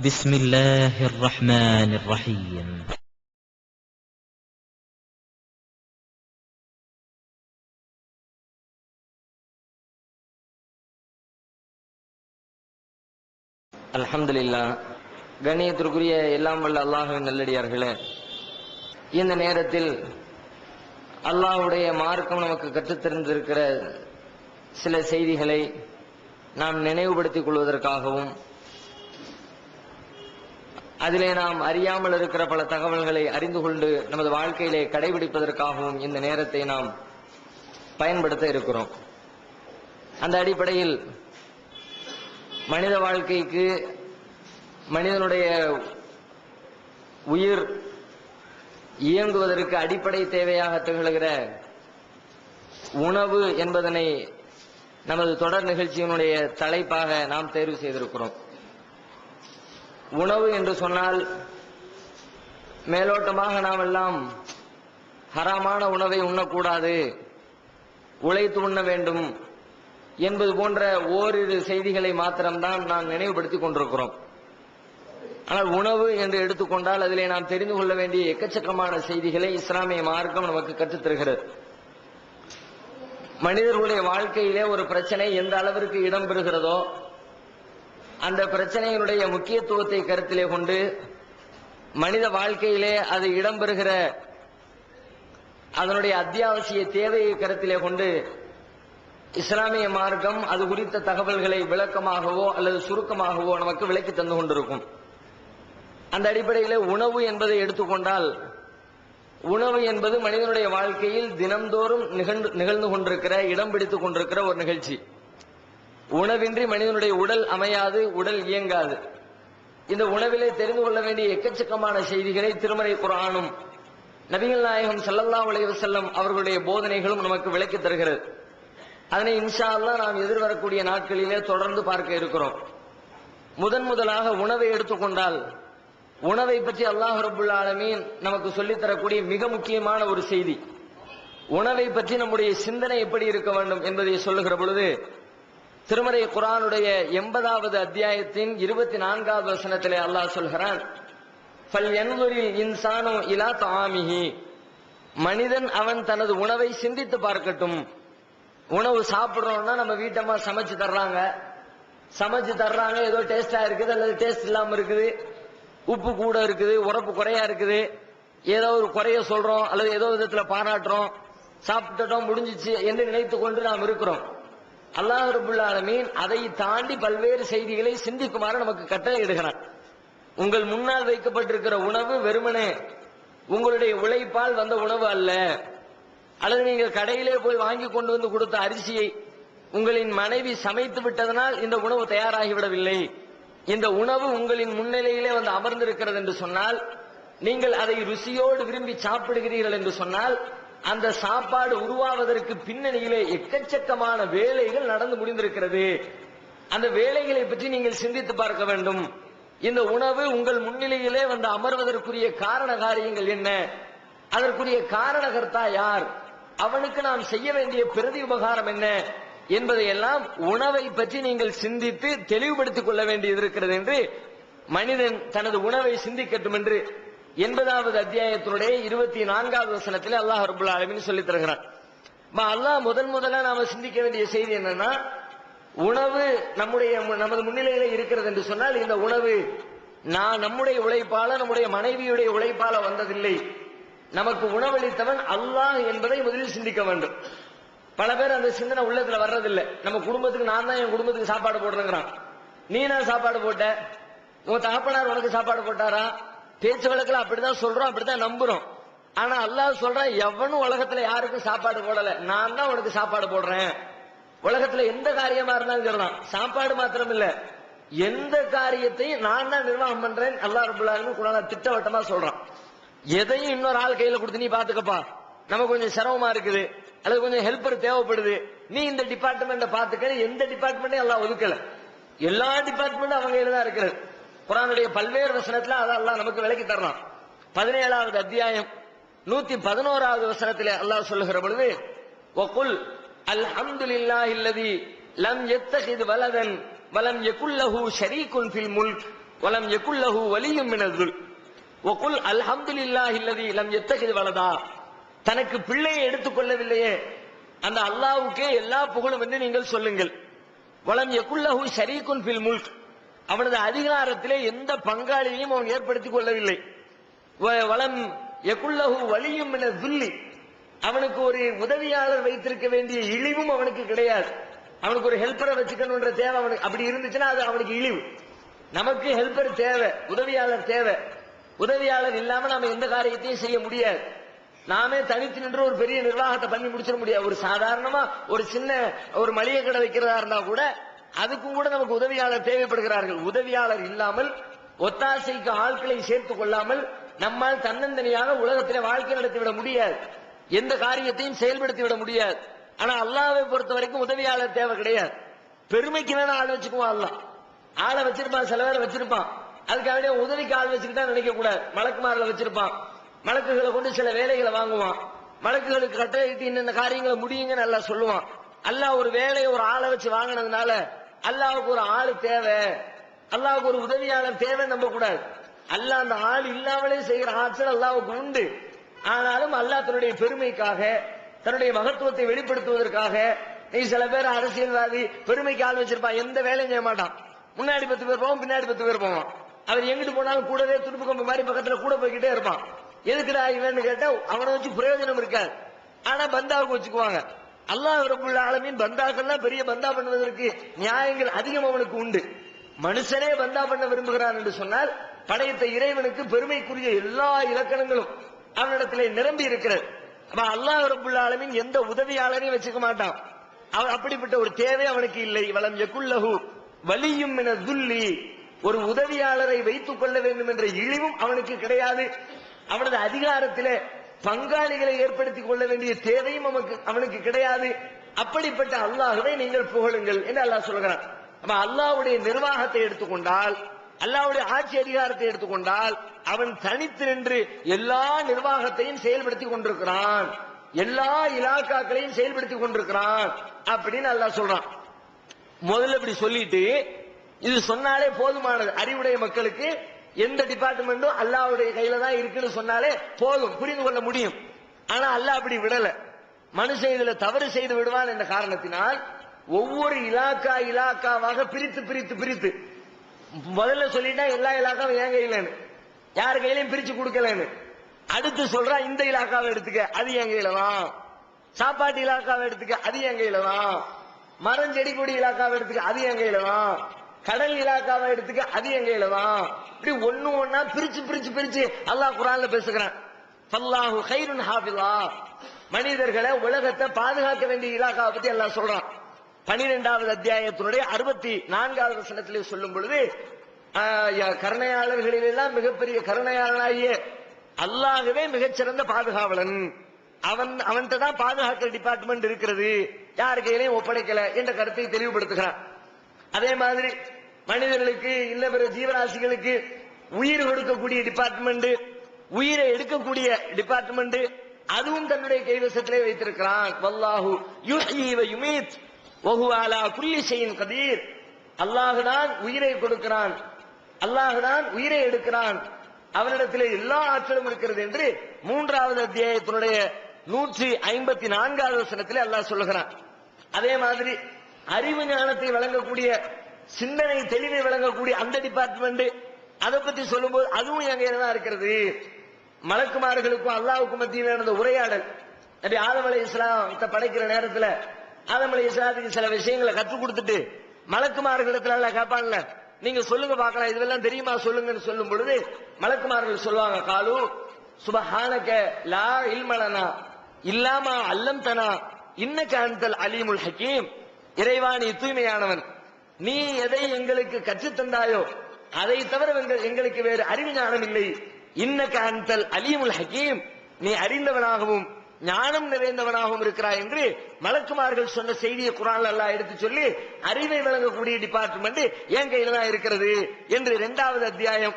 بسم الله الرحمن الرحيم. அல்ஹம்துலில்லாஹ். கண்ணியத்திற்குரிய எல்லாம் வல்ல அல்லாஹ்வின் நல்லடியார்களே, இந்த நேரத்தில் அல்லாஹ்வுடைய மார்க்கம் நமக்கு கற்றுத்தந்திருக்கிற சில செய்திகளை நாம் நினைவுபடுத்திக் கொள்வதற்காகவும், அதிலே நாம் அறியாமல் இருக்கிற பல தகவல்களை அறிந்து கொண்டு நமது வாழ்க்கையிலே கடைபிடிப்பதற்காகவும் இந்த நேரத்தை நாம் பயன்படுத்த இருக்கிறோம். அந்த அடிப்படையில் மனித வாழ்க்கைக்கு, மனிதனுடைய உயிர் இயங்குவதற்கு அடிப்படை தேவையாக திகழ்கிற உணவு என்பதனை நமது தொடர் நிகழ்ச்சியினுடைய தலைப்பாக நாம் தேர்வு செய்திருக்கிறோம். உணவு என்று சொன்னால் மேலோட்டமாக நாம் எல்லாம் ஹராமான உணவை உண்ணக்கூடாது, உழைத்து உண்ண வேண்டும் என்பது போன்ற ஓரிரு செய்திகளை மாத்திரம்தான் நாம் நினைவுபடுத்திக் கொண்டிருக்கிறோம். ஆனால் உணவு என்று எடுத்துக்கொண்டால் அதிலே நாம் தெரிந்து கொள்ள வேண்டிய எக்கச்சக்கமான செய்திகளை இஸ்லாமிய மார்க்கம் நமக்கு கற்றுத்தருகிறது. மனிதர்களுடைய வாழ்க்கையிலே ஒரு பிரச்சனை எந்த அளவிற்கு இடம்பெறுகிறதோ அந்த பிரச்சனையினுடைய முக்கியத்துவத்தை கருத்திலே கொண்டு, மனித வாழ்க்கையிலே அது இடம்பெறுகிற அதனுடைய அத்தியாவசிய தேவையை கருத்திலே கொண்டு இஸ்லாமிய மார்க்கம் அது குறித்த தகவல்களை விளக்கமாகவோ அல்லது சுருக்கமாகவோ நமக்கு விளக்கி தந்து கொண்டிருக்கும். அந்த அடிப்படையில் உணவு என்பதை எடுத்துக்கொண்டால், உணவு என்பது மனிதனுடைய வாழ்க்கையில் தினம்தோறும் நிகழ்ந்து கொண்டிருக்கிற, இடம் பிடித்துக் கொண்டிருக்கிற ஒரு நிகழ்ச்சி. உணவின்றி மனிதனுடைய உடல் அமையாது, உடல் இயங்காது. இந்த உணவிலே தெரிந்து கொள்ள வேண்டிய எக்கச்சக்கமான செய்திகளை திருமறை குர்ஆனும் நபிகள் நாயகம் ஸல்லல்லாஹு அலைஹி வஸல்லம் அவர்களுடைய போதனைகளும் நமக்கு விளக்கி தருகிறது. அதனை இன்ஷா அல்லாஹ் நாம் எதிர்வரக்கூடிய நாட்களிலே தொடர்ந்து பார்க்க இருக்கிறோம். முதலாக உணவை எடுத்துக்கொண்டால், உணவை பற்றி அல்லாஹ் ரப்புல் ஆலமீன் நமக்கு சொல்லித் தரக்கூடிய மிக முக்கியமான ஒரு செய்தி, உணவை பற்றி நம்முடைய சிந்தனை எப்படி இருக்க வேண்டும் என்பதை சொல்லுகிற பொழுது, திருமறை குர்ஆனுடைய 80வது அத்தியாயத்தின் 24வது வசனத்திலே அல்லாஹ் சொல்கிறான், ஃபல்யன்துரில் இன்சானு இலா தஆமிஹி, மனிதன் அவன் தனது உணவை சிந்தித்து பார்க்கட்டும். உணவு சாப்பிடுறோம்னா நம்ம வீட்டம்மா சமைச்சு தர்றாங்க, ஏதோ டேஸ்டா இருக்குது அல்லது டேஸ்ட் இல்லாம இருக்குது, உப்பு கூட இருக்குது, உரப்பு குறையா இருக்குது, ஏதோ ஒரு குறைய சொல்றோம் அல்லது ஏதோ விதத்துல பாராட்டுறோம், சாப்பிட்டுட்டோம் முடிஞ்சிச்சு என்று நினைத்துக் கொண்டு நாம் இருக்கிறோம். அல்லாஹ் ரப்புல் ஆலமீன் அதை தாண்டி பல்வேறு செய்திகளை சிந்திக்குமாறு நமக்கு கட்டளை இடுகிறான். உங்கள் முன்னால் வைக்கப்பட்டிருக்கிற உணவு வெறுமனே உங்களுடைய உழைப்பால் வந்த உணவு அல்ல, அல்லது நீங்கள் கடையிலே போய் வாங்கி கொண்டு வந்து கொடுத்த அரிசியை உங்களின் மனைவி சமைத்து விட்டதனால் இந்த உணவு தயாராகிவிடவில்லை. இந்த உணவு உங்களின் முன்னிலையிலே வந்து அமர்ந்திருக்கிறது என்று சொன்னால், நீங்கள் அதை ருசியோடு விரும்பி சாப்பிடுகிறீர்கள் என்று சொன்னால், அந்த சாப்பாடு உருவாவதற்கு பின்னணியிலே எக்கச்சக்கமான வேலைகள் நடந்து முடிந்திருக்கிறது. அந்த வேலைகளை பற்றி நீங்கள் சிந்தித்து பார்க்க வேண்டும். இந்த உணவு உங்கள் முன்னிலையிலே வந்து அமர்வதற்குரிய காரண காரியங்கள் என்ன, அதற்குரிய காரணகர்த்தா யார், அவனுக்கு நாம் செய்ய வேண்டிய பிரதி உபகாரம் என்ன என்பதையெல்லாம் உணவை பற்றி நீங்கள் சிந்தித்து தெளிவுபடுத்திக் கொள்ள வேண்டியது இருக்கிறது என்று மனிதன் தனது உணவை சிந்திக்கட்டும் என்று 80வது அத்தியாயத்தினுடைய 24வது வசனத்தில் அல்லாஹ் ரப்புல் ஆலமீன் சொல்லித் தருகிறான். அல்லாஹ் முதல்ல நாம சிந்திக்க வேண்டிய செய்தி என்னன்னா, உணவு நமது முன்னிலையில இருக்கிறது என்று சொன்னால், இந்த உணவு நம்முடைய உழைப்பால, நம்முடைய மனைவியுடைய உழைப்பால வந்ததில்லை, நமக்கு உணவளித்தவன் அல்லாஹ் என்பதை முதலில் சிந்திக்க வேண்டும். பல பேர் அந்த சிந்தனை உள்ளத்துல வர்றதில்லை. நம்ம குடும்பத்துக்கு நான் தான் என் குடும்பத்துக்கு சாப்பாடு போடுறேங்கிறான். நீ நான் சாப்பாடு போட்ட, உன் தகப்பனார் உனக்கு சாப்பாடு போட்டாரா? பேச்சு வழக்கில் அப்படிதான் சொல்றோம், அப்படிதான் நம்புறோம். ஆனா அல்லாஹ் சொல்றான், எவனும் உலகத்துல யாருக்கும் சாப்பாடு போடல, நான் தான் உனக்கு சாப்பாடு போடுறேன். உலகத்துல எந்த காரியமா இருந்தாலும் சொல்லலாம், சாப்பாடு மாத்திரம் இல்ல, எந்த காரியத்தையும் நான் தான் நிர்வாகம் பண்றேன் அல்லாஹ் ரப்புல் ஆலமீன் குர்ஆன்ல திட்டவட்டமா சொல்றான். எதையும் இன்னொரு ஆள் கையில கொடுத்து நீ பாத்துக்கப்பா, நமக்கு கொஞ்சம் சிரமமா இருக்குது அல்லது கொஞ்சம் ஹெல்ப்பர் தேவைப்படுது, நீ இந்த டிபார்ட்மெண்ட்டை பாத்துக்க, எந்த டிபார்ட்மெண்ட்டையும் அல்லாஹ் ஒதுக்கல, எல்லா டிபார்ட்மெண்ட்டும் அவங்க கையில தான் இருக்கிறது. குர்ஆனுடைய பல்வேறு வசனத்துல அல்லாஹ் நமக்கு விளக்கி தரலாம். 17வது அத்தியாயம் 111வது வசனத்திலே அல்லாஹ் சொல்லுகிற பொழுது, வகுல் அல்ஹம்துலில்லாஹில்லதி லம் யத்தகிது வலதன் வலம் யகுல் லஹு ஷரீகுன் ஃபில் முல்க் வலம் யகுல் லஹு வலியும் மினல் வகுல் அல்ஹம்துலில்லாஹி அல்லதி லம் யத்தகிது வலதா. தனக்கு பிள்ளையை எடுத்துக்கொள்ளவில்லையே அந்த அல்லாஹ்வுக்கே எல்லா புகழும் என்று நீங்கள் சொல்லுங்கள். வலம் யகுல் லஹு ஷரீகுன் ஃபில் முல்க், அவனது அதிகாரத்திலே எந்த பங்காளியையும் அவன் ஏற்படுத்திக் கொள்ளவில்லை. வலம் யகுல் லஹு வலியும் மினல் துல்லி, அவனுக்கு ஒரு உதவியாளர் வைத்திருக்க வேண்டிய இழிவும் அவனுக்கு கிடையாது. அவனுக்கு ஒரு ஹெல்ப்பரை வச்சுக்கணும்ன்ற தேவை அவனுக்கு அப்படி இருந்துச்சுன்னா அது அவனுக்கு இழிவு. நமக்கு ஹெல்ப்பர் தேவை, உதவியாளர் தேவை. உதவியாளர் இல்லாம நாம எந்த காரியத்தையும் செய்ய முடியாது. நாமே தனித்து நின்று ஒரு பெரிய நிர்வாகத்தை பண்ணி முடிச்சிட முடியாது. ஒரு சாதாரணமா ஒரு சின்ன ஒரு மளிகை கடை வைக்கிறதா இருந்தா கூட அதுக்கும் கூட நமக்கு உதவியாளர் தேவைப்படுகிறார்கள். உதவியாளர் இல்லாமல் ஒத்தாசைக்கு ஆட்களை சேர்த்துக் கொள்ளாமல் நம்மால் தன்னந்தனியாக உலகத்திலே வாழ்க்கை நடத்திவிட முடியாது, எந்த காரியத்தையும் செயல்படுத்தி விட முடியாது. ஆனா அல்லாஹ்வை பொறுத்த வரைக்கும் உதவியாளர் தேவை கிடையாது. பெருமைக்கு வேணா ஆள் வச்சுக்குவான், அல்லாஹ் ஆளை வச்சிருப்பான், சில பேரை வச்சிருப்பான். அதுக்காக உதவிக்கு ஆள் வச்சுக்கிட்டா நினைக்க கூடாது. மலக்குமார்களை வச்சிருப்பான், மலக்குகளை கொண்டு சில வேலைகளை வாங்குவான், மலக்குகளுக்கு கட்டளையிட்டு இந்த காரியங்களை முடியுங்க நல்லா சொல்லுவான். அல்லாஹ் ஒரு வேலையை ஒரு ஆளை வச்சு வாங்கினதுனால அல்லாஹ்வுக்கு ஒரு ஆள் தேவை, அல்லாஹ்வுக்கு ஒரு உதவியாளர் தேவை நம்ப கூடாது. அல்லாஹ் அந்த ஆள் இல்லாமலே செய்கிற ஆற்றல் அல்லாஹ்வுக்கு உண்டு. ஆனாலும் அல்லாஹ் தன்னுடைய பெருமைக்காக தன்னுடைய மகத்துவத்தை வெளிப்படுத்துவதற்காக நீ சில பேர் அரசியல்வாதி பெருமைக்கு ஆள் வச்சிருப்பான், எந்த வேலையும் செய்ய மாட்டான். முன்னாடி 10 பேர் போவான், பின்னாடி 10 பேர் போவான். அவர் எங்கிட்டு போனாலும் கூடவே துடுப்பு கம்பு மாதிரி பக்கத்துல கூட போய்கிட்டே இருப்பான். எதுக்குடா இவன்னு கேட்டா அவனை வச்சு பிரயோஜனம் இருக்காது. ஆனா பந்தாவுக்கு வச்சுக்குவாங்க. அல்லாஹ் ரப்புல் ஆலமீன் பந்தாக்கள்லாம் பெரிய பந்தா பண்ணுவதற்கு நியாயங்கள் அதிகம் அவனுக்கு உண்டு. மனுஷனே பந்தா பண்ண விரும்புகிறான் என்று சொன்னால் படைத்த இறைவனுக்கு பெருமைக்குரிய எல்லா இலக்கணங்களும் அவனிடத்திலே நிரம்பி இருக்கிறது. அல்லாஹ் ரப்புல் ஆலமீன் எந்த உதவியாளரையும் வச்சுக்க மாட்டான். அவன் அப்படிப்பட்ட ஒரு தேவை அவனுக்கு இல்லை. வலம் யகுல் லஹு வலியும் மினல் துல்லி, ஒரு உதவியாளரை வைத்துக் கொள்ள வேண்டும் என்ற இழிவும் அவனுக்கு கிடையாது. அவனது அதிகாரத்திலே பங்காளிகளை ஏற்படுத்திக் கொள்ள வேண்டிய தேவையும் அவனுக்கு கிடையாது. அப்படிப்பட்ட அல்லாஹ்வை நீங்கள் புகழுங்கள் என்று அல்லாஹ் சொல்கிறான். அல்லாஹ்வுடைய நிர்வாகத்தை எடுத்துக்கொண்டால், அல்லாஹ்வுடைய ஆட்சி அதிகாரத்தை எடுத்துக்கொண்டால் அவன் தனித்து நின்று எல்லா நிர்வாகத்தையும் செயல்படுத்தி கொண்டிருக்கிறான், எல்லா இலாக்காக்களையும் செயல்படுத்தி கொண்டிருக்கிறான் அப்படின்னு அல்லாஹ் சொல்றான். முதல்ல இப்படி சொல்லிட்டு இது சொன்னாலே போதுமானது. அறிவுடைய மக்களுக்கு எந்த டிபார்ட்மெண்ட்டும் அல்லாஹ்வுடைய கையில தான் இருக்குன்னு சொன்னாலே போதும், புரிந்து கொள்ள முடியும். ஆனா அல்லாஹ் அப்படி விடல. மனுஷன் இதுல தவறு செய்து விடுவான் என்ற காரணத்தினால் ஒவ்வொரு இலாக்காவாக பிரித்து பிரித்து பிரித்து முதல்ல சொல்லிட்டா எல்லா இலாக்காவும் என் கையிலன்னு, யார் கையிலையும் பிரிச்சு கொடுக்கலன்னு. அடுத்து சொல்றா இந்த இலாக்காவை எடுத்துக்க, அது என் கையில தான். சாப்பாட்டு இலாக்காவை எடுத்துக்க, அது என் கையில தான். மரம் செடி கொடி இலாக்காவை எடுத்துக்க, அது என் கையில தான். கடல் இலாக்காவை எடுத்துக்க, அது என் கையில தான். இப்படி ஒண்ணு ஒண்ணா பிரிச்சு பிரிச்சு பிரிச்சு அல்லாஹ் குர்ஆன்ல பேசுகிறான். ஃபல்லாஹு கைருன் ஹாஃபிலா, மனிதர்களை உலகத்தை பாதுகாக்க வேண்டிய இலாக்காவை பத்தி அல்லாஹ் சொல்றான். 12வது அத்தியாயத்தினுடைய 64வது வசனத்திலே சொல்லும் பொழுது கருணையாளர்களிலெல்லாம் மிகப்பெரிய கருணையாளனாகிய அல்லாஹ்வே மிகச்சிறந்த பாதுகாவலன், அவன்கிட்ட தான் பாதுகாக்கிற டிபார்ட்மெண்ட் இருக்கிறது, யார் கையிலையும் ஒப்படைக்கல என்ற கருத்தை தெளிவுபடுத்துகிறான். அதே மாதிரி மனிதர்களுக்கு இல்ல பிற ஜீவராசிகளுக்கு உயிர் கொடுக்கக்கூடிய டிபார்ட்மெண்ட், உயிரை எடுக்கக்கூடிய டிபார்ட்மெண்ட், அதுவும் தன்னுடைய கைவசத்திலே வைத்திருக்கிறான். வல்லாஹு யுஹ்யி வ யுமீத் வஹுவ அலா குல்லி ஷைஇன் கதீர், அல்லாஹ் தான் உயிரை கொடுக்கிறான், அல்லாஹ் தான் உயிரை எடுக்கிறான், அவனிடத்திலே எல்லா ஆற்றலும் இருக்கிறது என்று 3வது அத்தியாயத்தினுடைய 154வது வசனத்திலே அல்லாஹ் சொல்லுகிறான். அதே மாதிரி அறிவு ஞானத்தை வழங்கக்கூடிய, சிந்தனை தெளிவை வழங்கக்கூடிய அந்த டிபார்ட்மெண்ட், அதை பத்தி சொல்லும்போது அதுவும் என் கையில தான் இருக்கிறது. மலக்குமார்களுக்கும் அல்லாஹ்வுக்கும் மத்தியில் நடந்த உரையாடல், நபி ஆதம் அலைஹிஸ்ஸலாம் படைக்கிற நேரத்துல ஆதம் அலைஹிஸ்ஸலாத்துக்கு சில விஷயங்களை கற்றுக் கொடுத்துட்டு மலக்குமார்களிடத்துல அல்லாஹ் கேட்பான்ல, நீங்க சொல்லுங்க பார்க்கலாம், இதெல்லாம் தெரியுமா சொல்லுங்கன்னு சொல்லும் பொழுது மலக்குமார்கள் சொல்லுவாங்க, காலு சுபஹானக லா இல்ம லனா இல்லா மா அல்லம்தனா இன்னக அன்தல் அலீமுல் ஹக்கீம், இறைவா நீ தூய்மையானவன், நீ எதை எங்களுக்கு கற்றுத் தந்தாயோ அதை தவிர எங்களுக்கு வேறு அறிவு ஞானம் இல்லை. இன்னக அன்தல் அலீமுல் ஹக்கீம், நீ அறிந்தவனாகவும் ஞானம் நிறைந்தவனாகவும் இருக்கிறாய் என்று மலக்குமார்கள் சொன்ன செய்தியை குர்ஆன்ல அல்லாஹ் எடுத்து சொல்லி அறிவை வழங்கக்கூடிய டிபார்ட்மெண்ட் என் கையில தான் இருக்கிறது என்று 2வது அத்தியாயம்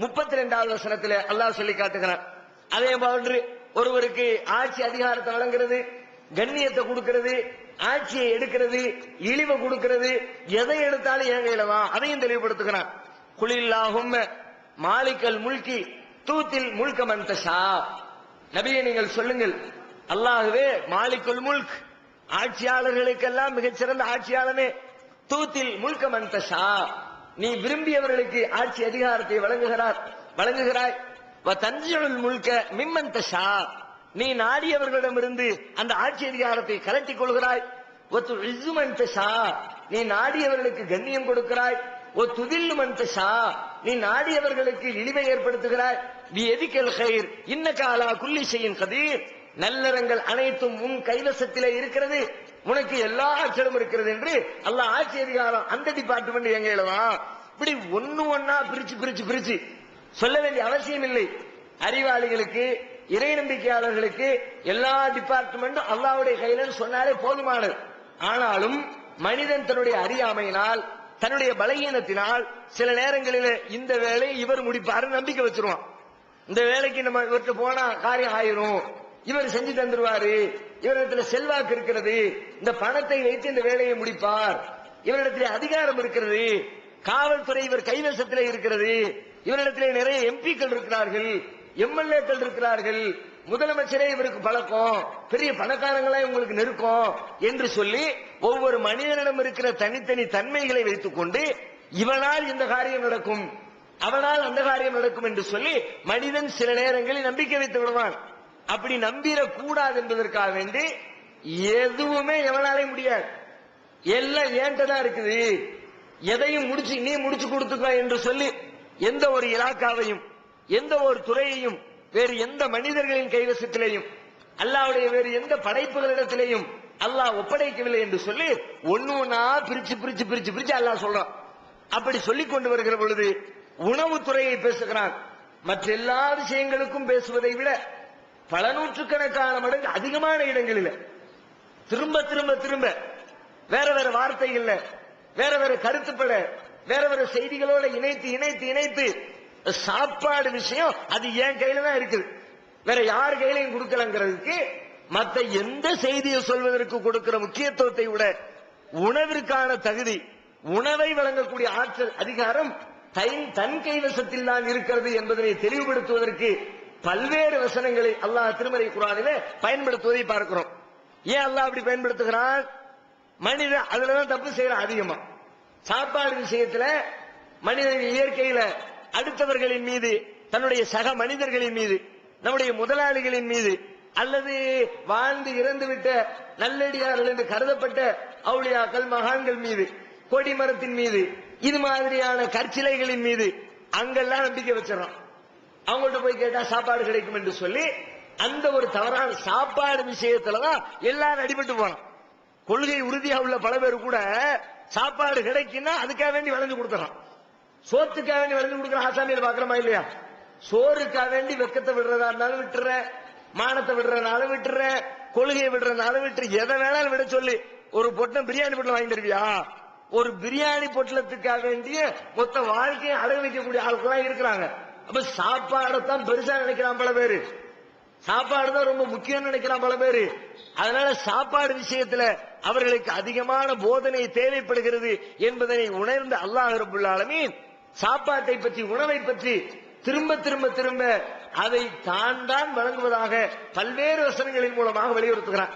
32வது வசனத்தில் அல்லாஹ் சொல்லி காட்டுகிறான். அதே போன்று ஒருவருக்கு ஆட்சி அதிகாரத்தை வழங்குறது, கண்ணியத்தை கொடுக்கிறது, ஆட்சியை எடுக்கிறது, இழிவை கொடுக்கிறது, எதை எடுத்தாலும் என் கையில தான், அதையும் தெளிவுபடுத்துகிறான். குலில்லாஹும்ம மாலிகல் முல்கி தூத்தில் முல்க மன் தஷா. நபியே நீங்கள் சொல்லுங்கள், அல்லாஹ்வே மாலிகுல் முல்க், ஆட்சியாளர்களுக்கெல்லாம் மிகச்சிறந்த ஆட்சியாளனே, தூத்தில் முல்க மன் தஷா, நீ விரும்பியவர்களுக்கு ஆட்சி அதிகாரத்தை வழங்குகிறாய். வ தன்ஜிஉல் முல்க மிம்மன் தஷா, நீ நாடியவர்களிடமிருந்து அந்த ஆட்சி அதிகாரத்தை கலட்டிக் கொள்கிறாய். வ துஇஸ்ஸு மன் தஷா, நீ நாடியவர்களுக்கு கண்ணியம் கொடுக்கிறாய். வ துதில்லு மன் தஷா, நீ நாடியவர்களுக்கு இழிவை ஏற்படுத்துகிறாய். பியதிகல் கைர் இன்னக அலா குல்லி ஷைஇன் கதீர், நல்லறங்கள் அனைத்தும் உன் கைவசத்திலே இருக்கிறது, உனக்கு எல்லா ஆட்சியும் இருக்கிறது என்று அல்லாஹ் ஆட்சி அதிகாரம் அந்த டிபார்ட்மெண்ட் எங்க எழுதான். இப்படி ஒன்னா பிரிச்சு சொல்ல வேண்டிய அவசியம் இல்லை. அறிவாளிகளுக்கு, இறை நம்பிக்கையாளர்களுக்கு எல்லா டிபார்ட்மெண்ட்டும் அல்லாஹ்வுடைய கையில சொன்னாலே போதுமானது. ஆனாலும் மனிதன் தன்னுடைய அறியாமையினால், தன்னுடைய பலகீனத்தினால் சில நேரங்களில் இந்த வேலையை இவர் முடிப்பாரு நம்பிக்கை வச்சிருவான். இந்த வேலைக்கு நம்ம இவர்கிட்ட போனா காரியம் ஆயிரும், இவர் செஞ்சு தந்துருவாரு, இவரிடத்துல செல்வாக்கு இருக்கிறது, இந்த பணத்தை வைத்து இந்த வேலையை முடிப்பார், இவரிடத்திலே அதிகாரம் இருக்கிறது, காவல்துறை இவர் கைவசத்திலே இருக்கிறது, இவரிடத்திலே நிறைய எம்பிக்கள் இருக்கிறார்கள், எம்எல்ஏக்கள் இருக்கிறார்கள், முதலமைச்சரே இவருக்கு பழக்கம், பெரிய பணக்காரங்களா உங்களுக்கு நெருக்கம் என்று சொல்லி ஒவ்வொரு மனிதனிடம் இருக்கிற தனித்தனி தன்மைகளை வைத்துக் கொண்டு இவனால் இந்த காரியம் நடக்கும், அவனால் அந்த காரியம் நடக்கும் என்று சொல்லி மனிதன் சில நேரங்களில் நம்பிக்கை வைத்து விடுவான். அப்படி நம்பிடக் கூடாது என்பதற்காக வேண்டி எதுவுமே எவனாலே முடியாது, எல்லாம் ஏன்ட்டதான் இருக்குது, எதையும் நீ முடிச்சு கொடுத்துக்கோ என்று சொல்லி எந்த ஒரு இலாக்காவையும், எந்த ஒரு துறையையும், வேறு எந்த மனிதர்களின் கைவசத்திலேயும், அல்லாஹ்வுடைய வேறு எந்த படைப்புகளிடத்திலேயும் அல்லாஹ் ஒப்படைக்கவில்லை என்று சொல்லி ஒன்னா பிரிச்சு அல்லாஹ் சொல்றான். அப்படி சொல்லிக் கொண்டு வருகிற பொழுது உணவுத்துறையை பேசுகிறான். மற்ற எல்லா விஷயங்களுக்கும் பேசுவதை விட பல நூற்றுக்கணக்கான மடங்கு அதிகமான இடங்களில் திரும்ப வேற வார்த்தைகள்ல, வேற கருத்துப்பட, வேற செய்திகளோட இணைத்து சாப்பாடு விஷயம் அது என் கையில தான் இருக்குது, வேற யார் கையிலையும் கொடுக்கலங்கிறதுக்கு மற்ற எந்த செய்தியை சொல்வதற்கு கொடுக்கிற முக்கியத்துவத்தை விட உணவிற்கான தகுதி, உணவை வழங்கக்கூடிய ஆற்றல், அதிகாரம் தன் கைவசத்தில் தான் இருக்கிறது என்பதனை தெளிவுபடுத்துவதற்கு பல்வேறு வசனங்களை அல்லாஹ் திருமறை குர்ஆனிலே பயன்படுத்துவதை பார்க்கிறோம். ஏன் அல்லாஹ் அப்படி பயன்படுத்துகிறான்? மனிதன் அதுலதான் தப்பு செய்யறான் அதிகமா. சாப்பாடு விஷயத்துல மனிதன் இயற்கையில அடுத்தவர்களின் மீது, தன்னுடைய சக மனிதர்களின் மீது, நம்முடைய முதலாளிகளின் மீது, அல்லது வாழ்ந்து இறந்து விட்ட நல்லடியார்கள் என்று கருதப்பட்ட அவுலியாக்கள், மகான்கள் மீது, கொடிமரத்தின் மீது, இது மாதிரியான கற்சிலைகளின் மீது அங்கெல்லாம் நம்பிக்கை வச்சிடறான். அவங்கள்ட்ட போய் கேட்டா சாப்பாடு கிடைக்கும் என்று சொல்லி அந்த ஒரு தவறான சாப்பாடு விஷயத்துலதான் எல்லாரும் அடிபட்டு போனான். கொள்கை உறுதியா உள்ள பல பேர் கூட சாப்பாடு கிடைக்குன்னா அதுக்காக வேண்டி வளைஞ்சு கொடுத்துறான். சோத்துக்காக வேண்டி வளைஞ்சு கொடுக்குற ஆசாமியில் பாக்குறமா இல்லையா? சோறுக்காக வேண்டி வெக்கத்தை விடுறதா இருந்தாலும் விட்டுற, மானத்தை விடுறதுனால விட்டுற, கொள்கையை விடுறதுனால விட்டுற, எதை வேணாலும் விட சொல்லி ஒரு பொட்டம் பிரியாணி பொட்டலம் வாங்கி தருவியா? ஒரு பிரியாணி பொட்டலத்துக்காக வேண்டிய மொத்த வாழ்க்கையை அடகு வைக்கக்கூடிய ஆட்கள்லாம் இருக்கிறாங்க. அப்ப சாப்பாடத்தான் பெருசா நினைக்கிறான் பல பேரு, சாப்பாடு தான் ரொம்ப முக்கியம் நினைக்கிறான் பல பேரு. அதனால சாப்பாடு விஷயத்துல அவர்களுக்கு அதிகமான போதனை தேவைப்படுகிறது என்பதனை உணர்ந்த அல்லாஹ் ரப்பல் ஆலமீன் சாப்பாட்டை பற்றி, உணவை பற்றி திரும்ப அதை தான் வழங்குவதாக பல்வேறு வசனங்களின் மூலமாக வலியுறுத்துகிறான்.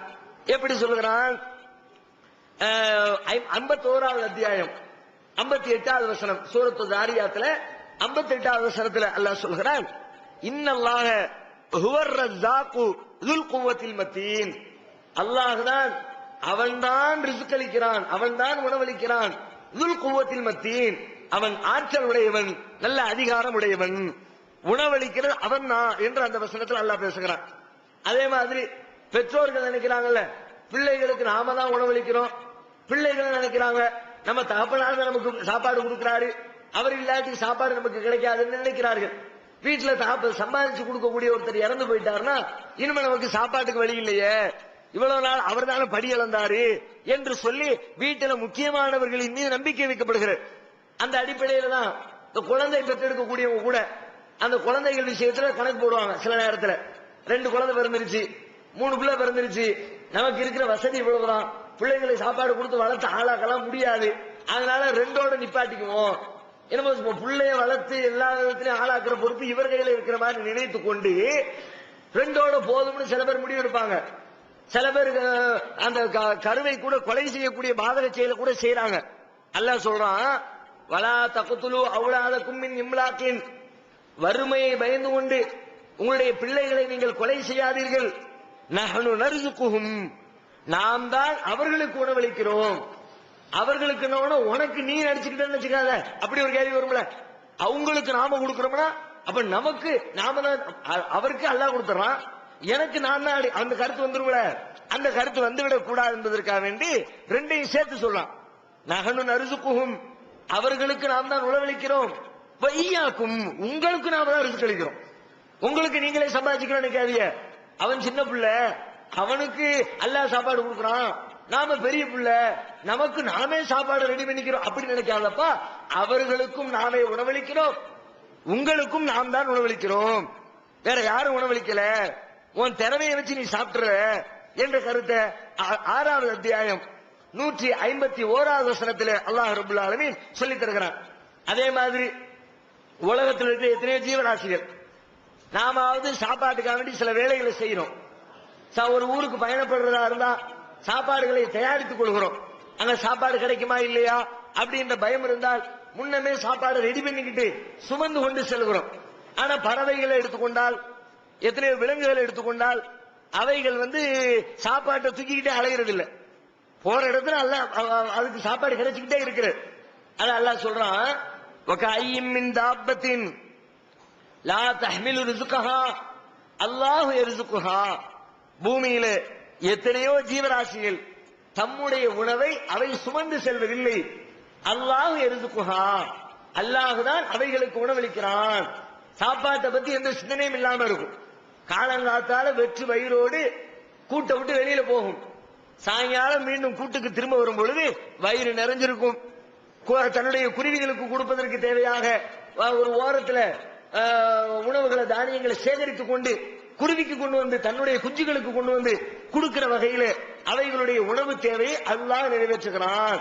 எப்படி சொல்லுகிறான்? 51வது அத்தியாயம் 58வது வசனம் சூரத்து தாரியாத்துல 58வது வசனத்துல அல்லாஹ் சொல்கிறான், இன்னல்லாஹ ஹுவர் ரஸாக்கு ذுல் குவத்தில் மத்தீன், அல்லாஹ் தான், அவன்தான் ரிஸ்க் அளிக்கிறான், அவன்தான் உணவளிக்கிறான். ذுல் குவத்தில் மத்தீன், அவன் ஆற்றல் உடையவன், நல்ல அதிகாரம் உடையவன், உணவளிக்கிறது அவன் என்று அந்த வசனத்தில் அல்லாஹ் பேசுகிறான். அதே மாதிரி பெற்றோர்கள் நினைக்கிறாங்கல்ல, பிள்ளைகளுக்கு நாம தான் உணவளிக்கிறோம், பிள்ளைகள் நினைக்கிறாங்க நம்ம தகப்பனார் நமக்கு சாப்பாடு கொடுக்கிறாரு, அவர் இல்லாட்டி சாப்பாடு நமக்கு கிடைக்காதுன்னு நினைக்கிறார்கள். வீட்டுல சம்பாதிச்சு கொடுக்கக்கூடிய ஒருத்தர் இறந்து போயிட்டாருன்னா இனிமே நமக்கு சாப்பாட்டுக்கு வழி இல்லையே, இவ்வளவு நாள் அவர் தானே படி இழந்தாரு என்று சொல்லி வீட்டுல முக்கியமானவர்களின் மீது நம்பிக்கை வைக்கப்படுகிறது. அந்த அடிப்படையில தான் இந்த குழந்தை பெற்றெடுக்கக்கூடியவங்க கூட அந்த குழந்தைகள் விஷயத்துல கணக்கு போடுவாங்க. சில நேரத்துல 2 குழந்தை பிறந்துருச்சு, 3 பிள்ளை பிறந்துருச்சு, நமக்கு இருக்கிற வசதி இவ்வளவுதான், பிள்ளைகளை சாப்பாடு கொடுத்து வளர்த்து ஆளாக்கலாம் முடியாது, அதனால 2ஓட நிப்பாட்டிக்குவோம், என்ன பிள்ளைய வளர்த்து எல்லா விதத்திலையும் ஆளாக்குற பொறுப்பு இவர் கையில இருக்கிற மாதிரி நினைத்து கொண்டு ரெண்டோட போதும்னு சில பேர் முடிவு எடுப்பாங்க. சில பேர் அந்த கருவை கூட கொலை செய்யக்கூடிய பாதக செயலை கூட செய்யறாங்க. அல்லாஹ் சொல்றான், வலா தக்துலு அவுலாதக்கும் மின் இம்லாக்கின், வறுமையை பயந்து கொண்டு உங்களுடைய பிள்ளைகளை நீங்கள் கொலை செய்யாதீர்கள். நஹ்னு நர்சுகுஹும், நாம் தான் அவர்களுக்கு உணவளிக்கிறோம். அவர்களுக்கு உனக்கு நீ நடிச்சுக்கிட்டேன்னு வச்சுக்காத, அப்படி ஒரு கேள்வி வரும்ல. அவங்களுக்கு நாம கொடுக்கிறோம்னா அப்ப நமக்கு நாம தான், அவருக்கு அல்லாஹ் கொடுத்துறான், எனக்கு நான் தான் அந்த கருத்து வந்துருவிட, அந்த கருத்து வந்துவிடக் கூடாது என்பதற்காக வேண்டி ரெண்டையும் சேர்த்து சொல்லலாம். நஹ்னு நர்சுகுஹும், அவர்களுக்கு நாம் தான் உணவளிக்கிறோம். வையாக்கும், உங்களுக்கு நாம தான் ரிஸ்க் அளிக்கிறோம். உங்களுக்கு நீங்களே சம்பாதிச்சுக்கிறோம் கேள்விய. அவன் சின்ன பிள்ளை, அவனுக்கு அல்லாஹ் சாப்பாடு கொடுக்குறான், நாம பெரிய பிள்ளை, நமக்கு நாமே சாப்பாடு ரெடி பண்ணிக்கிறோம் அப்படி நினைக்காதப்பா. அவர்களுக்கும் நாமே உணவளிக்கிறோம், உங்களுக்கும் நாம் தான் உணவளிக்கிறோம், வேற யாரும் உணவளிக்கல, உன் திறமையை வச்சு நீ சாப்பிட்டுற என்ற கருத்தை 6வது அத்தியாயம் 151வது வசனத்தில் அல்லாஹ் ரப்பல் ஆலமீன் சொல்லி தருகிறான். அதே மாதிரி உலகத்தில் இருக்கிற எத்தனையோ ஜீவராசிகள், நாமாவது சாப்பாட்டுக்காக வேண்டி சில வேலைகளை செய்யறோம். ஒரு ஊருக்கு பயணப்படுறதா இருந்தா சாப்பாடுகளை தயாரித்துக் கொள்கிறோம். அங்க சாப்பாடு கிடைக்குமா இல்லையா அப்படின்ற பயம் இருந்தால் முன்னமே சாப்பாடு ரெடி பண்ணிக்கிட்டு சுமந்து கொண்டு செல்கிறோம். ஆனா பறவைகளை எடுத்துக்கொண்டால், எத்தனையோ விலங்குகளை எடுத்துக்கொண்டால், அவைகள் சாப்பாட்டை தூக்கிக்கிட்டே அலைகிறது இல்லை. போற இடத்துல அதுக்கு சாப்பாடு கிடைச்சுக்கிட்டே இருக்கிறது. அது அல்லாஹ் சொல்றான், வகஅய்யிம் மின் தாப்பத்தின் லா தஹ்மிலு ரிஸ்கஹா அல்லாஹு யர்சுகுஹா, பூமியில எத்தனையோ ஜீவராசிகள் தம்முடைய உணவை அவை சுமந்து செல்வதில்லை, அல்லாஹு யர்சுகுஹா, அல்லாஹுதான் அவைகளுக்கு உணவளிக்கிறான். சாப்பாட்டை பத்தி எந்த சிந்தனையும் இல்லாம இருக்கும். காலங்காத்தால வெற்று வயிறோடு கூட்டை விட்டு வெளியில போகும். சாயங்காலம் மீண்டும் கூட்டுக்கு திரும்ப வரும் பொழுது வயிறு நிறைஞ்சிருக்கும். தன்னுடைய குருவிகளுக்கு கொடுப்பதற்கு தேவையாக ஒரு ஓரத்துல உணவுகளை தானியங்களை சேகரித்துக் கொண்டு குருவிக்கு கொண்டு வந்து தன்னுடைய குஞ்சுகளுக்கு கொண்டு வந்து கொடுக்கிற வகையில அவைகளுடைய உணவு தேவையை அல்லாஹ் நிறைவேற்றுகிறான்.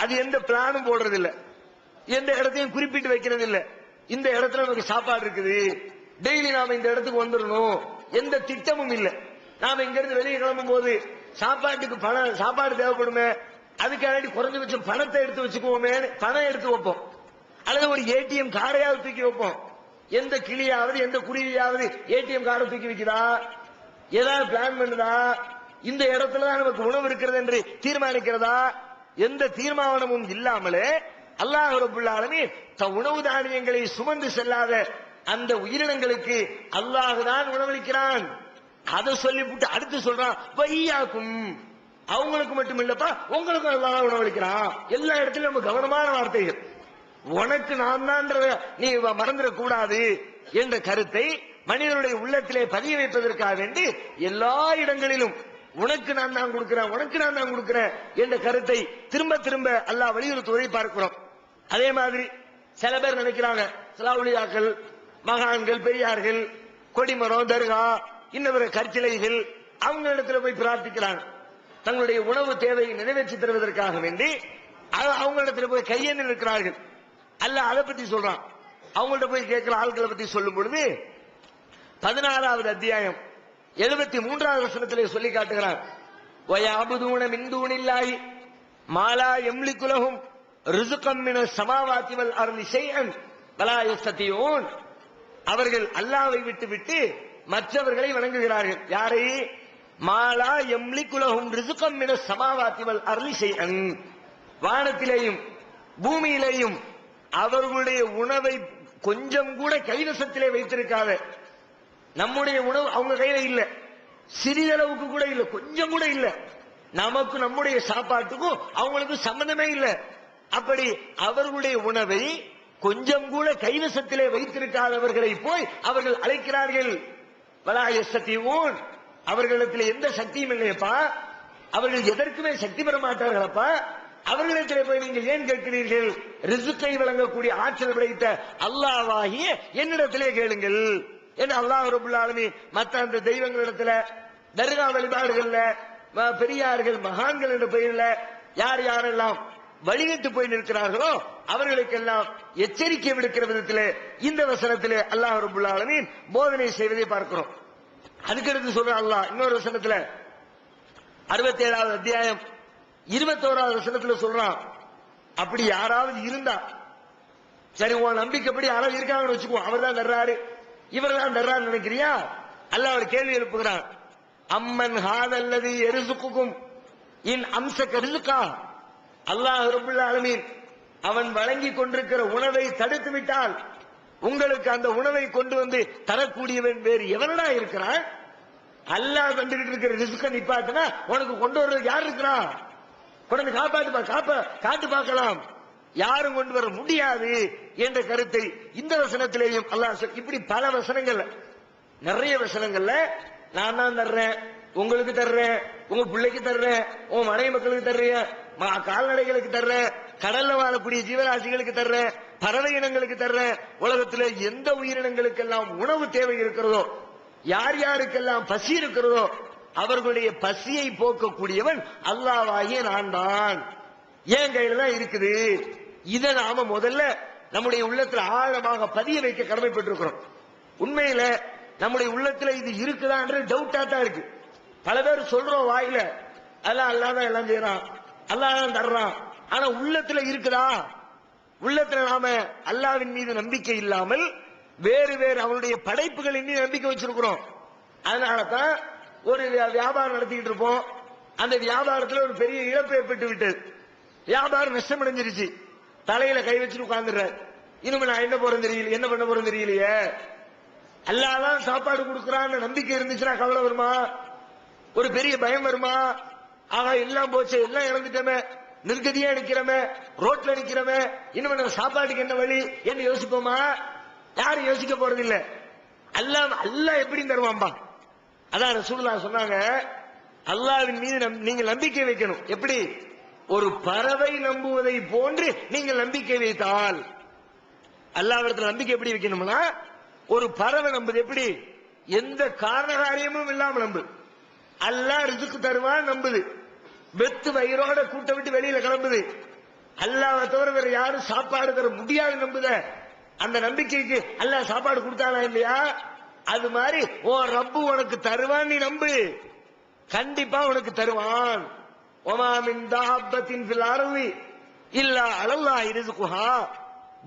அது எந்த பிளானும் போடுறது இல்ல, எந்த இடத்தையும் குறிப்பிட்டு வைக்கிறது இல்ல. இந்த இடத்துல நமக்கு சாப்பாடு இருக்குது, டெய்லி நாம இந்த இடத்துக்கு வந்துடணும், எந்த திட்டமும் இல்ல. நாம இங்க இருந்து வெளியே கிளம்பும் போது சாப்பாட்டுக்கு சாப்பாடு தேவைப்படுமே, அதுக்காக குறைஞ்சபட்சம் பணத்தை எடுத்து வச்சுக்குவோமே, பணம் எடுத்து வைப்போம். அல்லது ஒரு ஏடிஎம் கார்டையாவது தூக்கி வைப்போம். எந்த கிளியாவது எந்த குருவியாவது ஏடிஎம் கார்டை தூக்கி வைக்குதா, ஏதாவது பிளான் பண்ணுதா, இந்த இடத்துலதான் நமக்கு உணவு இருக்கிறது என்று தீர்மானிக்கிறதா? எந்த தீர்மானமும் இல்லாமலே அல்லாஹ் ரப்பல் ஆலமீன் உணவு தானியங்களை சுமந்து செல்லாத அந்த உயிரினங்களுக்கு அல்லாஹுதான் உணவளிக்கிறான். அதை சொல்லிவிட்டு அடுத்து சொல்றான், வையாக்கும், அவங்களுக்கு மட்டும் இல்லப்பா உங்களுக்கும் அல்லாஹ் உணவளிக்கிறான். எல்லா இடத்திலும் நம்ம கவனமான வார்த்தைகள். உனக்கு நான் தான் நீ மறந்துடக் கூடாது என்ற கருத்தை மனிதனுடைய உள்ளத்திலே பதிய வைப்பதற்காக வேண்டி எல்லா இடங்களிலும் உனக்கு நான் தான் கொடுக்கிறேன், உனக்கு நான் தான் கொடுக்கிறேன் என்ற கருத்தை திரும்ப திரும்ப அல்லாஹ் வலியுறுத்துவதை பார்க்கிறோம். அதே மாதிரி சில பேர் நினைக்கிறாங்க, சில அவுலியாக்கள், மகான்கள், பெரியார்கள், கொடிமரம், தர்கா, இன்னொரு கற்சிலைகள், அவங்க இடத்துல போய் பிரார்த்திக்கிறாங்க. தங்களுடைய உணவு தேவையை நிறைவேற்றி தருவதற்காக வேண்டி அவங்க இடத்துல போய் கையெண்ணி இருக்கிறார்கள். அல்லாஹ் அதை பத்தி சொல்றான். அவங்கள்ட்ட போய் கேட்கிற ஆட்களை பத்தி சொல்லும் பொழுது 16வது அத்தியாயம் 73வது வசனத்திலே சொல்லி காட்டுகிறார், வயஅபுதூன மின் தூனில்லாஹி மா லா யம்லிகு லஹும் ரிஸ்கன் மினஸ் ஸமாவாதி வல் அர்தி ஷைஅன் வலா யஸ்ததியூன். அவர்கள் அல்லாஹ்வை விட்டு மற்றவர்களை வணங்குகிறார்கள். யாரை? மா லா யம்லிகு லஹும் ரிஸ்கன் மினஸ் ஸமாவாதி வல் அர்தி ஷைஅன், வானத்திலேயும் பூமியிலேயும் அவர்களுடைய உணவை கொஞ்சம் கூட கைவசத்திலே வைத்திருக்காத, நம்முடைய உணவு அவங்க கையில இல்ல, சிறிதளவுக்கு கூட இல்ல, கொஞ்சம் கூட இல்ல. நமக்கு நம்முடைய சாப்பாட்டுக்கும் அவங்களுக்கு சம்பந்தமே இல்ல. அப்படி அவர்களுடைய உணவை கொஞ்சம் கூட கைவசத்திலே வைத்திருக்காதவர்களை போய் அவர்கள் அழைக்கிறார்கள். வலா யஸ்ததியூன், அவர்களிடத்தில் எந்த சக்தியும் இல்லையப்பா, அவர்கள் எதற்குமே சக்தி பெற மாட்டார்களப்பா, அவர்களிடத்தில் போய் நீங்கள் ஏன் கேட்கிறீர்கள்? ரிஸ்கை வழங்கக்கூடிய ஆற்றல் படைத்த அல்லாஹ்வாகிய என்னிடத்திலே கேளுங்கள் என்று அல்லாஹ் ரப்பல் ஆலமீன் மற்ற அந்த தெய்வங்களிடத்துல, தர்கா வழிபாடுகள்ல, பெரியார்கள், மகான்கள் என்ற பெயரில் யார் யாரெல்லாம் வழிகட்டு போய் நிற்கிறார்களோ அவர்களுக்கெல்லாம் எச்சரிக்கை விடுக்கிற விதத்திலே இந்த வசனத்திலே அல்லாஹ் ரப்பல் ஆலமீன் போதனை செய்வதை பார்க்கிறோம். அதுக்கடுத்து சொல்ற அல்லாஹ் இன்னொரு வசனத்துல 67வது அத்தியாயம் 21வது வசனத்துல சொல்றான், அப்படி யாராவது இருந்தா சரி உன் நம்பிக்கைப்படி யாராவது இருக்காங்கன்னு வச்சுக்குவோம், அவர் தான் தர்றாரு இவர் தான் தர்றாரு நினைக்கிறியா? அல்லாஹ் ஒரு கேள்வி எழுப்புகிறான், அம்மன் ஹாதல்லதி எரிசுக்கும் இன் அம்சக ரிஸ்கா. அல்லாஹ் ரப்பல் ஆலமீன் அவன் வழங்கி கொண்டிருக்கிற உணவை தடுத்து விட்டால் உங்களுக்கு அந்த உணவை கொண்டு வந்து தரக்கூடியவன் வேறு எவனடா இருக்கிறான்? அல்லாஹ் வந்துகிட்டு இருக்கிற ரிஸ்க நிப்பாட்டுனா உனக்கு கொண்டு வர்றது யார் இருக்கிறா? கொண்டு காட்டு பார்க்கலாம், யாரும் கொண்டு வர முடியாது என்ற கருத்தை இந்த வசனத்திலேயும் அல்லாஹ் இப்படி பல வசனங்கள், நிறைய வசனங்கள்ல நான் தான் தர்றேன், உங்களுக்கு தர்றேன், உங்க பிள்ளைக்கு தர்றேன், உங்க மனைவி மக்களுக்கு தர்றேன், கால்நடைகளுக்கு தர்றேன், கடல்ல வாழக்கூடிய ஜீவராசிகளுக்கு தர்றேன், பறவை இனங்களுக்கு தர்றேன், உலகத்தில் எந்த உயிரினங்களுக்கெல்லாம் உணவு தேவை இருக்கிறதோ, யார் யாருக்கெல்லாம் பசி இருக்கிறதோ அவர்களுடைய பசியை போக்கக்கூடியவன் அல்லாஹ்வாகிய நான் தான், என் கையில தான் இருக்குது. இதை நாம முதல்ல நம்முடைய உள்ளத்தில் ஆழமாக பதிய வைக்க கடமைப்பட்டிருக்கிறோம். உண்மையில நம்முடைய உள்ளத்துல இது இருக்குதான்ற டவுட்டா தான் இருக்கு. பல பேர் சொல்றோம் வாயில, அல்லாஹ் தான் எல்லாம் செய்யறான், அல்லாஹ் தான் தர்றான், ஆனா உள்ளத்துல இருக்குதா? உள்ளத்துல நாம அல்லாஹ்வின் மீது நம்பிக்கை இல்லாமல் வேறு வேறு அவருடைய படைப்புகளின் மீது நம்பிக்கை வச்சிருக்கிறோம். அதனாலதான் ஒரு வியாபாரம் நடத்திக்கிட்டு இருப்போம், அந்த வியாபாரத்தில் ஒரு பெரிய இழப்பு ஏற்பட்டு விட்டது, வியாபாரம் நஷ்டம் அடைஞ்சிருச்சு, தலையில கை வச்சுட்டு உட்கார்ந்துடுறாரு, இனிமே நான் என்ன போறேன் தெரியல, என்ன பண்ண போறேன் தெரியலையே. அல்லாஹ் தான் சாப்பாடு கொடுக்கறான்னு நம்பிக்கை இருந்துச்சுன்னா கவலை வருமா? ஒரு பெரிய பயம் வருமா? ஆகா எல்லாம் போச்சு, எல்லாம் இழந்துட்டோமே, நிர்கதியா நிக்கிறமே, ரோட்ல நிக்கிறமே, இனிமே நம்ம சாப்பாட்டுக்கு என்ன வழி என்று யோசிப்போமா? யாரும் யோசிக்க போறது இல்ல. அல்லாஹ் எப்படி தருவான்பா? அதான் ரசூலுல்லாஹ் சொன்னாங்க, அல்லாஹ்வின் மீது நீங்கள் நம்பிக்கை வைக்கணும். எப்படி? ஒரு பறவை நம்புவதை போன்று நீங்கள் நம்பிக்கை வைத்தால். அல்லாஹ்விடத்தில் நம்பிக்கை எப்படி வைக்கணும்னா, ஒரு பறவை நம்புது எப்படி? எந்த காரண காரியமும் இல்லாம நம்பு. அல்லாஹ் ரிஸ்க் தருவான் நம்புது, வெத்து வயிறோட கூட்ட விட்டு வெளியில கிளம்புது, அல்லாஹ்வை தவிர வேற யாரும் சாப்பாடு தர முடியாது நம்புத. அந்த நம்பிக்கைக்கு அல்லாஹ் சாப்பாடு கொடுத்தானா இல்லையா? அது மாதிரி ஓ ரப்பு உனக்கு தருவான், நீ நம்பு, கண்டிப்பா உனக்கு தருவான். ஒமா மின் தாபத்தின் ஃபில் அர்தி இல்லா அலல்லாஹி ரிஸ்குஹா.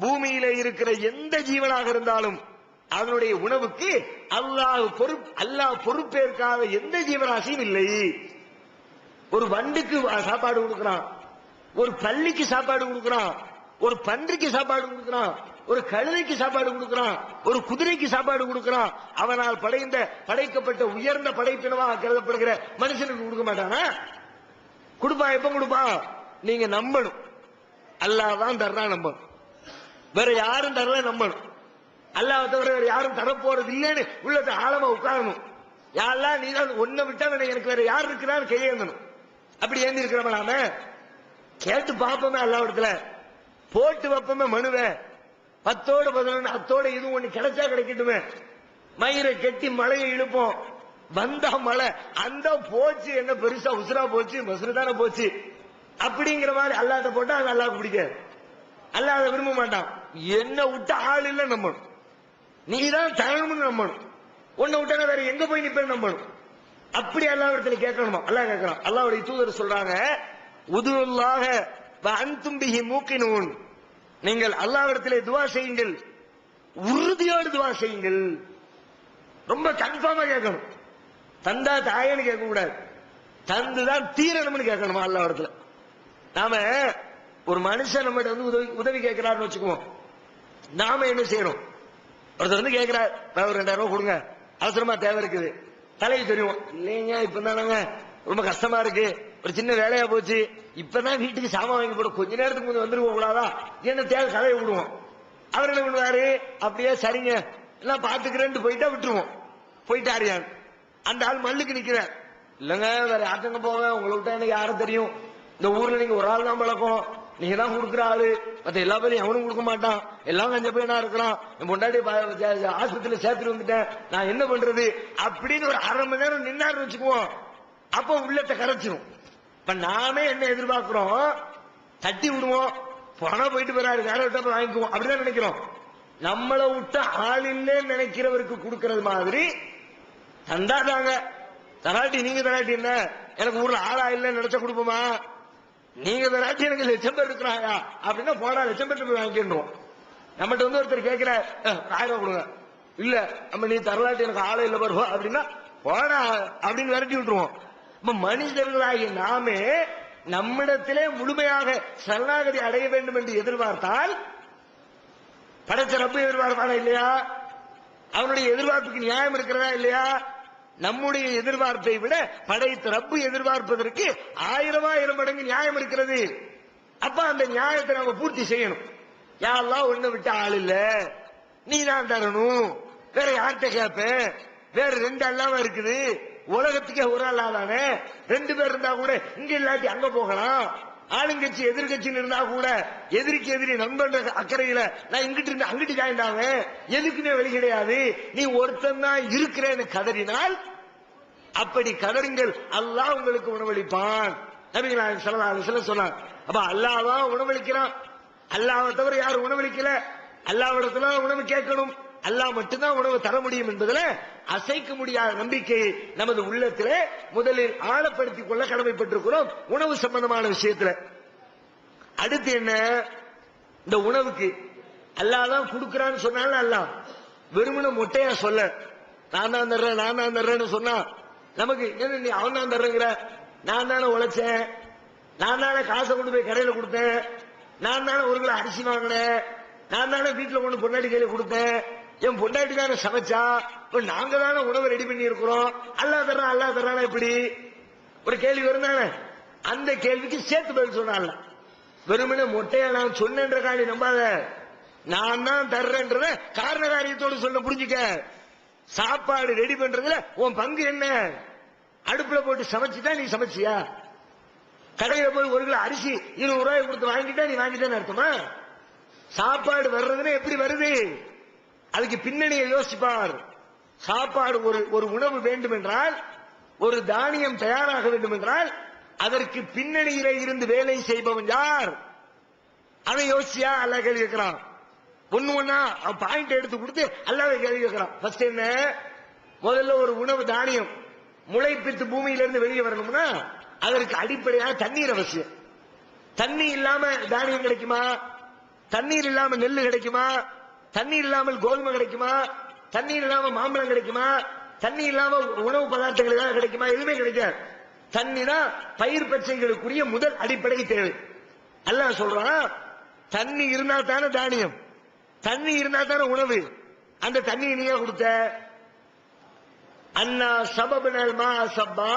பூமியில இருக்கிற எந்த ஜீவனாக இருந்தாலும் அதனுடைய உணவுக்கு அல்லாஹ் பொறுப்பேற்காத எந்த ஜீவராசியும் இல்லை. ஒரு வண்டுக்கு சாப்பாடு கொடுக்கிறான், ஒரு பள்ளிக்கு சாப்பாடு கொடுக்கிறான், ஒரு பன்றிக்கு சாப்பாடு கொடுக்கிறான், ஒரு கழுதைக்கு சாப்பாடு கொடுக்கிறான், ஒரு குதிரைக்கு சாப்பாடு கொடுக்கிறான். அவனால் படைக்கப்பட்ட உயர்ந்த படைப்பினவாக கருதப்படுகிற மனுஷனுக்கு கொடுக்க மாட்டானா? கொடுப்பான். எப்ப கொடுப்பான்? நீங்க நம்பணும், அல்லாஹ் தான் தர்றான் நம்பணும், வேற யாரும் தரல நம்பணும். அல்லாஹ் தவிர வேற யாரும் தரப்போறது இல்லைன்னு உள்ளத்தை ஆழமா உட்காரணும். யாரெல்லாம் நீ தான் ஒன்ன விட்டா எனக்கு வேற யார் இருக்கிறான்னு கையேந்தணும். அப்படி ஏந்தி இருக்கிறோம் நாம கேட்டு பார்ப்போமே, அல்லாஹ்விடத்துல போட்டு வைப்போமே மனுவே, 10ஓட 11 அத்தோட இது ஒண்ணு கிடைச்சா கிடைக்கட்டுமே. மயிரை கெட்டி மழையை இழுப்போம், வந்தா மழை, அந்த போச்சு என்ன பெருசா உசுரா போச்சு, மசுரு தானே போச்சு அப்படிங்கிற மாதிரி அல்லாஹ்ட்ட போட்டா அது அல்லாஹ்வுக்கு பிடிக்காது, அல்லாஹ் அதை விரும்ப மாட்டான். என்ன விட்ட ஆள் இல்ல நம்பணும், நீதான் தரணும்னு நம்பணும், உன்னை விட்டா வேற எங்க போய் நிப்பேன்னு நம்பணும். அப்படி அல்லாஹ்விடத்துல கேட்கணுமா? அல்லாஹ் கேட்கறான். அல்லாஹ்வுடைய தூதர் சொல்றாங்க, உதுல்லாஹ வ அன்தும் பிஹி மூகினூன். நீங்கள் அல்லாஹ்விடத்திலே துஆ செய்யுங்கள், உறுதியோடு துஆ செய்யுங்கள். ரொம்ப கன்ஃபார்மா கேட்கணும், தந்தா தாயன்னு கேட்க கூடாது, தந்துதான் தீரணும்னு கேட்கணுமா அல்லாஹ்விடத்துல. நாம ஒரு மனுஷன் நம்மகிட்ட வந்து உதவி கேட்கிறாருன்னு வச்சுக்குவோம், நாம என்ன செய்யறோம்? ஒருத்தர் வந்து கேட்கிறார், ஒரு 2000 ரூபாய் கொடுங்க, அவசரமா தேவை இருக்குது, தலையை தெரியும், இல்லைங்க இப்பதானங்க ரொம்ப கஷ்டமா இருக்கு, ஒரு சின்ன வேலையா போச்சு, இப்பதான் வீட்டுக்கு சாமான் வாங்கி போட கொஞ்ச நேரத்துக்கு கொஞ்சம் வந்துருக்க கூடாதா என்ன தேவை, கதையை விடுவோம். அவர் என்ன பண்ணுவாரு? அப்படியே சரிங்க எல்லாம் பாத்துக்கிறேன்னு போயிட்டா விட்டுருவோம். போயிட்டாரியான் அந்த ஆள் மல்லுக்கு நிக்கிறார், இல்லங்க வேற யாருங்க போவேன், உங்களை விட்டா எனக்கு யாரும் தெரியும், இந்த ஊர்ல நீங்க ஒரு ஆள் தான் பழக்கம், நீங்க தான் கொடுக்குற ஆளு, மத்த எல்லா பேரும் எவனும் கொடுக்க மாட்டான், எல்லாம் கஞ்ச பையனா இருக்கிறான், என் பொண்டாட்டி ஆஸ்பத்திரியில சேர்த்துட்டு வந்துட்டேன், நான் என்ன பண்றது அப்படின்னு ஒரு 1/2 மணி நேரம் நின்னாரு வச்சுக்குவோம். அப்ப உள்ளத்தை கரைச்சிரும். இப்ப நாமே என்ன எதிர்பார்க்கிறோம்? தட்டி விடுவோம், போனா போயிட்டு போறாரு, வேற விட்டா போய் வாங்கிக்குவோம், அப்படிதான் நினைக்கிறோம். நம்மளை விட்டு ஆள் இல்லைன்னு நினைக்கிறவருக்கு கொடுக்கறது மாதிரி தந்தா தாங்க, தராட்டி நீங்க தராட்டி என்ன, எனக்கு ஊர்ல ஆளா இல்லைன்னு நினைச்சா கொடுப்போமா? நீங்க தராட்டி எனக்கு லட்சம் பேர் இருக்கிறாங்க அப்படின்னா போனா லட்சம் பேர் போய் வாங்கிக்கிறோம். நம்மகிட்ட வந்து ஒருத்தர் கேட்கிற 1000 ரூபாய் கொடுங்க, இல்ல நம்ம நீ தரலாட்டி எனக்கு ஆளை இல்ல வருவா அப்படின்னா போடா அப்படின்னு விரட்டி விட்டுருவோம். மனிதர்களாகிய நாமே நம்மிடத்திலே முழுமையாக சரணாகதி அடைய வேண்டும் என்று எதிர்பார்த்தால் படைச்ச ரப்பு எதிர்பார்ப்பானா இல்லையா? அவனுடைய எதிர்பார்ப்புக்கு நியாயம் இருக்கிறதா இல்லையா? நம்முடைய எதிர்பார்ப்பை விட படைத்த ரப்பு எதிர்பார்ப்பதற்கு 1000 மடங்கு நியாயம் இருக்கிறது. அப்ப அந்த நியாயத்தை நம்ம பூர்த்தி செய்யணும். யாரெல்லாம் ஒண்ணு விட்டு ஆள் இல்ல, நீ தான் தரணும், வேற யார்கிட்ட கேப்ப, வேற 2 அல்லாம இருக்குது, உலகத்துக்கே ஒரு ஆளாதானே, 2 பேர் இருந்தா கூட இங்க இல்லாட்டி அங்க போகலாம், ஆளுங்கட்சி எதிர்கட்சின்னு இருந்தா கூட எதிரிக்கு எதிரி நண்பன் அக்கறையில நான் இங்கிட்டு இருந்து அங்கிட்டு ஜாயின் ஆவேன், எதுக்குமே வழி கிடையாது, நீ ஒருத்தன் தான் இருக்கிறேன்னு கதறினால் அப்படி கதறுங்கள், அல்லாஹ் உங்களுக்கு உணவளிப்பான். நபிகள் நாயகம் ஸல்லல்லாஹு அலைஹி வஸல்லம் சொன்னார். அப்ப அல்லாஹ் தான் உணவளிக்கிறான், அல்லாஹ்வை தவிர யாரும் உணவளிக்கல, அல்லாஹ்விடத்துல உணவு கேட்கணும், அல்லாஹ் மட்டும்தான் உணவு தர முடியும் என்பதில் அசைக்க முடியாத நம்பிக்கையை நமது உள்ளத்திலே முதலில் ஆழப்படுத்திக் கொள்ள கடமைப்பட்டிருக்கிறோம் உணவு சம்பந்தமான விஷயத்துல. அடுத்து என்ன, இந்த உணவுக்கு அல்லாஹ் தான் கொடுக்கிறான்னு சொன்னாலும் அல்லாஹ் வெறுமன மொட்டையா சொல்ல நான் தான் தர்றேன் நான் தான் தர்றேன்னு சொன்னா நமக்கு என்ன, நீ அவன் தான் தர்றேங்கிற, நான் தானே உழைச்சேன், நான் தானே காசை கொண்டு போய் கடையில கொடுத்தேன், நான் தானே 1 கிலோ அரிசி வாங்கினேன், நான் தானே வீட்டுல கொண்டு பொண்டாட்டி கையில கொடுத்தேன், என் பொண்டாட்டி தானே சமைச்சா, இப்ப நாங்க தானே உணவு ரெடி பண்ணி இருக்கிறோம், அல்லாஹ் தர்றான் அல்லாஹ் தர்றானா இப்படி ஒரு கேள்வி வரும் தானே. அந்த கேள்விக்கு சேர்த்து பதில் சொன்னால, வெறுமனே மொட்டையா நான் சொன்னேன்ற காணி நம்பாத, நான் தான் தர்றேன்றத காரண காரியத்தோடு சொல்ல புரிஞ்சுக்க. சாப்பாடு ரெடி பண்றதுல உன் பங்கு என்ன? அடுப்புல போட்டு சமைச்சுட்டா நீ சமைச்சியா? கடையில போய் 1 கிலோ அரிசி 20 ரூபாய் கொடுத்து வாங்கிட்டா நீ வாங்கிட்டேன்னு அர்த்தமா? சாப்பாடு வர்றதுன்னா எப்படி வருது, அதுக்கு பின்னணியை யோசிப்பார். சாப்பாடு ஒரு உணவு வேண்டும் என்றால், ஒரு தானியம் தயாராக வேண்டும் என்றால் அதற்கு பின்னணியில இருந்து வேலை செய்பவன் யார், அதை யோசியா அல்லாஹ் கேள்வி கேட்கிறான். ஒண்ணா பாயிண்ட் எடுத்து கொடுத்து அல்லாஹ்வை கேள்வி கேட்கிறான். ஃபர்ஸ்ட் என்ன, முதல்ல ஒரு உணவு தானியம் முளைப்பித்து பூமியிலிருந்து வெளியே வரணும்னா அதற்கு அடிப்படையாக தண்ணீர் அவசியம். தண்ணி இல்லாம தானியம் கிடைக்குமா? தண்ணீர் இல்லாம நெல்லு கிடைக்குமா? தண்ணீர் இல்லாமல் கோதுமை கிடைக்குமா? தண்ணீர் இல்லாம மாம்பழம் கிடைக்குமா? தண்ணி இல்லாம உணவு பதார்த்தங்கள் ஏதாவது கிடைக்குமா? எதுவுமே கிடைக்காது. தண்ணி தான் பயிர் பச்சைகளுக்குரிய முதல் அடிப்படை தேவை. அல்லாஹ் சொல்றான், தண்ணி இருந்தா தானே தானியம், தண்ணி இருந்தா தானே உணவு. அந்த தண்ணி நீங்க கொடுத்த அண்ணா சபபனல் மா சப்பா,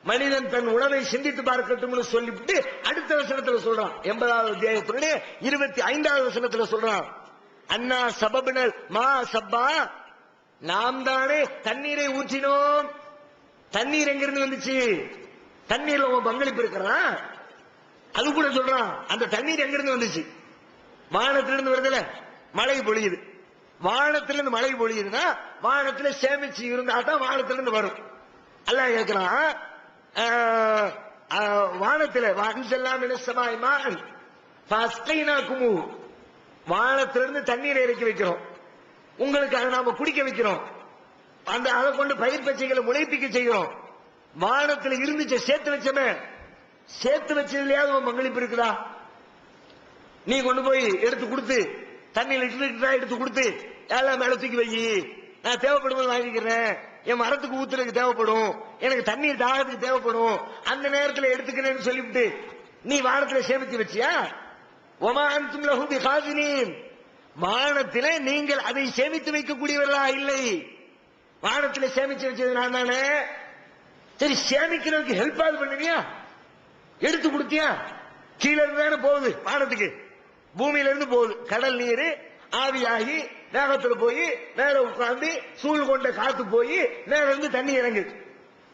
மனிதன் தன் உணவை சிந்தித்து பார்க்கட்டும்னு சொல்லிவிட்டு அடுத்த வசனத்துல சொல்றான், 80வது அத்தியாயத்தினுடைய 25வது வசனத்துல சொல்றான், அண்ணா சபபனல் மா சப்பா, நாம் தானே தண்ணீரை ஊற்றினோம். தண்ணீர் எங்கிருந்து வந்துச்சு? தண்ணீர்ல உன் பங்களிப்பு இருக்கிறா? அது கூட சொல்றான், அந்த தண்ணீர் எங்கிருந்து வந்துச்சு? வானத்திலிருந்து வருதுல, மழை பொழியுது. வானத்திலிருந்து மழை பொழியுதுன்னா வானத்துல சேமிச்சு இருந்தா தான் வானத்திலிருந்து வரும். அல்லாஹ் கேட்கிறான், வானத்துல வான்செல்லாம் இனசமாய்மான் ஃபஸ்கைனாகுமு, வானத்திலிருந்து தண்ணீரை இறக்கி வைக்கிறோம், உங்களுக்கு அதை நாம குடிக்க வைக்கிறோம், அந்த அதை கொண்டு பயிர் பச்சைகளை முளைப்பிக்க செய்கிறோம். வானத்துல இருந்துச்சு, சேர்த்து வச்சமே, சேர்த்து வச்சதுலயாவது உன் பங்களிப்பு இருக்குதா? நீ கொண்டு போய் எடுத்து கொடுத்து தண்ணி லிட்டர் எடுத்து கொடுத்து எல்லாம் மேல தூக்கி வை, நான் தேவைப்படும் போது வாங்கிக்கிறேன், என் மரத்துக்கு ஊத்துறதுக்கு தேவைப்படும், எனக்கு தண்ணீர் தாகத்துக்கு தேவைப்படும், அந்த நேரத்தில் எடுத்துக்கிறேன்னு சொல்லிவிட்டு நீ வானத்தில் சேமித்து வச்சியா? ஒமா அன்தும் லஹு பிகாஸினீன், வானத்திலே நீங்கள் அதை சேமித்து வைக்கக்கூடியவர்களா இல்லை. வானத்தில் சேமிச்சு வச்சது நான் தானே. சரி, சேமிக்கிறதுக்கு ஹெல்ப் ஆகுது பண்ணுவியா? எடுத்து கொடுத்தியா? கீழே இருந்து தானே போகுது வானத்துக்கு, பூமியில இருந்து போகுது. கடல் நீர் ஆவியாகி மேகத்துல போய் மேல உட்கார்ந்து சூழ் கொண்ட காத்து போய் மேல இருந்து தண்ணி இறங்குது.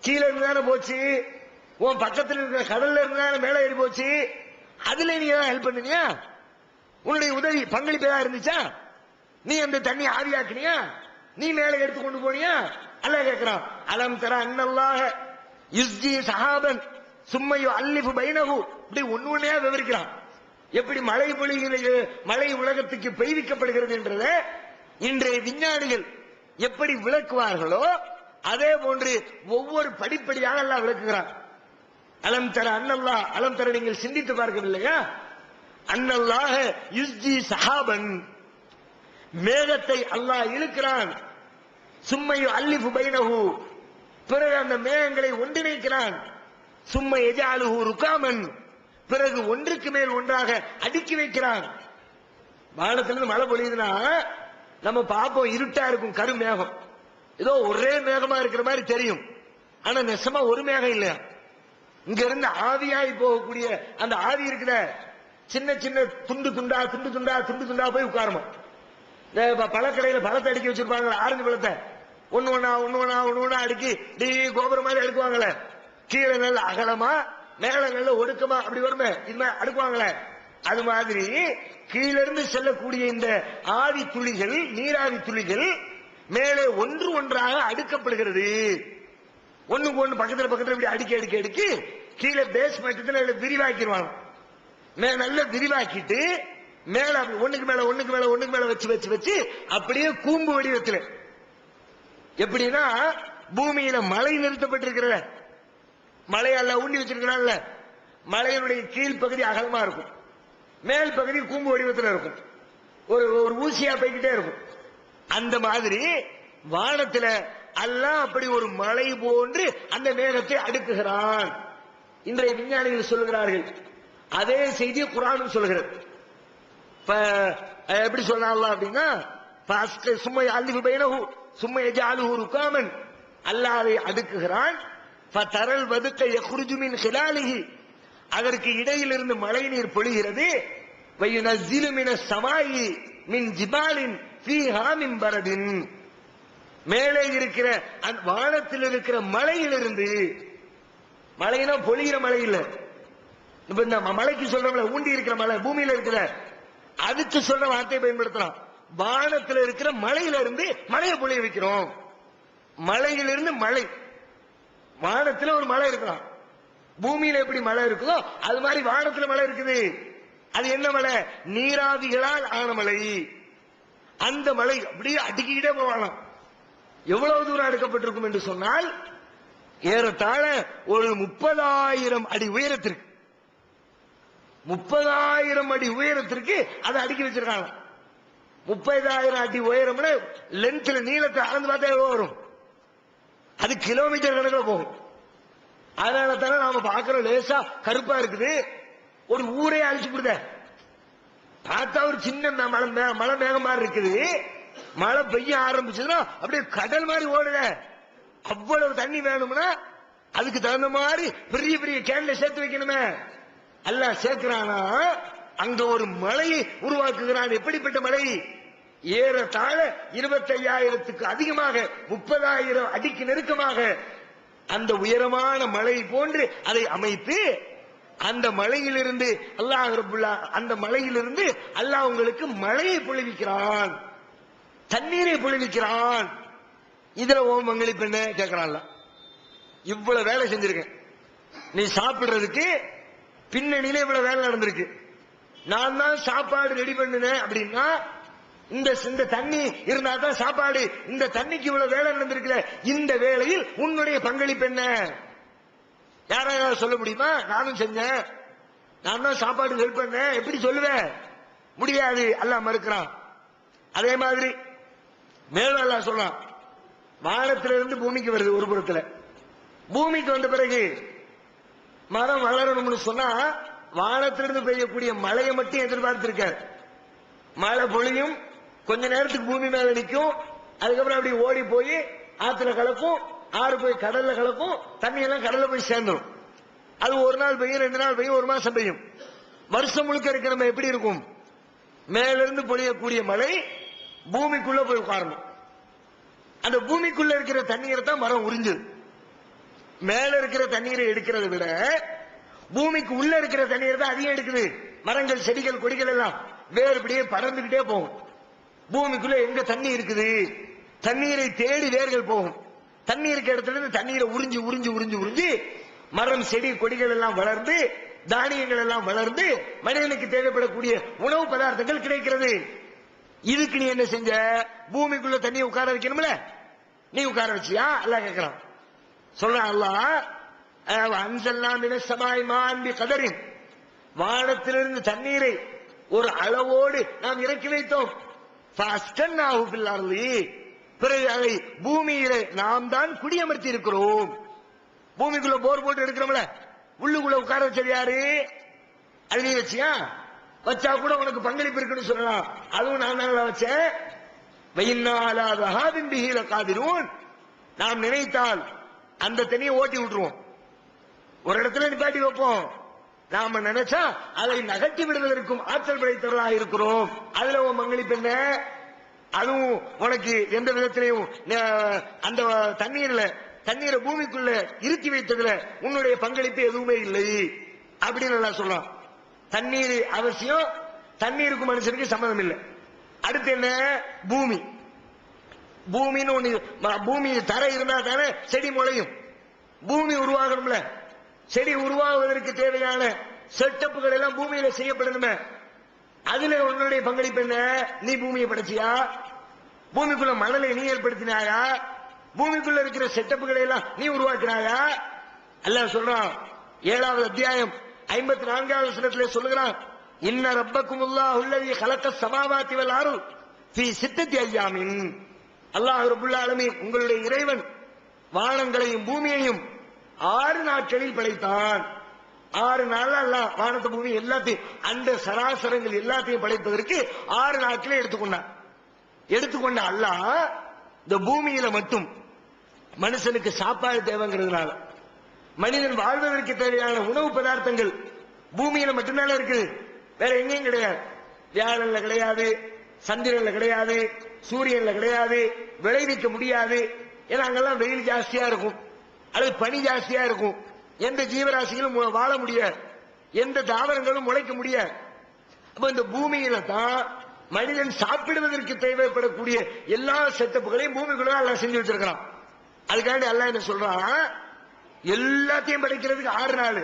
கீழே இருந்து தானே போச்சு. உன் பக்கத்தில் இருக்கிற கடல்ல இருந்து தானே மேல ஏறி போச்சு. அதுல நீ ஏதாவது ஹெல்ப் பண்ணுனியா? உன்னுடைய உதவி பங்களிப்பு ஏதாவது இருந்துச்சா? நீ அந்த தண்ணி ஆவியாக்குனியா? நீ மேல எடுத்து கொண்டு போனியா? அல்லாஹ் கேட்கிறான், அலம் தர அன்னல்லாஹ யுஸ்ஜி சஹாபன் சும்மையு அல்லிஃபு பைனஹு இப்படி ஒண்ணு ஒன்னையா விவரிக்கிறான். எப்படி மழை பொழிகிறது, மழை உலகத்துக்கு பெய்விக்கப்படுகிறது என்றத இன்றைய விஞ்ஞானிகள் எப்படி விளக்குவார்களோ அதே போன்று ஒவ்வொரு படிப்படியாக அல்லாஹ் விளக்குகிறான். அலம் தர அன்னல்லாஹ், அலம் தர நீங்கள் சிந்தித்து பார்க்கவில்லையா? அன்னல்லாஹ யுஸ்ஜி சஹாபன், மேகத்தை அல்லாஹ் இழுக்கிறான். சும்மையு அல்லிஃபு பைனஹு, பிறகு அந்த மேகங்களை ஒன்றிணைக்கிறான். சும்மை எஜாலுஹு ருகாமன், பிறகு ஒன்றுக்கு மேல் ஒன்றாக அடுக்கி வைக்கிறான். வானத்திலிருந்து மழை பொழியுதுன்னா நம்ம பார்ப்போம், இருட்டா இருக்கும் கரு மேகம், ஏதோ ஒரே மேகமா இருக்கிற மாதிரி தெரியும். ஆனா நெசமா ஒரு மேகம் இல்லையா. இங்க இருந்து ஆவியாகி போகக்கூடிய அந்த ஆவி இருக்குத சின்ன சின்ன துண்டு துண்டா துண்டு துண்டா துண்டு துண்டா போய் உட்காரமா. பழக்கடையில பழத்தை அடுக்கி வச்சிருப்பாங்க, ஆரஞ்சு பழத்தை ஒண்ணு ஒண்ணா ஒண்ணு ஒண்ணா ஒண்ணு ஒண்ணா அடுக்கி டி கோபுரம் மாதிரி அடுக்குவாங்களே. கீழே நல்ல அகலமா மேல நல்ல ஒடுக்கமா அப்படி வருமே, இது மாதிரி அடுக்குவாங்களே. அது மாதிரி கீழிருந்து செல்லக்கூடிய இந்த ஆவி துளிகள், நீராவி துளிகள் மேலே ஒன்று ஒன்றாக அடுக்கப்படுகிறது. ஒண்ணுக்கு ஒண்ணு பக்கத்துல பக்கத்துல இப்படி அடுக்கி அடுக்கி அடுக்கி கீழே பேஸ் மட்டத்தில் விரிவாக்கிடுவாங்க. நல்ல விரிவாக்கிட்டு மேல ஒண்ணுக்கு மேல ஒண்ணுக்கு மேல ஒண்ணுக்கு மேல வச்சு வச்சு வச்சு அப்படியே கூம்பு வடிவத்தில். எப்படின்னா பூமியில மழை நிறுத்தப்பட்டிருக்கிற மழையல்ல ஊண்டி வச்சிருக்கிறான்ல, மலையினுடைய கீழ்ப்பகுதி அகலமா இருக்கும், மேல் பகுதி கூம்பு வடிவத்தில் இருக்கும், ஒரு ஒரு ஊசியா போய்கிட்டே இருக்கும். அந்த மாதிரி வானத்துல அல்லாஹ் அப்படி ஒரு மலை போன்று அந்த மேகத்தை அடுக்குகிறான். இன்றைய விஞ்ஞானிகள் சொல்லுகிறார்கள். அதே செய்தி குர்ஆனும் சொல்கிறது. எப்படி சொன்னான் அப்படின்னா, சும்மா அல்லிஃபு பைனஹு சும்மா யஜஅலுஹு ருகாமன், அல்லாஹ் அதை அடுக்குகிறான். ஃபதரல் வதுக யக்ருஜு மின் ஹிலாலிஹி, அதற்கு இடையிலிருந்து மழை நீர் பொழிகிறது. வயுனஸ்ஸிலு மினஸ் ஸமாஇ மின் ஜிபாலின் ஃபீஹா மின் பரதின், மேலே இருக்கிற வானத்தில் இருக்கிற மலையிலிருந்து, மழைனா பொழிகிற மழை இல்ல, இப்ப இந்த மலைக்கு சொல்றோம்ல ஊண்டி இருக்கிற மலை பூமியில இருக்கிற, அதுக்கு சொல்ற வார்த்தையை பயன்படுத்தலாம். வானத்தில் இருக்கிற மலையிலிருந்து மழையை பொழிய வைக்கிறோம். மலையிலிருந்து மழை, வானத்துல ஒரு மலை இருக்கலாம், பூமியில எப்படி மழை இருக்குதோ அது மாதிரி வானத்துல மழை இருக்குது. அது என்ன மழை? நீராவிகளால் ஆன மழை. அந்த மழை அப்படியே அடுக்கிட்டே போவாங்க. எவ்வளவு தூரம் அடுக்கப்பட்டிருக்கும் என்று சொன்னால் ஏறத்தாழ ஒரு 30,000 அடி உயரத்திற்கு, 30,000 அடி உயரத்திற்கு அதை அடுக்கி வச்சிருக்காங்க. 30,000 அடி உயரம்னு லென்த்ல நீளத்தை அளந்து பார்த்தா எவ்வளவு வரும்? அது கிலோமீட்டர் கணக்கில் போகும். அதனால தானே நாம பாக்குறோம் லேசா கருப்பா இருக்குது, ஒரு ஊரே அழிச்சு கொடுத்த பார்த்தா ஒரு சின்ன மழை மேகம் மாதிரி இருக்குது. மழை பெய்ய ஆரம்பிச்சதுன்னா அப்படியே கடல் மாதிரி ஓடுத. அவ்வளவு தண்ணி வேணும்னா அதுக்கு தகுந்த மாதிரி பெரிய பெரிய கேன்ல சேர்த்து வைக்கணுமே. அல்லாஹ் சேர்க்கிறானா அங்க ஒரு மழையை உருவாக்குகிறான். எப்படிப்பட்ட மழை? ஏறத்தாழ 25,000க்கு அதிகமாக, 30,000 அடிக்கு நெருக்கமாக அந்த உயரமான மழை போன்று அதை அமைத்து, அந்த மலையிலிருந்து அல்லாஹ் ரப்புல்லா, அந்த மலையிலிருந்து அல்லாஹ் உங்களுக்கு மழையை பொழிவிக்கிறான், தண்ணீரை பொழிவிக்கிறான். இதுல ஓம் பங்களிப்பு என்ன கேட்கிறான்ல. இவ்வளவு வேலை செஞ்சிருக்கேன், நீ சாப்பிடுறதுக்கு பின்னணியில இவ்வளவு வேலை நடந்திருக்கு. நான் தான் சாப்பாடு ரெடி பண்ணினேன் அப்படின்னா இந்த தண்ணி இருந்தா தான் சாப்பாடு. இந்த தண்ணிக்கு இவ்வளவு வேலை நடந்திருக்குல, இந்த வேளையில் உன்னுடைய பங்களிப்பு என்ன? யாராவது சொல்ல முடியுமா? நானும் செஞ்சேன், நான் தான் சாப்பாடு ஹெல்ப் பண்ணேன், எப்படி சொல்லுவேன்? முடியாது, அல்லாஹ் மறுக்கிறான். அதே மாதிரி மேலும் அல்லாஹ் சொல்றான், வானத்திலிருந்து பூமிக்கு வருது ஒரு புறத்துல, பூமிக்கு வந்த பிறகு மரம் வளரணும்னு சொன்னா வானத்திலிருந்து பெய்யக்கூடிய மழையை மட்டும் எதிர்பார்த்திருக்காரு. மழை பொழியும், கொஞ்ச நேரத்துக்கு பூமி மேல நிற்கும், அதுக்கப்புறம் அப்படி ஓடி போய் ஆத்துல கலக்கும், ஆறு போய் கடல்ல கலக்கும், தண்ணி எல்லாம் கடல்ல போய் சேர்ந்துடும். அது ஒரு நாள் பெய்யும், 2 நாள் பெய்யும், 1 மாசம் பெய்யும். வருஷம் முழுக்க இருக்கிற நம்ம எப்படி இருக்கும்? மேலிருந்து பொழியக்கூடிய மழை பூமிக்குள்ள போய் உட்காரணும். அந்த பூமிக்குள்ள இருக்கிற தண்ணீரை தான் மரம் உறிஞ்சுது. மேல இருக்கிற தண்ணீரை எடுக்கிறத விட பூமிக்கு உள்ள இருக்கிற தண்ணீரை தான் அதிகம் எடுக்குது. மரங்கள், செடிகள், கொடிகள் எல்லாம் வேறுபடியே பறந்துகிட்டே போகும். பூமிக்குள்ள எங்க தண்ணி இருக்குது, தண்ணீரை தேடி வேர்கள் போகும். தண்ணீருக்கு இடத்துல இருந்து தண்ணீரை உறிஞ்சி உறிஞ்சி உறிஞ்சி உறிஞ்சி மரம், செடி, கொடிகள் எல்லாம் வளர்ந்து தானியங்கள் எல்லாம் வளர்ந்து மனிதனுக்கு தேவைப்படக்கூடிய உணவு பதார்த்தங்கள் கிடைக்கிறது. இதுக்கு நீ என்ன செஞ்ச? பூமிக்குள்ள தண்ணியை உட்கார வைக்கணும்ல, நீ உட்கார வச்சியா? அல்லாஹ் கேட்கிறான். சொல்றான் அல்லாஹ், அன்சல்னா மினஸ் ஸமாஇ மாஅன் பிகதரின், வானத்திலிருந்து தண்ணீரை ஒரு அளவோடு நாம் இறக்கி வைத்தோம். ஃபஅஸ்கன்னாஹு ஃபில் அர்லி, பிறகு அதை பூமியிலே நாம் தான் குடியமர்த்தி இருக்கிறோம். பூமிக்குள்ள போர் போட்டு எடுக்கிறோம்ல, உள்ளுக்குள்ள உட்கார வச்சது யாரு? அது நீ வச்சியா? வச்சா கூட உனக்கு பங்களிப்பு இருக்குன்னு சொல்லலாம். அதுவும் நான் தான் வச்சேன். வைன்னா அலா தஹாபின் பிஹி லகாதிரூன், நாம் நினைத்தால் அந்த தண்ணியை ஓட்டி விட்டுருவோம், ஒரு இடத்துல நிப்பாட்டி வைப்போம். நாம நினைச்சா அதை நகர்த்தி விடுவதற்கும் ஆற்றல் படைத்தவர்களாக இருக்கிறோம். அதுல உன் பங்களிப்பு என்ன? அதுவும் உனக்கு எந்த விதத்திலையும் அந்த தண்ணீரை பூமிக்குள்ள இருத்தி வைத்ததுல உன்னுடைய பங்களிப்பு எதுவுமே இல்லை அப்படின்னு நல்லா சொல்லலாம். தண்ணீர் அவசியம், தண்ணீருக்கு மனுஷனுக்கு சம்மதம் இல்லை. அடுத்து என்ன? பூமி. பூமின்னு ஒண்ணு, பூமி தரை இருந்தா தானே செடி முளையும். பூமி உருவாகணும்ல, செடி உருவாகுவதற்கு தேவையான செட்டப்புகள் எல்லாம் பூமியில செய்யப்படணுமே. அதுல உன்னுடைய பங்களிப்பு என்ன? நீ பூமியை படைச்சியா? பூமிக்குள்ள மணலை நீ ஏற்படுத்தினாயா? பூமிக்குள்ள இருக்கிற செட்டப்புகளை எல்லாம் நீ உருவாக்கினாயா? அல்லாஹ் சொல்றான் 7வது அத்தியாயம் 54வது வசனத்திலே சொல்லுகிறான், இன்ன ரப்பக்குமுல்லாஹு அல்லதி கலக்கஸ் ஸமாவாதி வல் அர்த் ஃபீ சித்தத்தி அய்யாமின், அல்லாஹ் ரப்புல் ஆலமீன் உங்களுடைய இறைவன் வானங்களையும் பூமியையும் 6 நாட்களில் படைத்தான். 6 நாள் அல்லாஹ் வானத்தை பூமி எல்லாத்தையும் அந்த சராசரங்கள் எல்லாத்தையும் படைப்பதற்கு 6 நாட்களை எடுத்துக்கொண்ட அல்லாஹ் இந்த பூமியில மட்டும் மனுஷனுக்கு சாப்பாடு தேவைங்கிறதுனால, மனிதன் வாழ்வதற்கு தேவையான உணவு பதார்த்தங்கள் பூமியில மட்டும்தானே இருக்குது, வேற எங்கேயும் கிடையாது. வியாழன்ல கிடையாது, சந்திரன்ல கிடையாது, சூரியன்ல கிடையாது, விளைவிக்க முடியாது. ஏன்னா அங்கெல்லாம் வெயில் ஜாஸ்தியா இருக்கும் அல்லது பனி ஜாஸ்தியா இருக்கும். எந்த ஜீவராசிகளும் வாழ முடியாது, எந்த தாவரங்களும் முளைக்க முடியாது. அப்ப இந்த பூமியில தான் மனிதன் சாப்பிடுவதற்கு தேவைப்படக்கூடிய எல்லா செட்டப்புகளையும் பூமிக்குள்ள எல்லாம் செஞ்சு வச்சிருக்கிறான். அதுக்காண்டி அல்லாஹ் என்ன சொல்றான், எல்லாத்தையும் படைக்கிறதுக்கு 6 நாள்,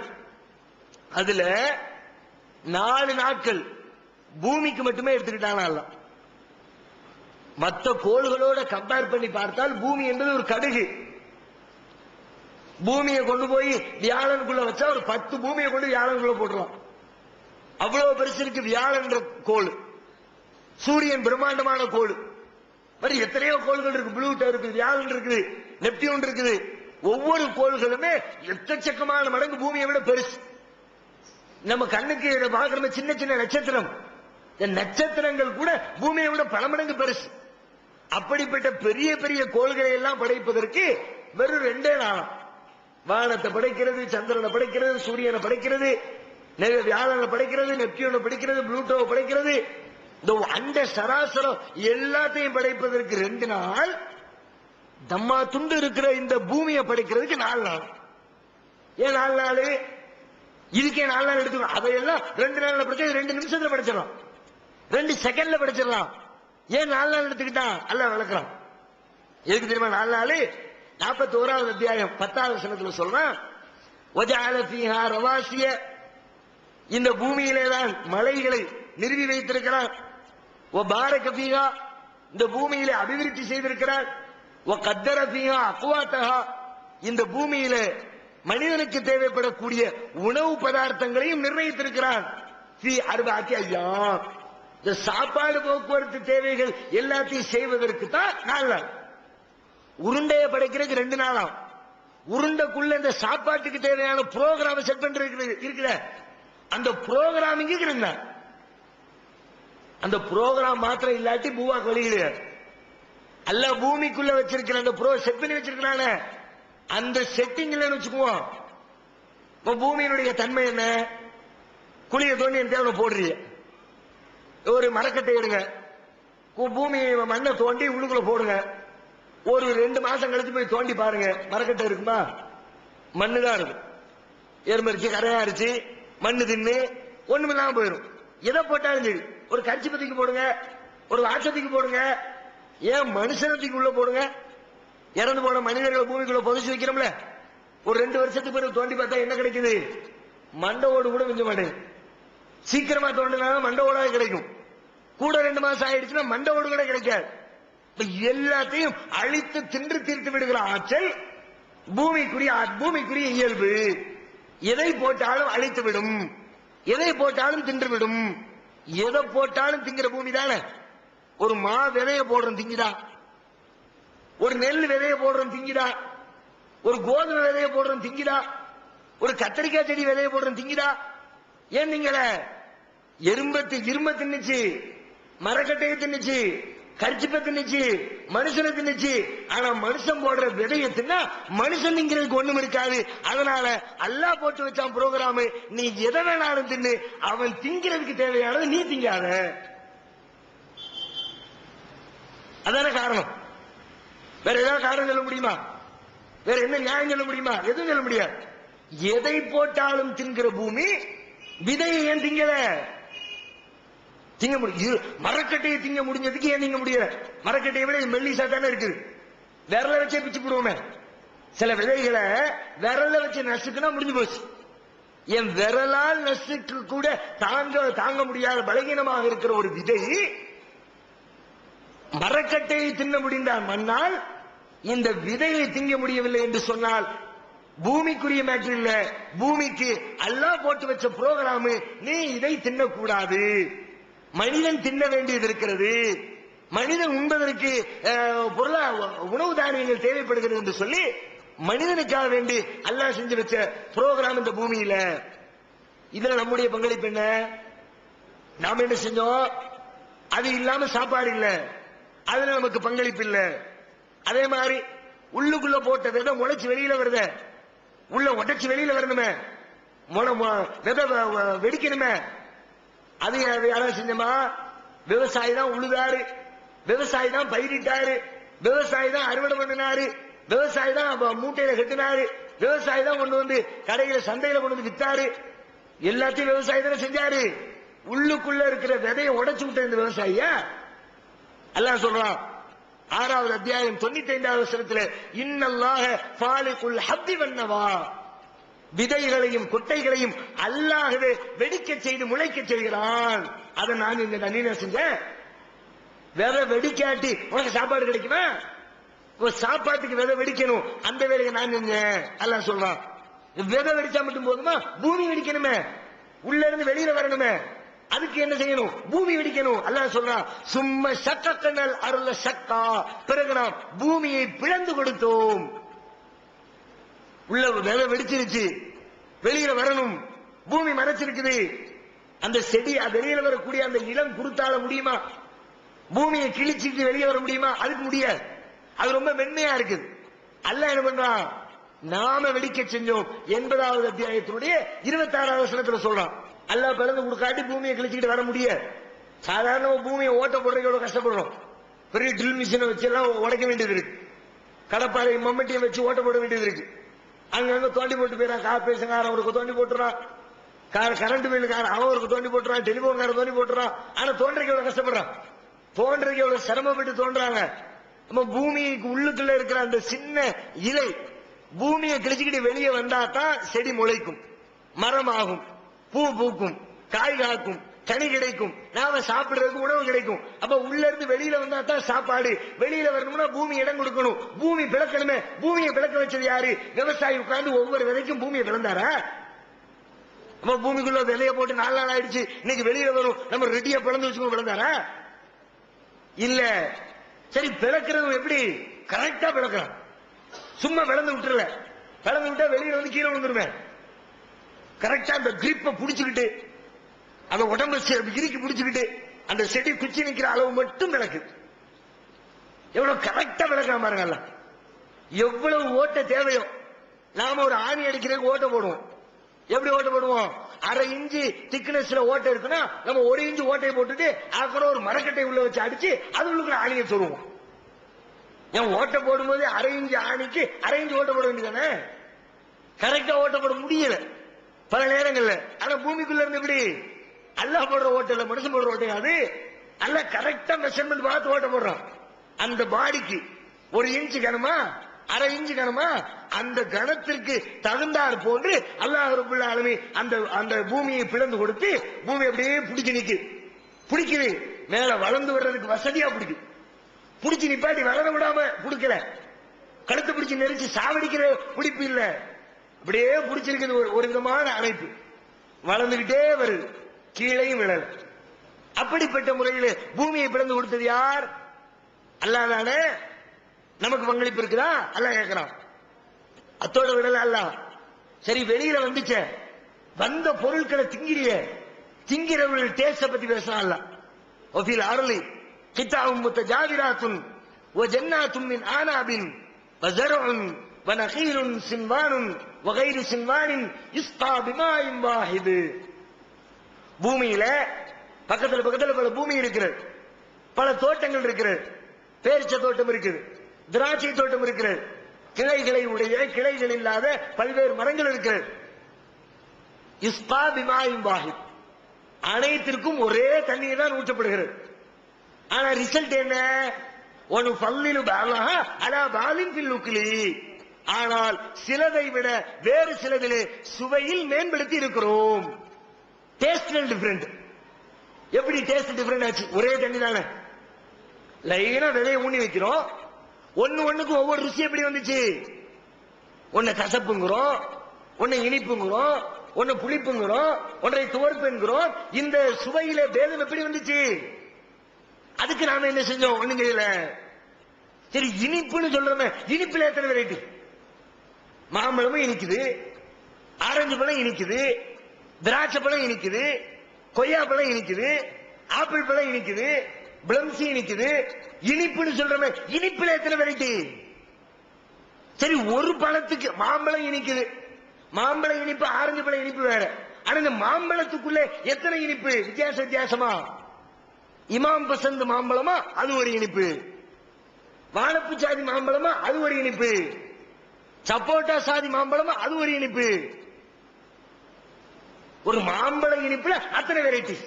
அதுல 4 நாட்கள் பூமிக்கு மட்டுமே எடுத்துக்கிட்டானா அல்லாஹ். மற்ற கோள்களோட கம்பேர் பண்ணி பார்த்தால் பூமி என்பது ஒரு கடுகு. பூமியை கொண்டு போய் வியாழனுக்குள்ள வச்சா ஒரு 10 பூமியை கொண்டு வியாழனுக்குள்ள போட்டுருவான். அவ்வளவு பெருசு இருக்கு வியாழன் கோள். சூரியன் பிரம்மாண்டமான கோள். மாதிரி எத்தனையோ கோள்கள் இருக்கு. ப்ளூட்டோ இருக்குது, வியாழன் இருக்குது, நெப்டியூன் இருக்குது. ஒவ்வொரு கோள்களுமே எக்கச்சக்கமான மடங்கு பூமியை விட பெருசு. நம்ம கண்ணுக்கு பார்க்கிற சின்ன சின்ன நட்சத்திரம், இந்த நட்சத்திரங்கள் கூட பூமியை விட பல மடங்கு பெருசு. அப்படிப்பட்ட பெரிய பெரிய கோள்களை எல்லாம் படைப்பதற்கு வெறும் 2 நாளாம். வானத்தை படைக்கிறது, சந்திரனை படைக்கிறது, சூரியனை படைக்கிறது, வியாழனை படைக்கிறது, நெப்டியூனை படைக்கிறது, ப்ளூட்டோவை படைக்கிறது. இந்த அண்ட சராசரம் எல்லாத்தையும் படைப்பதற்கு 2 நாள். தம்மா துண்டு இருக்கிற இந்த பூமியை படைக்கிறதுக்கு 4 நாள். ஏன் 4 நாள்? இதுக்கே 4 நாள் எடுத்துக்கணும். அதையெல்லாம் 2 நாள்ல படைச்சா 2 நிமிஷத்துல படைச்சிடலாம், 2 செகண்ட்ல படைச்சிடலாம். ஏன் 4 நாள் எடுத்துக்கிட்டான்? அல்லாஹ் விளக்குறான். எதுக்கு தெரியுமா 4 நாள்? 41வது அத்தியாயம் 10வது வசனத்துல சொல்றான், வஜஅல ஃபீஹா ரவாசிய, இந்த பூமியிலே தான் மலைகளை நிறுவி வைத்திருக்கிறான். வபாரக ஃபீஹா, இந்த பூமியிலே அபிவிருத்தி செய்திருக்கிறான். வகத்தர ஃபீஹா அக்வாத்தஹா, இந்த பூமியிலே மனிதனுக்கு தேவைப்படக்கூடிய உணவு பதார்த்தங்களையும் நிர்ணயித்திருக்கிறான். ஃபீ அர்பஅத்தி அய்யாம், இந்த சாப்பாடு போக்குவரத்து தேவைகள் எல்லாத்தையும் செய்வதற்கு தான் 4 நாள். உருண்டையை படைக்கிறதுக்கு 2 நாளாம். உருண்டைக்குள்ள இந்த சாப்பாட்டுக்கு தேவையான புரோகிராம் செட் பண்றது இருக்குல்ல, அந்த புரோகிராமிங்கு 2 நாள். அந்த புரோகிராம் மாத்திரம் இல்லாட்டி பூவா வெளியில அல்ல பூமிக்குள்ள வச்சிருக்கிற அந்த செட் பண்ணி வச்சிருக்கிறான அந்த செட்டிங் இல்லைன்னு வச்சுக்குவோம். பூமியினுடைய தன்மை என்ன? குழியை தோண்டி என் தேவை போடுறீங்க, ஒரு மரக்கட்டை எடுங்க, பூமி மண்ணை தோண்டி உள்ளுக்குள்ள போடுங்க. ஒரு 2 மாசம் கழிச்சு போய் தோண்டி பாருங்க, மரக்கட்டை இருக்குமா? மண்ணுதான் இருக்கும். எருமரிச்சு கரையா அரிச்சு மண்ணு தின்னு ஒண்ணுமில்லாம போயிடும். எதை போட்டாலும் சரி, ஒரு கரிச்சிப்பத்திக்கு போடுங்க, ஒரு வாட்சத்துக்கு போடுங்க, ஏன் மனுஷனத்துக்கு உள்ள போடுங்க. இறந்து போன மனிதர்களை பூமிக்குள்ள புதைச்சு வைக்கிறோம்ல, ஒரு 2 வருஷத்துக்கு பிறகு தோண்டி பார்த்தா என்ன கிடைக்குது? மண்டை ஓடு கூட மிஞ்ச மாட்டேங்குது. சீக்கிரமா தோண்டினா மண்டை ஓடாது கிடைக்கும். கூட 2 மாசம் ஆயிடுச்சுன்னா மண்டை ஓடு கூட கிடைக்காது. எல்லாத்தையும் அழித்து தின்று தீர்த்து விடுகிற ஆற்றல் பூமிக்குரிய இயல்பு. எதை போட்டாலும் அழித்து விடும், எதை போட்டாலும் தின்று விடும். எதை போட்டாலும் திங்கிற பூமி தானே. ஒரு மா விதைய போடுறோம் திங்குதா, ஒரு நெல் விதைய போடுறோம் திங்குதா, ஒரு கோதுமை விதைய போடுறோம் திங்குதா, ஒரு கத்திரிக்காய் செடி விதைய போடுறோம் திங்குதா? ஏன் நீங்கள இரும்ப தின்னுச்சு, மரக்கட்டையை தின்னுச்சு, கரிச்சிப்ப தின்னுச்சு, மனுஷனை தின்னுச்சு. ஆனா மனுஷன் போடுற விதைய தின்னா மனுஷன் திங்கிறதுக்கு ஒண்ணும் இருக்காது. அதனால அல்லாஹ் போட்டு வச்சான் ப்ரோக்ராம், நீ எதை வேணாலும் தின்னு, அவன் திங்கிறதுக்கு தேவையானது நீ திங்காத. அதான காரணம். வேற ஏதாவது காரணம் சொல்ல முடியுமா? வேற என்ன நியாயம் சொல்ல முடியுமா? எதுவும் சொல்ல முடியாது. எதை போட்டாலும் தின்கிற பூமி விதையை ஏன் திங்கல? திங்க முடியும். மரக்கட்டையை திங்க முடிஞ்சதுக்கு ஏன் திங்க முடியல? மரக்கட்டையை விட மெல்லிசா தானே இருக்குது. விரல வச்சே பிச்சு போடுவோமே. சில விதைகளை விரல வச்சு நசுக்குனா முடிஞ்சு போச்சு. என் விரலால் நசுக்கு கூட தாங்க முடியாத பலகீனமாக இருக்கிற ஒரு விதை மரக்கட்டையை தின்ன முடிந்தால் மண்ணால் இந்த விதையை திங்க முடியவில்லை என்று சொன்னால் பூமிக்குரிய மேட்டர் இல்ல. பூமிக்கு அல்லாஹ் போட்டு வச்ச புரோகிராம், நீ இதை தின்னக்கூடாது, மனிதன் தின்ன வேண்டியது இருக்கிறது, மனிதன் உண்பதற்கு உணவு தானியங்கள் தேவைப்படுகிறது என்று சொல்லி மனிதனுக்காக வேண்டி அல்லாஹ் செஞ்சு வச்ச புரோகிராம் இந்த பூமியில. இதுல நம்முடைய பங்களிப்பு என்ன? நாம என்ன செஞ்சோம்? அது இல்லாம சாப்பாடு இல்ல, அதுல நமக்கு பங்களிப்பு இல்ல. அதே மாதிரி உள்ளுக்குள்ள போட்ட விதை முளைச்சு வெளியில வருத, உள்ள உடைச்சு வெளியில வரணுமே, விதை வெடிக்கணுமே, அது யாரும் செஞ்சமா? விவசாயி தான் உழுதாரு, விவசாயி தான் பயிரிட்டாரு, விவசாயி தான் அறுவடை பண்ணினாரு, விவசாயி தான் மூட்டையில கட்டினாரு, விவசாயி தான் கொண்டு வந்து கடையில சந்தையில கொண்டு வந்து வித்தாரு. எல்லாத்தையும் விவசாயி தானே செஞ்சாரு. உள்ளுக்குள்ள இருக்கிற விதையை உடைச்சு விட்ட இந்த விவசாயியா அல்லாஹ் சொல்றான் 6வது அத்தியாயம் 95வது வசனத்தில், இன்னல்லாஹ ஃபாலிகுல் ஹப்பி வன்னவா, விதைகளையும் கொட்டைகளையும் அல்லாஹ்வே வெடிக்க செய்து முளைக்க செய்கிறான். அதை நான் இந்த நன்னின செஞ்சேன். விதை வெடிக்காட்டி உனக்கு சாப்பாடு கிடைக்குமா? சாப்பாட்டுக்கு விதை வெடிக்கணும், அந்த வேலையை நான் செஞ்சேன் அல்லாஹ் சொல்றான். விதை வெடிச்சா மட்டும் போதுமா? பூமி வெடிக்கணுமே, உள்ள இருந்து வெளியில வரணுமே, அதுக்கு என்ன செய்யணும்? பூமி வெடிக்கணும். அல்லாஹ் சொல்றான், சும்மா சக்கக்கனல் அருள சக்கா, பிறகு நாம் பூமியை பிளந்து கொடுத்தோம். உள்ள விதை வெடிச்சிருச்சு, வெளியில வரணும், பூமி மறைச்சிருக்குது. அந்த செடி வெளியில வரக்கூடிய அந்த இளம் குருத்தால முடியுமா? பூமியை கிழிச்சிட்டு வெளியே வர முடியுமா? அதுக்கு முடியாது. அது ரொம்ப மென்மையா இருக்குது. அல்லாஹ் என்ன பண்றான்? நாம வெடிக்க செஞ்சோம். 80வது அத்தியாயத்தினுடைய 26வது வசனத்துல சொல்றான். அல்லாஹ் பிளந்து கொடுக்காட்டி பூமியை கிழிச்சுக்கிட்டு வர முடியாது. சாதாரண பூமியை ஓட்ட போடுறதுக்கு எவ்வளவு கஷ்டப்படுறோம். பெரிய ட்ரில் மிஷினை வச்சு எல்லாம் உடைக்க வேண்டியது இருக்கு, கடப்பாறை மம்மட்டியை வச்சு ஓட்ட போட வேண்டியது இருக்கு. அங்கங்க தோண்டி போட்டு போயிடான். கார்பரேஷன்காரன் அவருக்கு தோண்டி போட்டுறான், கரண்ட் பில்லுக்காரன் அவருக்கு தோண்டி போட்டுறான், டெலிபோன்காரன் தோண்டி போட்டுறான். ஆனா தோன்றதுக்கு எவ்வளவு கஷ்டப்படுறான், தோன்றதுக்கு எவ்வளவு சிரமப்பட்டு தோன்றாங்க. நம்ம பூமிக்கு உள்ளுக்குள்ள இருக்கிற அந்த சின்ன இலை பூமியை கிழிச்சுக்கிட்டு வெளியே வந்தா தான் செடி முளைக்கும், மரம் ஆகும், பூ பூக்கும், காய் காக்கும், கனி கிடைக்கும், நாம சாப்பிடுறதுக்கு உணவு கிடைக்கும். அப்ப உள்ள இருந்து வெளியில வந்தா தான் சாப்பாடு. வெளியில வரணும்னா பூமி இடம் கொடுக்கணும், பூமி பிளக்கணுமே. பூமியை பிளக்க வச்சது யாரு? விவசாயி உட்கார்ந்து ஒவ்வொரு விதைக்கும் பூமியை பிளந்தாரா? நம்ம பூமிக்குள்ள விதைய போட்டு 4 நாள் ஆயிடுச்சு, இன்னைக்கு வெளியில வரும், நம்ம ரெடியா பிளந்து வச்சுக்கணும், பிளந்தாரா? இல்ல. சரி, பிளக்கிறது எப்படி? கரெக்டா பிளக்கிறான், சும்மா பிளந்து விட்டுறல. பிளந்து விட்டா வெளியில வந்து கீழே விழுந்துருமே. கரெக்டா அந்த கிரிப்பை புடிச்சுக்கிட்டு, அந்த உடம்பு இறுக்கி புடிச்சுக்கிட்டு, அந்த செடி குச்சி நிக்கிற அளவு மட்டும் விளக்கு. எவ்வளவு கரெக்டா விளக்கலாம் பாருங்க. எவ்வளவு ஓட்ட தேவையோ. நாம ஒரு ஆணி அடிக்கிறதுக்கு ஓட்ட போடுவோம். எப்படி ஓட்ட போடுவோம்? 1/2 இன்ச்சு திக்னஸ்ல ஓட்டை இருக்குன்னா நம்ம 1 இன்ச்சு ஓட்டையை போட்டுட்டு அதுக்குள்ள ஒரு மரக்கட்டை உள்ள வச்சு அடிச்சு அது உள்ளுக்குள்ள ஆணியை சொல்லுவோம். ஏன் ஓட்ட போடும்போது 1/2 இன்ச்சு ஆணிக்கு 1/2 இன்ச்சு ஓட்ட போட வேண்டியதானே? கரெக்டா ஓட்ட போட முடியல பல நேரங்கள்ல. ஆனா பூமிக்குள்ள இருந்து எப்படி? அல்லாஹ் போடுற ஓட்டை இல்ல, மனுஷன் போடுற ஓட்டை. அது அல்ல கரெக்டா மெஷர்மெண்ட் பார்த்து ஓட்ட போடுறான். அந்த பாடிக்கு 1 இன்ச்சு கனமா அரை இன்ச்சு கனமா, அந்த கணத்திற்கு தகுந்தார் போன்று அல்லாஹ் ரப்பல் ஆலமீன் அந்த அந்த பூமியை பிளந்து கொடுத்து பூமி அப்படியே பிடிச்சு நிக்கு, பிடிக்குது. மேல வளர்ந்து வர்றதுக்கு வசதியா பிடிக்குது. பிடிச்சு நிப்பாட்டி வளர விடாம பிடிக்கல, கழுத்து பிடிச்சு நெரிச்சு சாவடிக்கிற பிடிப்பு இல்ல, அப்படியே பிடிச்சிருக்குது. ஒரு விதமான அமைப்பு வளர்ந்துகிட்டே வருது, கீழையும் விழல. அப்படிப்பட்ட முறையில் பூமியை பிளந்து கொடுத்தது யார்? அல்லாஹ் தானே. நமக்கு பங்களிப்பு இருக்குதா? அல்லாஹ் கேட்கிறான். அத்தோட விடல அல்லாஹ். சரி, வெளியில வந்துச்ச, வந்த பொருட்களை திங்கிறிய, திங்கிறவர்கள் டேஸ்ட பத்தி பேசுறான் அல்லாஹ். ஒஃபில் அர்லி கிதாஉம் முத்தஜாவிராத்துன் வஜன்னாத்தும் மின் ஆனாபின் வஸர்உன் வநகீலுன் சின்வானுன் வகைரு சின்வானின் யுஸ்கா பிமாஇன் வாஹித். பூமியில பக்கத்துல பக்கத்துல பல பூமி இருக்கிறது, பல தோட்டங்கள் இருக்கிறது. பேரிச்ச தோட்டம் இருக்குது, திராட்சை தோட்டம் இருக்கிறது, கிளைகளை உடைய கிளைகள் இல்லாத பல்வேறு மரங்கள் இருக்கிறது. யுஸ்கா பிமாஇன் வாஹித், அனைத்திற்கும் ஒரே தண்ணீர் தான் ஊற்றப்படுகிறது. ஆனா ரிசல்ட் என்ன? ஒன்னு பல்லிலு பாலஹா அலா பாலின் ஃபில் உக்லி. ஆனால் சிலதை விட வேறு சிலதிலே சுவையில் மேம்படுத்தி இருக்கிறோம். Taste different. எப்படி டேஸ்ட் டிஃபரெண்ட் ஆச்சு? ஒரே தண்ணி தானே, லைனா விதையை ஊனி வைக்கிறோம், ஒண்ணுக்கு ஒவ்வொரு ருசி எப்படி வந்துச்சு? ஒன்ன கசப்புங்கிறோம், ஒன்னு இனிப்புங்கிறோம், ஒன்னு புளிப்புங்கிறோம், ஒன்றை துவர்ப்பு என்கிறோம். இந்த சுவையில பேதம் எப்படி வந்துச்சு? அதுக்கு நாம என்ன செஞ்சோம்? ஒண்ணும் செய்யல. சரி, இனிப்புன்னு சொல்றோமே, இனிப்புல எத்தனை வெரைட்டி? மாம்பழமும் இனிக்குது, ஆரஞ்சு பழம் இனிக்குது, திராட்சை பழம் இனிக்குது, கொய்யா பழம் இனிக்குது, ஆப்பிள் பழம் இனிக்குது, பிளம்சி இனிக்குது. இனிப்புன்னு சொல்றோமே, இனிப்புல எத்தனை வெரைட்டி? சரி, ஒரு பழத்துக்கு மாம்பழம் இனிக்குது, மாம்பழ இனிப்பு ஆரஞ்சு பழ இனிப்பு வேற. ஆனா இந்த மாம்பழத்துக்குள்ள எத்தனை இனிப்பு? வித்தியாசமா. இமாம் பசந்த் மாம்பழமா அது ஒரு இனிப்பு, வாழைப்பு சாதி மாம்பழமா அது ஒரு இனிப்பு, சப்போட்டா சாதி மாம்பழமா அது ஒரு இனிப்பு. ஒரு மாம்பழ இனிப்புல அத்தனை வெரைட்டிஸ்.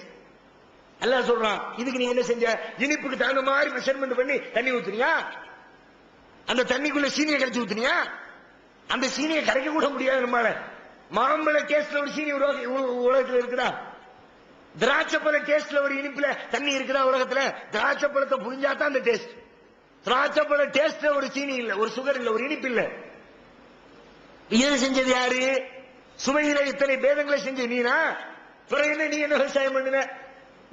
அல்லாஹ் சொல்றான், இதுக்கு நீங்க என்ன செஞ்ச? இனிப்புக்கு தகுந்த மாதிரி மெஷர்மெண்ட் பண்ணி தண்ணி ஊத்துனியா? அந்த தண்ணிக்குள்ள சீனியை கரைச்சி ஊத்துனியா? அந்த சீனியை கரைக்க கூட முடியாது நம்மால. மாம்பழ டேஸ்ட்ல ஒரு சீனி உலகத்தில் இருக்குதா? திராட்சை பழ டேஸ்ட்ல ஒரு இனிப்புல தண்ணி இருக்குதா உலகத்துல? திராட்சை பழத்தை புரிஞ்சாதான் அந்த டேஸ்ட். திராட்சை பழ டேஸ்ட்ல ஒரு சீனி இல்ல, ஒரு சுகர் இல்ல, ஒரு இனிப்பு இல்ல. இதை செஞ்சது யாரு? சுவையில இத்தனை பேதங்களை செஞ்சு நீனா? பிறகு என்ன நீ என்ன விவசாயம் பண்ணுன?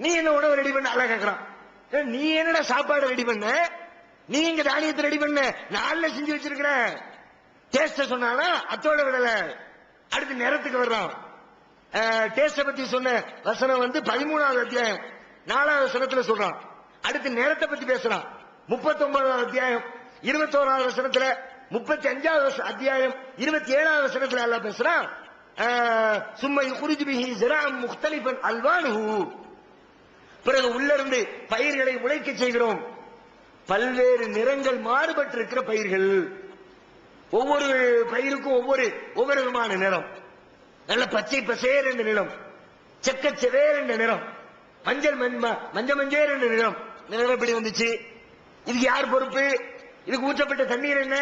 நீ என்ன உணவு ரெடி பண்ண? அழகா கேக்குறான். நீ என்னடா சாப்பாடு ரெடி பண்ண? நீ இங்க தானியத்தை ரெடி பண்ண? நாள்ல செஞ்சு வச்சிருக்கிற. டேஸ்ட சொன்னானா? அத்தோட விடல. அடுத்து நேரத்துக்கு வர்றான். டேஸ்ட பத்தி சொன்ன வசனம் 13வது அத்தியாயம் 4வது வசனத்துல சொல்றான். அடுத்து நேரத்தை பத்தி பேசுறான். 39வது அத்தியாயம் 21வது வசனத்துல, 35வது அத்தியாயம் 27வது வசனத்துல எல்லாம் பேசுறான். சும்மை குருஜ் பிஹி ஸிராஅம் முக்தலிஃபன் அல்வானுஹு. பிறகு உள்ளிருந்து பயிர்களை முளைக்க செய்கிறோம். பல்வேறு நிறங்கள் மாறுபட்டிருக்கிற பயிர்கள். ஒவ்வொரு பயிருக்கும் ஒவ்வொரு விதமான நிறம். நல்ல பச்சை பசேர் என்ற நிறம், செக்கச்செவேர் என்ற நிறம், மஞ்சள் மஞ்சள் என்ற நிறம். நிறம் எப்படி வந்துச்சு? இதுக்கு யார் பொறுப்பு? இதுக்கு ஊற்றப்பட்ட தண்ணீர் என்ன?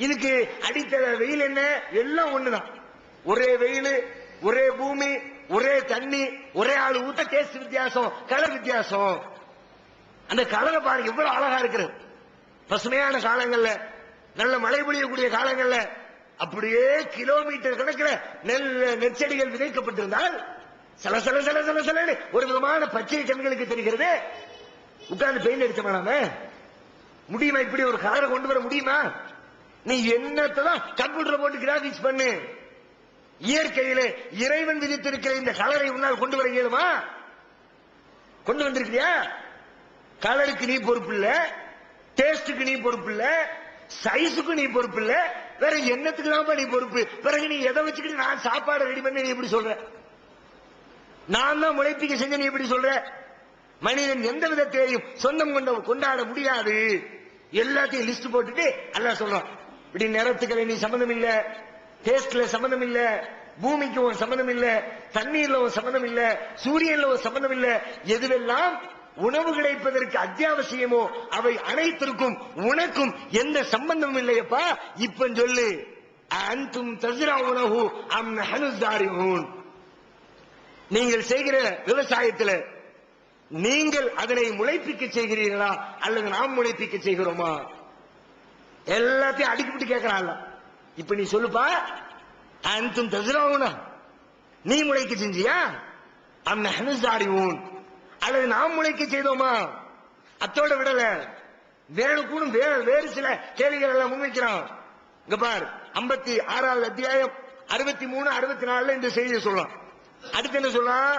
இதுக்கு அடித்த வெயில் என்ன? எல்லாம் ஒண்ணுதான். ஒரே வெயில், ஒரே பூமி, ஒரே தண்ணி, ஒரே ஆள் ஊத்த டேஸ்ட் வித்தியாசம், கலர் வித்தியாசம். அந்த கலரை பாருங்க எவ்வளவு அழகா இருக்கிறது. பசுமையான காலங்கள்ல, நல்ல மழை பொழியக்கூடிய காலங்கள்ல அப்படியே கிலோமீட்டர் கணக்கில் நெற்செடிகள் விதைக்கப்பட்டிருந்தால் சில சில சில சில சில ஒரு விதமான பச்சை கண்களுக்கு தெரிகிறது. உட்கார்ந்து பெயிண்ட் அடிச்சோமா நாம? முடியுமா? இப்படி ஒரு கலரை கொண்டு வர முடியுமா? நீ என்னத்தான் கம்ப்யூட்டர் போட்டு கிராபிக்ஸ் பண்ணு, இயற்கையிலே இறைவன் விதித்திருக்கிற இந்த கலரை உன்னால் கொண்டு வர இயலுமா? கொண்டு வந்திருக்கியா? கலருக்கு நீ பொறுப்பு இல்ல, டேஸ்டுக்கு நீ பொறுப்பு இல்ல, சைஸுக்கு நீ பொறுப்பு இல்ல, வேற என்னத்துக்கு தான் நீ பொறுப்பு? பிறகு நீ எதை வச்சுக்கிட்டு நான் சாப்பாடு ரெடி பண்ண நீ எப்படி சொல்ற? நான் தான் முளைப்பிக்க செஞ்ச நீ எப்படி சொல்ற? மனிதன் எந்த விதத்தையும் சொந்தம் கொண்டாட முடியாது. எல்லாத்தையும் லிஸ்ட் போட்டுட்டு அல்லாஹ் சொல்றான், இப்படி நிறத்துக்களை நீ சம்பந்தம் இல்ல, டேஸ்ட்ல சம்பந்தம் இல்ல, பூமிக்கு ஒரு சம்பந்தம் இல்ல, தண்ணீர்ல ஒரு சம்பந்தம் இல்ல, சூரியன்ல ஒரு சம்பந்தம் இல்ல. எதுவெல்லாம் உணவு கிடைப்பதற்கு அத்தியாவசியமோ அவை அனைத்திற்கும் உனக்கும் எந்த சம்பந்தமும் இல்லையப்பா. இப்ப சொல்லு, அன்தும் தஸ்ரஊனஹு அம் நஹ்னு ஸாரிஊன், நீங்கள் செய்கிற விவசாயத்தில் நீங்கள் அதனை முளைப்பிக்க செய்கிறீர்களா அல்லது நாம் முளைப்பிக்க செய்கிறோமா? எல்லாத்தையும் அடிக்கிட்டு கேட்கிறான். இப்ப நீ சொல்லுப்பா, அன்தும் தஸ்ரஊனா, நீ முளைக்க செஞ்சியா, அம் நஹ்னு ஸாரிஊன், அல்லது நாம் முளைக்க செய்தோமா? அத்தோட விடல, வேணுக்கும் வேறு சில கேள்விகள் எல்லாம் முன்வைக்கிறான். இங்க பார், 56வது அத்தியாயம் 63 64 இந்த செய்தியை சொல்லலாம். அடுத்து என்ன சொல்லலாம்?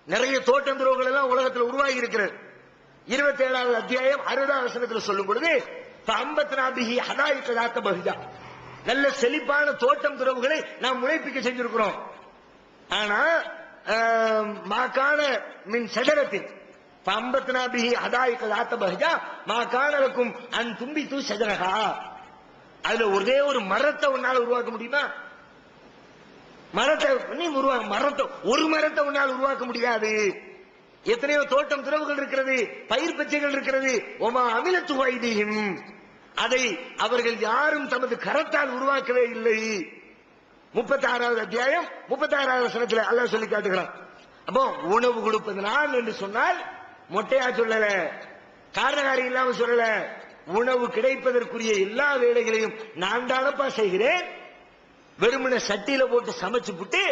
நிறைய தோட்டம் துறவுகள் எல்லாம் உலகத்தில் உருவாகி இருக்கிறது. 27வது அத்தியாயம் 60வது வசனத்தில் சொல்லும் பொழுது 54 ஹதாயிகதாத்த பஹிஜா, நல்ல செழிப்பான தோட்டம் துறவுகளை நாம் முளைப்பிக்க செஞ்சிருக்கிறோம். ஆனா மாகாண மின் ஷஜரத்தின் 54 ஹதாயிகதாத்த பஹிஜா மாகாணலக்கும் அன் தும்பித்து ஷஜரஹா, அதுல ஒரே ஒரு மரத்தை உன்னால உருவாக்க முடியுமா? மரத்தை ஒரு மரத்தை உன்னால் உருவாக்க முடியாது. எத்தனையோ தோட்டம் துறவுகள் இருக்கிறது, பயிர் பச்சைகள் இருக்கிறது. ஒமா அமிலத்து வைதியும், அதை அவர்கள் யாரும் தமது கரத்தால் உருவாக்கவே இல்லை. 36வது அத்தியாயம் 36வது வசனத்தில் அல்லாஹ் சொல்லி காட்டுகிறான். அப்போ உணவு கொடுப்பது நான் என்று சொன்னால் மொட்டையா சொல்லல, காரணகாரி இல்லாம சொல்லல. உணவு கிடைப்பதற்குரிய எல்லா வேலைகளையும் நான் தானப்பா செய்கிறேன். வெறுமனை சட்டியில போட்டு சமைச்சு புட்டு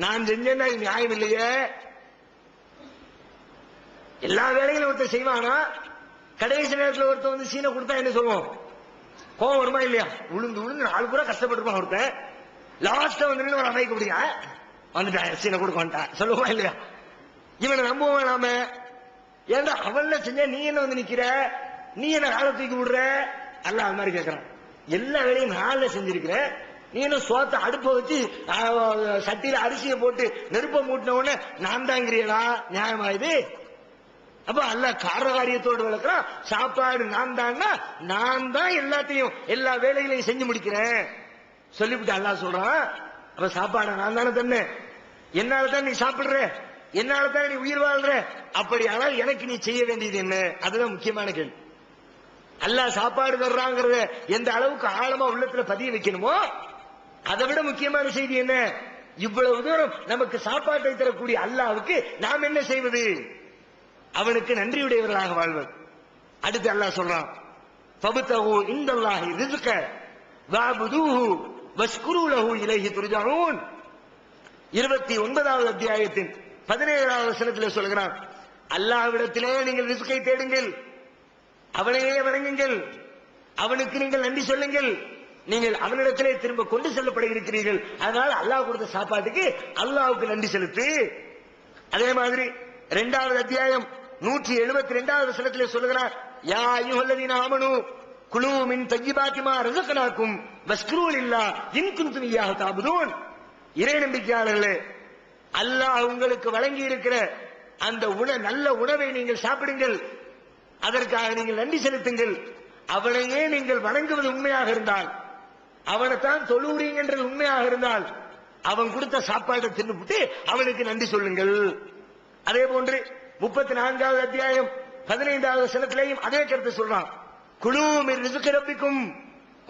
நான் செஞ்சேன்னா நியாயம் இல்லையே. எல்லா வேலைகளும் ஒருத்தர் செய்வானா? கடைசி நேரத்தில் ஒருத்தர் வந்து சீனை கொடுத்தா என்ன சொல்லுவோம்? கோவம் வருமா இல்லையா? உளுந்து உளுந்து 4 பூரா கஷ்டப்பட்டுருப்பான் ஒருத்தன். லாஸ்டா வந்து ஒரு அமைக்க முடியா, வந்துட்டான் சீனை கொடுக்க வந்துட்டான் சொல்லுவோமா இல்லையா? இவனை நம்புவோம் நாம. ஏன்டா அவன்ல செஞ்ச நீ என்ன வந்து நிக்கிற, நீ என்ன காலை தூக்கி விடுற? அல்ல அது மாதிரி கேட்கறான். எல்லா வேலையும் நான்ல செஞ்சிருக்கிற, நீ என்ன சோத்த அடுப்ப வச்சு சட்டியில அரிசியை போட்டு நெருப்ப மூட்டின உடனே நான் தாங்கிறீங்களா? நியாயமா இது? அப்ப அல்ல காரணகாரியத்தோடு விளக்குறான். சாப்பாடு நான் தான்னா நான் தான் எல்லாத்தையும் எல்லா வேலைகளையும் செஞ்சு முடிக்கிறேன் சொல்லிவிட்டு அல்லாஹ் சொல்றான். அப்ப சாப்பாடு நான் தானே தந்தேன், என்னால தான் நீ சாப்பிடுற, என்னால தான் நீ உயிர் வாழ்ற. அப்படி ஆனால் எனக்கு நீ செய்ய வேண்டியது என்ன? அதுதான் முக்கியமான கேள்வி. அல்லாஹ் சாப்பாடு தர்றாங்கிறத எந்த அளவுக்கு ஆழமா உள்ளத்துல பதிய வைக்கணுமோ அதை விட முக்கியமான செய்தி என்ன? இவ்வளவு தூரம் நமக்கு சாப்பாட்டை தரக்கூடிய அல்லாஹ்வுக்கு நாம் என்ன செய்வது? அவனுக்கு நன்றியுடையவர்களாக வாழ்வது. அடுத்து அல்லாஹ் சொல்றான், ஃபபதஹு இன்தல்லாஹி ரிஸ்க வஅபுதுஹு வஷ்குரு லஹு இலைஹி துர்ஜஊன். 29வது அத்தியாயத்தின் 17வது வசனத்தில் சொல்கிறான், அல்லாஹ்விடத்திலே நீங்கள் ரிஸ்கை தேடுங்கள், அவனையே வணங்குங்கள், அவனுக்கு நீங்கள் நன்றி சொல்லுங்கள். நீங்கள் அவனிடத்திலே திரும்ப கொண்டு செல்லப்பட இருக்கிறீர்கள். அதனால அல்லாஹ் கொடுத்த சாப்பாட்டுக்கு அல்லாஹ்வுக்கு நன்றி செலுத்து. அதே மாதிரி 2வது அத்தியாயம் 172வது வசனத்திலே சொல்கிறார், யா அய்யுஹல்லதீன ஆமனூ குலூ மின் தய்யிபாத்தி மா ரஸக்னாக்கும் வஷ்குரு லில்லாஹ் இன் குன்தும் இய்யாஹு தஅபுதூன். இறை நம்பிக்கையாளர்களே, அல்லாஹ் உங்களுக்கு வழங்கி இருக்கிற அந்த நல்ல உணவை நீங்கள் சாப்பிடுங்கள், அதற்காக நீங்கள் நன்றி செலுத்துங்கள். அவனையே நீங்கள் வணங்குவது உண்மையாக இருந்தால், அவனைத்தான் தொழுகிறீங்கன்றது உண்மையாக இருந்தால், அவன் கொடுத்த சாப்பாட்டை தின்னுபிட்டு அவனுக்கு நன்றி சொல்லுங்கள். அதே போன்று 34வது அத்தியாயம் 15வது வசனத்திலேயும் அதே கருத்து சொல்றான். குலூ மின் ரிஸ்கி ரப்பிக்கும்,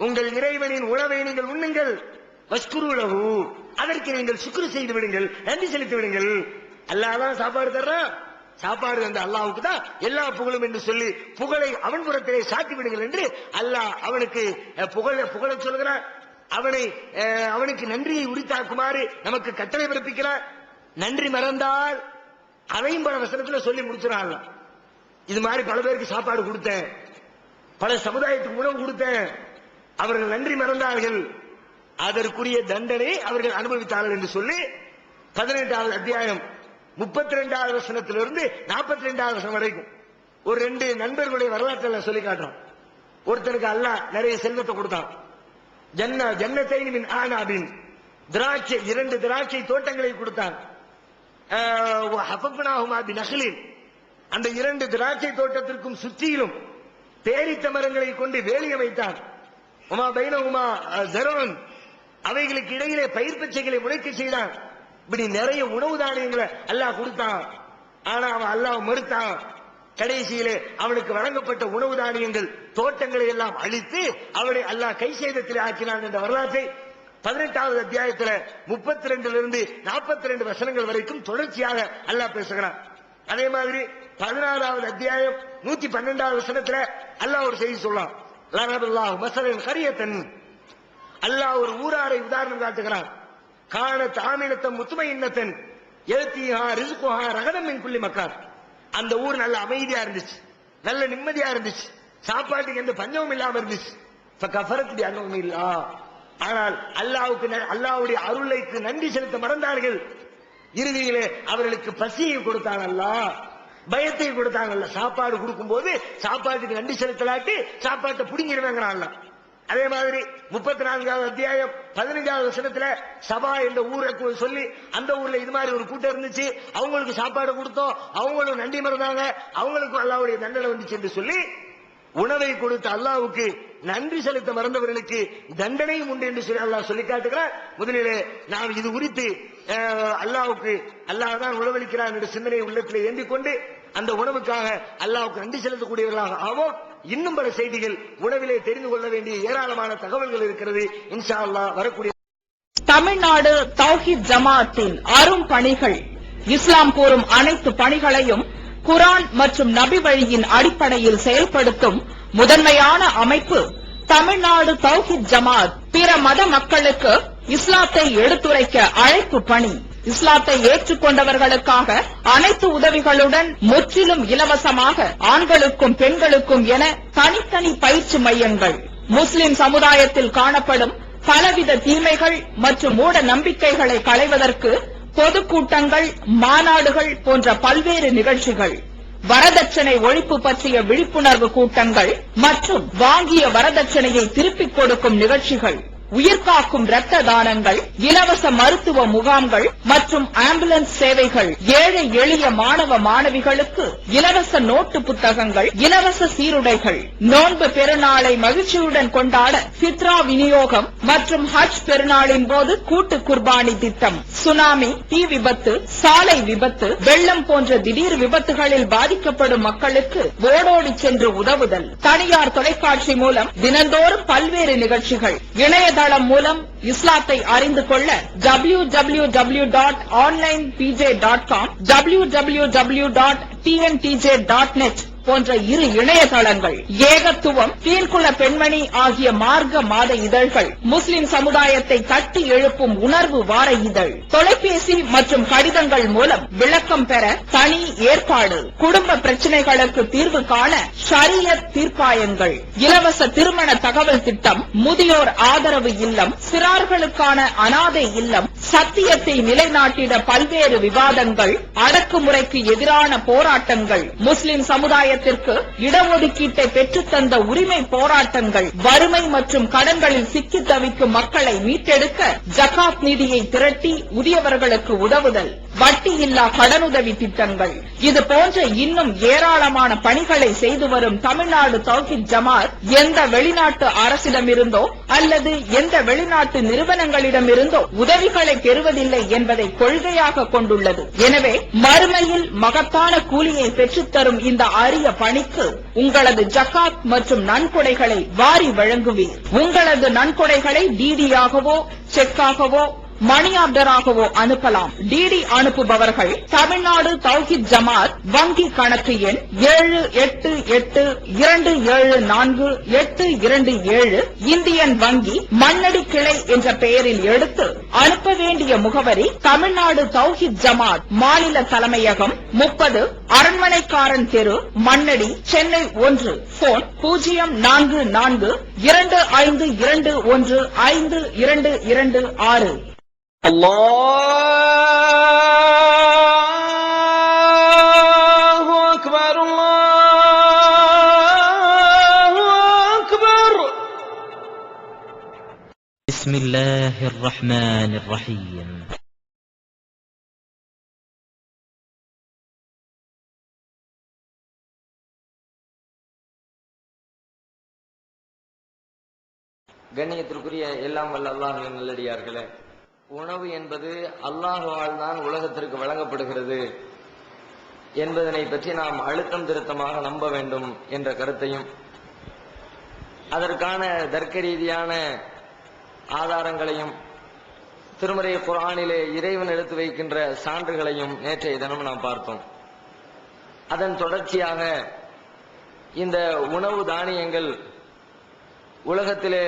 உங்கள் இறைவனின் உணவை நீங்கள் உண்ணுங்கள், வஷ்குரு லஹு, அதற்கு நீங்கள் சுக்ரு செய்து விடுங்கள், நன்றி செலுத்தி விடுங்கள். அல்லாஹ் தான் சாப்பாடு தர்றான், சாப்பாடு அந்த அல்லாஹ்வுக்கு தான் எல்லா புகழும் என்று சொல்லி புகழை அவன் புறத்திலே சாட்டி விடுங்கள் என்று அல்லாஹ் அவனுக்கு புகழ சொல்கிறான். அவனுக்கு நன்றியை உரித்தாக்குமாறு நமக்கு கட்டளை பிறப்பிக்கிறார். நன்றி மறந்தால் அதையும் பல வசனத்தில் சொல்லி முடிச்சிடான். இது மாதிரி பல பேருக்கு சாப்பாடு கொடுத்தேன், பல சமுதாயத்துக்கு உணவு கொடுத்தேன், அவர்கள் நன்றி மறந்தார்கள், அதற்குரிய தண்டனை அவர்கள் அனுபவித்தார்கள் என்று சொல்லி 18வது அத்தியாயம் 32வது வசனத்திலிருந்து 42வது வசனம் வரைக்கும் ஒரு 2 நண்பர்களுடைய வரலாற்றை சொல்லி காட்டுறோம். ஒருத்தனுக்கு அல்லாஹ் நிறைய செல்வத்தை கொடுத்தான். ஜன்னத்தைன் மின் ஆனாபின், திராட்சை 2 திராட்சை தோட்டங்களை கொடுத்தான். அந்த 2 திராட்சை தோட்டத்திற்கும் சுற்றியிலும் பேரித்த மரங்களை கொண்டு வேலி அமைத்தான். உமா பைனஹுமா ஸரூன், அவைகளுக்கு இடையிலே பயிர் பச்சைகளை முளைக்க செய்தான். இப்படி நிறைய உணவு தானியங்களை அல்லாஹ் கொடுத்தான். ஆனா அவன் அல்லாஹ் மறுத்தான். கடைசியிலே அவனுக்கு வழங்கப்பட்ட உணவு தானியங்கள் தோட்டங்களை எல்லாம் அழித்து அவனை அல்லாஹ் கை சேதத்தில் ஆக்கினான் என்ற வரலாற்றை 18வது அத்தியாயத்தில் 32 42 வசனங்கள் வரைக்கும் தொடர்ச்சியாக அல்லாஹ் பேசுகிறான். அதே மாதிரி 16வது அத்தியாயம் 112வது வசனத்தில் அல்லாஹ் ஒரு செய்தி சொல்லலாம். அல்லாஹ் ஒரு ஊராரை உதாரணம் காட்டுகிறான். காணத் ஆமினத்தன் முத்துமையின்னத்தன் எழுத்திஹா ரிஸ்குஹா ரகதம் மின் குல்லி மக்கான். அந்த ஊர் நல்ல அமைதியா இருந்துச்சு, நல்ல நிம்மதியா இருந்துச்சு, சாப்பாட்டுக்கு எந்த பஞ்சமும் இல்லாம இருந்துச்சு. ஆனால் அல்லாஹ்வுடைய அருளைக்கு நன்றி செலுத்த மறந்தார்கள். இறுதியிலே அவர்களுக்கு பசியை கொடுத்தான் அல்லாஹ், பயத்தை கொடுத்தாங்க. சாப்பாடு கொடுக்கும் போது சாப்பாட்டுக்கு நன்றி செலுத்தலாட்டி சாப்பாட்டை புடிங்கிருவாங்கிறான் அல்லாஹ். அதே மாதிரி 34வது அத்தியாயம் 15வது வசனத்துல சபா என்ற ஊரை சொல்லி அந்த ஊர்ல இது மாதிரி ஒரு கூட்டம் இருந்துச்சு, அவங்களுக்கு சாப்பாடு கொடுத்தோம், அவங்களும் நன்றி மறந்தாங்க, அவங்களுக்கும் அல்லாஹ்வுடைய தண்டனை வந்துச்சு என்று சொல்லி உணவை கொடுத்த அல்லாஹ்வுக்கு நன்றி செலுத்த மறந்தவர்களுக்கு தண்டனையும் உண்டு என்று சொல்லி அல்லாஹ் சொல்லி காட்டுகிறார். முதலிலே நாம் இது குறித்து அல்லாஹ்வுக்கு அல்லாஹ் தான் உணவளிக்கிறான் என்ற சிந்தனையை உள்ளத்திலே ஏந்திக் கொண்டு அந்த உணவுக்காக அல்லாஹ்வுக்கு நன்றி செலுத்தக்கூடியவர்களாக ஆவோம். இன்னும் பல செய்திகள் உணவிலே தெரிந்து கொள்ள வேண்டிய ஏராளமான தகவல்கள் இருக்கிறது. இன்ஷா அல்லாஹ் வரக்கூடிய தமிழ்நாடு தௌஹீத் ஜமாஅத்தின் அரும் பணிகள். இஸ்லாம் கூறும் அனைத்து பணிகளையும் குர்ஆன் மற்றும் நபி வழியின் அடிப்படையில் செயல்படுத்தும் முதன்மையான அமைப்பு தமிழ்நாடு தௌஹீத் ஜமாஅத். பிற மத மக்களுக்கு இஸ்லாத்தை எடுத்துரைக்க அழைப்பு பணி. இஸ்லாத்தை ஏற்றுக்கொண்டவர்களுக்காக அனைத்து உதவிகளுடன் முற்றிலும் இலவசமாக ஆண்களுக்கும் பெண்களுக்கும் என தனித்தனி பயிற்சி மையங்கள். முஸ்லிம் சமுதாயத்தில் காணப்படும் பலவித தீமைகள் மற்றும் மூட நம்பிக்கைகளை களைவதற்கு பொதுக்கூட்டங்கள், மாநாடுகள் போன்ற பல்வேறு நிகழ்ச்சிகள், வரதட்சணை ஒழிப்பு பற்றிய விழிப்புணர்வு கூட்டங்கள் மற்றும் வாங்கிய வரதட்சணையை திருப்பிக் கொடுக்கும் நிகழ்ச்சிகள், உயிர்காக்கும் இரத்த தானங்கள், இலவச மருத்துவ முகாம்கள் மற்றும் ஆம்புலன்ஸ் சேவைகள், ஏழை எளிய மாணவ மாணவிகளுக்கு இலவச நோட்டு புத்தகங்கள், இலவச சீருடைகள், நோன்பு பெருநாளை மகிழ்ச்சியுடன் கொண்டாட ஃபித்ரா விநியோகம் மற்றும் ஹஜ் பெருநாளின் போது கூட்டு குர்பானி திட்டம், சுனாமி, தீ விபத்து, சாலை விபத்து, வெள்ளம் போன்ற திடீர் விபத்துகளில் பாதிக்கப்படும் மக்களுக்கு ஓடோடி சென்று உதவுதல், தனியார் தொலைக்காட்சி மூலம் தினந்தோறும் பல்வேறு நிகழ்ச்சிகள், இணையதளம் மூலம் இஸ்லாத்தை அறிந்து கொள்ள www.onlinepj.com, www.tntj.net போன்ற இரு இணையதளங்கள், ஏகத்துவம், தீன்குல பெண்மணி ஆகிய மார்க்க மாத இதழ்கள், முஸ்லிம் சமுதாயத்தை தட்டி எழுப்பும் உணர்வு வார இதழ், தொலைபேசி மற்றும் கடிதங்கள் மூலம் விளக்கம் பெற தனி ஏற்பாடு, குடும்ப பிரச்சினைகளுக்கு தீர்வு காண ஷரியத் தீர்ப்பாயங்கள், இலவச திருமண தகவல் திட்டம், முதியோர் ஆதரவு இல்லம், சிறார்களுக்கான அனாதை இல்லம், சத்தியத்தை நிலைநாட்டிட பல்வேறு விவாதங்கள், அடக்குமுறைக்கு எதிரான போராட்டங்கள், முஸ்லிம் சமுதாயத்திற்கு இடஒதுக்கீட்டை பெற்றுத்தந்த உரிமை போராட்டங்கள், வறுமை மற்றும் கடன்களில் சிக்கி தவிக்கும் மக்களை மீட்டெடுக்க ஜகாத் நிதியை திரட்டி உரியவர்களுக்கு உதவுதல், வட்டி இல்லா கடனுதவி திட்டங்கள், இது போன்ற இன்னும் ஏராளமான பணிகளை செய்து வரும் தமிழ்நாடு தௌஹீத் ஜமாஅத் எந்த வெளிநாட்டு அரசிடமிருந்தோ அல்லது எந்த வெளிநாட்டு நிறுவனங்களிடமிருந்தோ உதவிகளை பெறுவதில்லை என்பதை கொள்கையாக கொண்டுள்ளது. எனவே மறுமையில் மகத்தான கூலியை பெற்றுத்தரும் இந்த அரிய பணிக்கு உங்களது ஜகாத் மற்றும் நன்கொடைகளை வாரி வழங்குவீர். உங்களது நன்கொடைகளை டிடியாகவோ செக்காகவோ மணி ஆர்டராகவோ அனுப்பலாம். டிடி அனுப்புபவர்கள் தமிழ்நாடு தௌஹீத் ஜமாஅத், வங்கி கணக்கு எண் 7882748827, இந்தியன் வங்கி, மண்ணடி கிளை என்ற பெயரில் எடுத்து அனுப்ப வேண்டிய முகவரி தமிழ்நாடு தௌஹீத் ஜமாஅத், மாநில தலைமையகம் 30, அரண்மனைக்காரன் தெரு, மண்ணடி, சென்னை 1. போன் 044215215226. الله أكبر الله أكبر. بسم الله الرحمن الرحيم. கண்ணியத்திற்குரிய எல்லாம் வல்ல அல்லாஹ்வின் நல்லடியார்களே, உணவு என்பது அல்லாஹ்வால் தான் உலகத்திற்கு வழங்கப்படுகிறது. என்பதனை பற்றி நாம் அழுத்தம் திருத்தமாக நம்ப வேண்டும் என்ற கருத்தையும், அதற்கான தர்க்க ரீதியான ஆதாரங்களையும், திருமறை குர்ஆனிலே இறைவன் எடுத்து வைக்கின்ற சான்றுகளையும் நேற்றைய தினம் நாம் பார்த்தோம். அதன் தொடர்ச்சியாக இந்த உணவு தானியங்கள் உலகத்திலே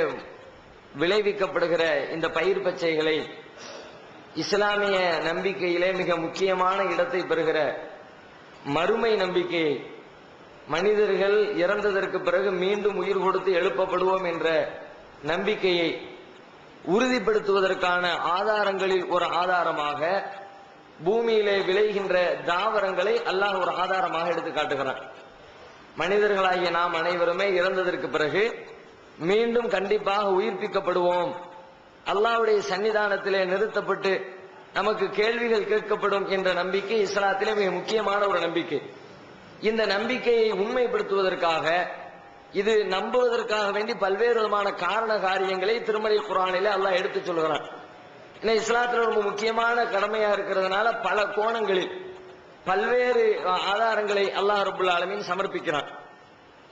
விளைவிக்கப்படுகிற இந்த பயிர் பச்சைகளை இஸ்லாமிய நம்பிக்கையிலே மிக முக்கியமான இடத்தை பெறுகிற மறுமை நம்பிக்கையை, மனிதர்கள் இறந்ததற்கு பிறகு மீண்டும் உயிர் கொடுத்து எழுப்பப்படுவோம் என்ற நம்பிக்கையை உறுதிப்படுத்துவதற்கான ஆதாரங்களில் ஒரு ஆதாரமாக பூமியிலே விளைகின்ற தாவரங்களை அல்லாஹ் ஒரு ஆதாரமாக எடுத்து காட்டுகிறான். மனிதர்களாகிய நாம் அனைவருமே இறந்ததற்கு பிறகு மீண்டும் கண்டிப்பாக உயிர்ப்பிக்கப்படுவோம், அல்லாஹ்வுடைய சன்னிதானத்திலே நிறுத்தப்பட்டு நமக்கு கேள்விகள் கேட்கப்படும் என்ற நம்பிக்கை இஸ்லாத்திலே மிக முக்கியமான ஒரு நம்பிக்கை. இந்த நம்பிக்கையை உண்மைப்படுத்துவதற்காக, இது நம்புவதற்காக வேண்டி பல்வேறு விதமான காரண காரியங்களை திருமறை குர்ஆனிலே அல்லாஹ் எடுத்து சொல்கிறான். இஸ்லாத்தில் ரொம்ப முக்கியமான கடமையா இருக்கிறதுனால பல கோணங்களில் பல்வேறு ஆதாரங்களை அல்லாஹ் ரப்புல் ஆலமீன் சமர்ப்பிக்கிறான்.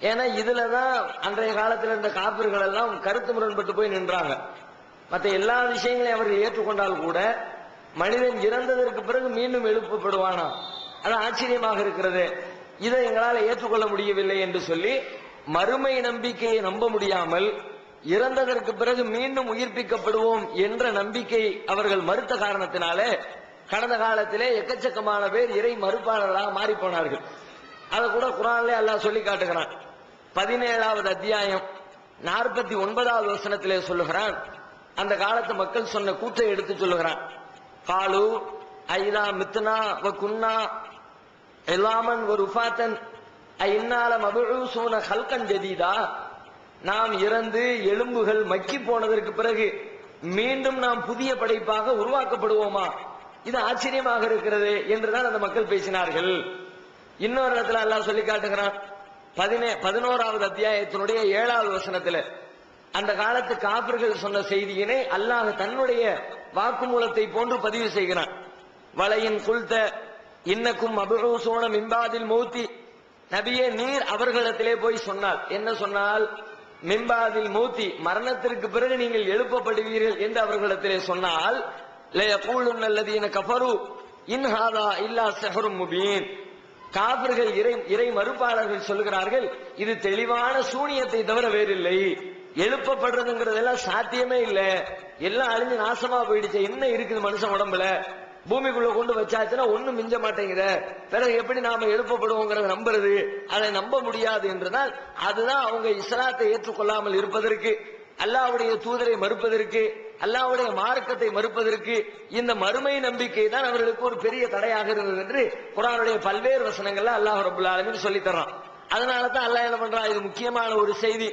ஏன்னா இதுலதான் அன்றைய காலத்தில் இருந்த காபிர்கள் எல்லாம் கருத்து முரண்பட்டு போய் நின்றாங்க. மற்ற எல்லா விஷயங்களையும் அவர்கள் ஏற்றுக்கொண்டால் கூட மனிதன் இறந்ததற்கு பிறகு மீண்டும் எழுப்பப்படுவானா, அது ஆச்சரியமாக இருக்கிறது, இதை எங்களால் ஏற்றுக்கொள்ள முடியவில்லை என்று சொல்லி மறுமை நம்பிக்கையை நம்ப முடியாமல் இறந்ததற்கு பிறகு மீண்டும் உயிர்ப்பிக்கப்படுவோம் என்ற நம்பிக்கை அவர்கள் மறுத்த காரணத்தினாலே கடந்த காலத்திலே எக்கச்சக்கமான பேர் இறை மறுப்பாளர்களாக மாறி போனார்கள். அதை கூட குர்ஆனிலே அல்லாஹ் சொல்லி காட்டுகிறான். 17வது அத்தியாயம் 49வது வசனத்திலே சொல்லுகிறான். அந்த காலத்து மக்கள் சொன்ன கூற்றை எடுத்து சொல்லுகிறான். காலு ஐதா மித்னா வ குன்னா இலாமன் வ ருஃபாத்தன் ஐன்னால மபூஸூன ஹல்கன் ஜதீதா, நாம் இறந்து எலும்புகள் மக்கி போனதற்கு பிறகு மீண்டும் நாம் புதிய படைப்பாக உருவாக்கப்படுவோமா, இது ஆச்சரியமாக இருக்கிறது என்றுதான் அந்த மக்கள் பேசினார்கள். இன்னொரு இடத்துல அல்லாஹ் சொல்லி காட்டுகிறான். 11வது அத்தியாயத்தினுடைய 7வது வசனத்தில் அந்த காலத்து காபிர்கள் சொன்ன செய்தியினை அல்லாஹ் தன்னுடைய வாக்குமூலத்தை போன்று பதிவு செய்கிறான். வலையின் குல்த இன்னக்கும் மபூஸூன மின் பாதில் மௌத்தி, நபியே நீர் அவர்களிடத்திலே போய் சொன்னால், என்ன சொன்னால், மின்பாதில் மௌத்தி, மரணத்திற்கு பிறகு நீங்கள் எழுப்பப்படுவீர்கள் என்று அவர்களிடத்திலே சொன்னால், லயகூலுன் அல்லதீன கஃபரு இன் ஹாதா இல்லா சிஹ்ரும் முபீன், காபிர்கள் இறை மறுப்பாளர்கள் சொல்கிறார்கள், இது தெளிவான சூனியத்தை தவிர வேறில்லை, எழுப்பப்படுறதுங்கிறதெல்லாம் சாத்தியமே இல்லை, எல்லாம் அழிஞ்சு நாசமா போயிடுச்சு, என்ன இருக்குது மனுஷன் உடம்புல, பூமிக்குள்ள கொண்டு வச்சாச்சுன்னா ஒண்ணும் மிஞ்ச மாட்டேங்குது, பிறகு எப்படி நாம எழுப்பப்படுவோங்கிறத நம்புறது, அதை நம்ப முடியாது என்றுதான், அதுதான் அவங்க இஸ்லாத்தை ஏற்றுக்கொள்ளாமல் இருப்பதற்கு, அல்லாஹ்வுடைய தூதரை மறுப்பதற்கு, அல்லாஹ்வுடைய மார்க்கத்தை மறுப்பதற்கு இந்த மறுமை நம்பிக்கை தான் அவர்களுக்கு ஒரு பெரிய தடையாக இருந்தது என்று குர்ஆனுடைய பல்வேறு வசனங்கள்ல அல்லாஹ் ரப்புல் ஆலமீன் சொல்லி தர்றான். அதனால தான் அல்லாஹ் என்ன பண்றான், இது முக்கியமான ஒரு செய்தி,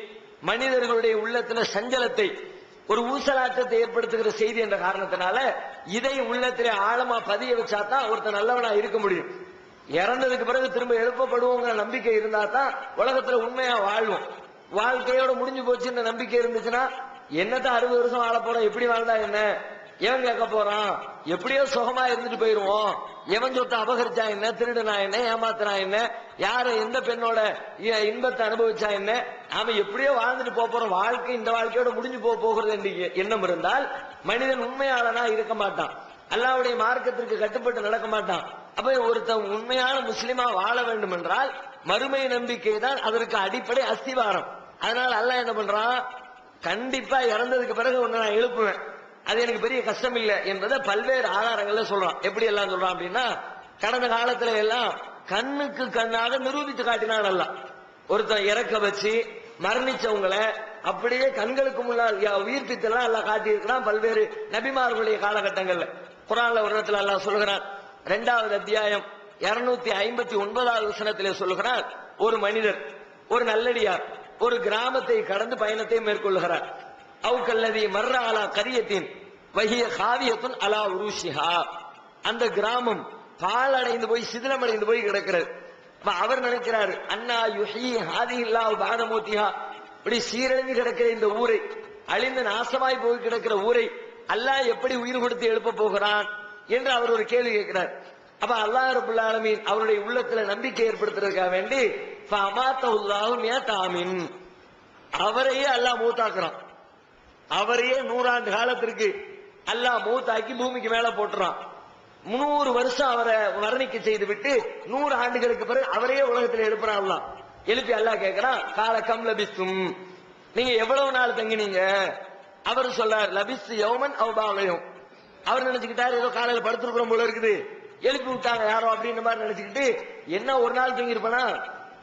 மனிதர்களுடைய உள்ளத்துல சஞ்சலத்தை, ஒரு ஊசலாட்டத்தை ஏற்படுத்துகிற செய்தி என்ற காரணத்தினால இதை உள்ளத்திலே ஆழமா பதிய வச்சாதான் ஒருத்தர் நல்லவனா இருக்க முடியும். இறந்ததுக்கு பிறகு திரும்ப எழுப்பப்படுவோங்கிற நம்பிக்கை இருந்தா தான் உலகத்துல உண்மையா வாழ்வோம். வாழ்க்கையோட முடிஞ்சு போச்சுன்ற நம்பிக்கை இருந்துச்சுன்னா என்னதான் 60 வருஷம் வாழ போறோம், எப்படி வாழ்ந்தா என்ன, எவன் கேட்க போறான், எப்படியோ சுகமா இருந்துட்டு போயிருவோம், எவன் சொத்தை அபகரிச்சா என்ன, திருடுனா என்ன, ஏமாத்தினா என்ன, யார எந்த பெண்ணோட இன்பத்தை அனுபவிச்சா என்ன, நாம எப்படியோ வாழ்ந்துட்டு போறோம், வாழ்க்கை இந்த வாழ்க்கையோட முடிஞ்சு போகிறது என்று எண்ணம் இருந்தால் மனிதன் உண்மையாளனா இருக்க மாட்டான், அல்லாஹ்வுடைய மார்க்கத்திற்கு கட்டுப்பட்டு நடக்க மாட்டான். அப்ப ஒருத்தன் உண்மையான முஸ்லிமா வாழ வேண்டும் என்றால் மறுமை நம்பிக்கை தான் அதற்கு அடிப்படை அஸ்திவாரம். அதனால அல்லாஹ் என்ன பண்றான், கண்டிப்பா இறந்ததுக்கு பிறகு ஒன்னு நான் எழுப்புவேன், அது எனக்கு பெரிய கஷ்டம் இல்லை என்பதை பல்வேறு ஆதாரங்கள்ல சொல்றான். எப்படி எல்லாம் சொல்றான் அப்படின்னா, கடந்த காலத்துல எல்லாம் கண்ணுக்கு கண்ணாக நிரூபித்து காட்டினான் அல்லாஹ். ஒருத்தன் இறக்க வச்சு மரணிச்சவங்களை அப்படியே கண்களுக்கு முன்னால் உயிர்ப்பித்தெல்லாம் அல்லாஹ் காட்டியிருக்கிறான் பல்வேறு நபிமார்களுடைய காலகட்டங்கள்ல. குர்ஆன்ல ஒரு இடத்துல அல்லாஹ் சொல்கிறான், 2வது அத்தியாயம் 259வது வசனத்திலே சொல்லுகிறார், ஒரு மனிதர், ஒரு நல்லடியார் ஒரு கிராமத்தை கடந்து பயணத்தை மேற்கொள்கிறார். அவுகல்லதி மர்ர அலா கரியத்தின் வஹிய காவியத்துன் அலா உருஷிஹா, அந்த கிராமம் பாழடைந்து போய் சிதிலமடைந்து போய் கிடக்கிறது. அவர் நினைக்கிறார், அன்னா யுஹி ஹாதிஹில்லாஹு பஅத மௌத்திஹா, இப்படி சீரழிந்து கிடக்கிற இந்த ஊரை, அழிந்து நாசமாய் போய் கிடக்கிற ஊரை அல்லாஹ் எப்படி உயிர் கொடுத்து எழுப்ப போகிறான் என்று அவர் ஒரு கேள்வி கேட்கிறார். அப்ப அல்லாஹ் ரப்பல் ஆலமீன் அவருடைய உள்ளத்துல நம்பிக்கை ஏற்படுத்துறதுக்காக வேண்டி ஃபஅமாத்தஹுல்லாஹு மியதாமின், அவரையே அல்லாஹ் மூத்தாக்குறான். அவரையே 100 ஆண்டு காலத்திற்கு அல்லாஹ் மூத்தாக்கி பூமிக்கு மேல போட்டுறான். 300 வருஷம் அவரை வர்ணிக்க செய்து விட்டு 100 ஆண்டுகளுக்கு பிறகு அவரையே உலகத்தில் எழுப்புறான். அல்லாஹ் எழுப்பி அல்லாஹ் கேட்கிறான், கால கம் லபிஸ்தும், நீங்க எவ்வளவு நாள் தங்கினீங்க? அவர் சொல்றார், லபிஸ் யௌமன் அவ் பாலயம். அவர் நினைச்சுக்கிட்டாரு ஏதோ காலையில படுத்துருக்கிறோம் போல இருக்குது, எழுப்பி விட்டாங்க யாரோ அப்படின்ற மாதிரி நினைச்சுக்கிட்டு, என்ன ஒரு நாள் தங்கி இருப்பானா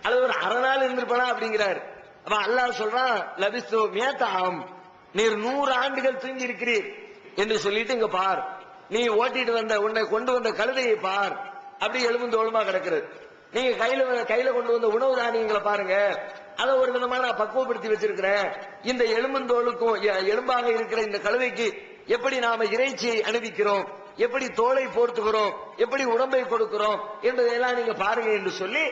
அல்லது ஒரு அரை நாள் இருந்திருப்பானா அப்படிங்கிறார். அப்ப அல்லாஹ் சொல்றான், லபிஸ்து மியதாம், நீர் 100 ஆண்டுகள் தூங்கி இருக்கிறீர் என்று சொல்லிட்டு இங்க பார், நீ ஓட்டிட்டு வந்த உன்னை கொண்டு வந்த கழுதையை பார், அப்படி எலும்புந்தோளுமா கிடக்கிறது. நீங்க கையில கொண்டு வந்த உணவு தானியங்களை பாருங்க, அதை ஒரு விதமா நான் பக்குவப்படுத்தி வச்சிருக்கிறேன். இந்த எலும்புந்தோளுக்கும் எலும்பாக இருக்கிற இந்த கழுதைக்கு எப்படி நாம இறைச்சியை அணிவிக்கிறோம், எப்படி தோலை போர்த்துகிறோம், எப்படி உடம்பை கொடுக்கிறோம் என்பதையெல்லாம் நீங்க பாருங்க என்று சொல்லி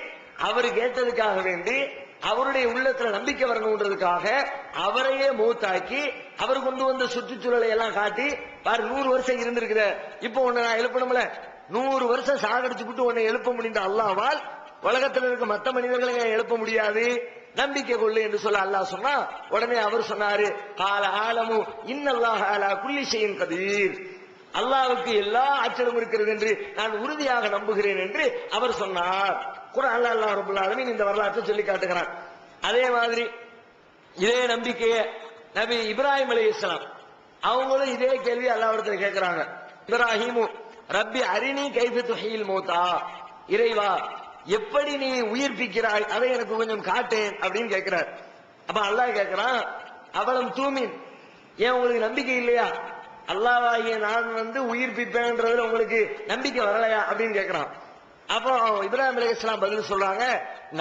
அவர் கேட்டதுக்காக வேண்டி அவருடைய உள்ளத்துல நம்பிக்கை வரணும்ன்றதுக்காக அவரையே மூத்தாக்கி அவர் கொண்டு வந்த சுற்றுச்சூழலை எல்லாம் காட்டி பாரு 100 வருஷம் இருந்திருக்கிற, இப்போ உன்னை நான் எழுப்பணும்ல, 100 வருஷம் சாகடிச்சு விட்டு உன்னை எழுப்ப முடிந்த அல்லாஹ்வால் உலகத்தில் இருக்க மற்ற மனிதர்களை எழுப்ப முடியாது, நம்பிக்கை கொள்ளு என்று சொல்ல அல்லாஹ் சொன்னா, உடனே அவர் சொன்னாரு, கால ஆலமு இன்னல்லாஹ அலா குல்லி ஷைஇன் கதீர், அல்லாஹ்வுக்கு எல்லா ஆற்றலும் இருக்கிறது என்று நான் உறுதியாக நம்புகிறேன் என்று அவர் சொன்னார். குர்ஆன்ல அல்லாஹ் ரப்பல் ஆலமீன் இந்த வரலாற்றை சொல்லி காட்டுகிறான். அதே மாதிரி இதே நம்பிக்கையை நபி இப்ராஹிம் அலைஹிஸ்ஸலாம் அவங்களும் இதே கேள்வி அல்லாஹ்விடத்துல கேட்கிறாங்க. இப்ராஹிமு ரப்பி அரினி கைஃப துஹீல் மௌதா, இறைவா எப்படி நீ உயிர்ப்பிக்கிறாய் அதை எனக்கு கொஞ்சம் காட்டேன் அப்படின்னு கேட்கிறார். அப்ப அல்லாஹ் கேட்கிறான், அவலம் தூமின், ஏன் உங்களுக்கு நம்பிக்கை இல்லையா? அல்லாஹ்வாகிய நான் உயிர்ப்பிப்பேன்றதுல உங்களுக்கு நம்பிக்கை வரலையா அப்படின்னு கேட்கிறான். அப்போ இப்ராஹிம் அலைஹிஸ்ஸலாம் பதில் சொல்றாங்க,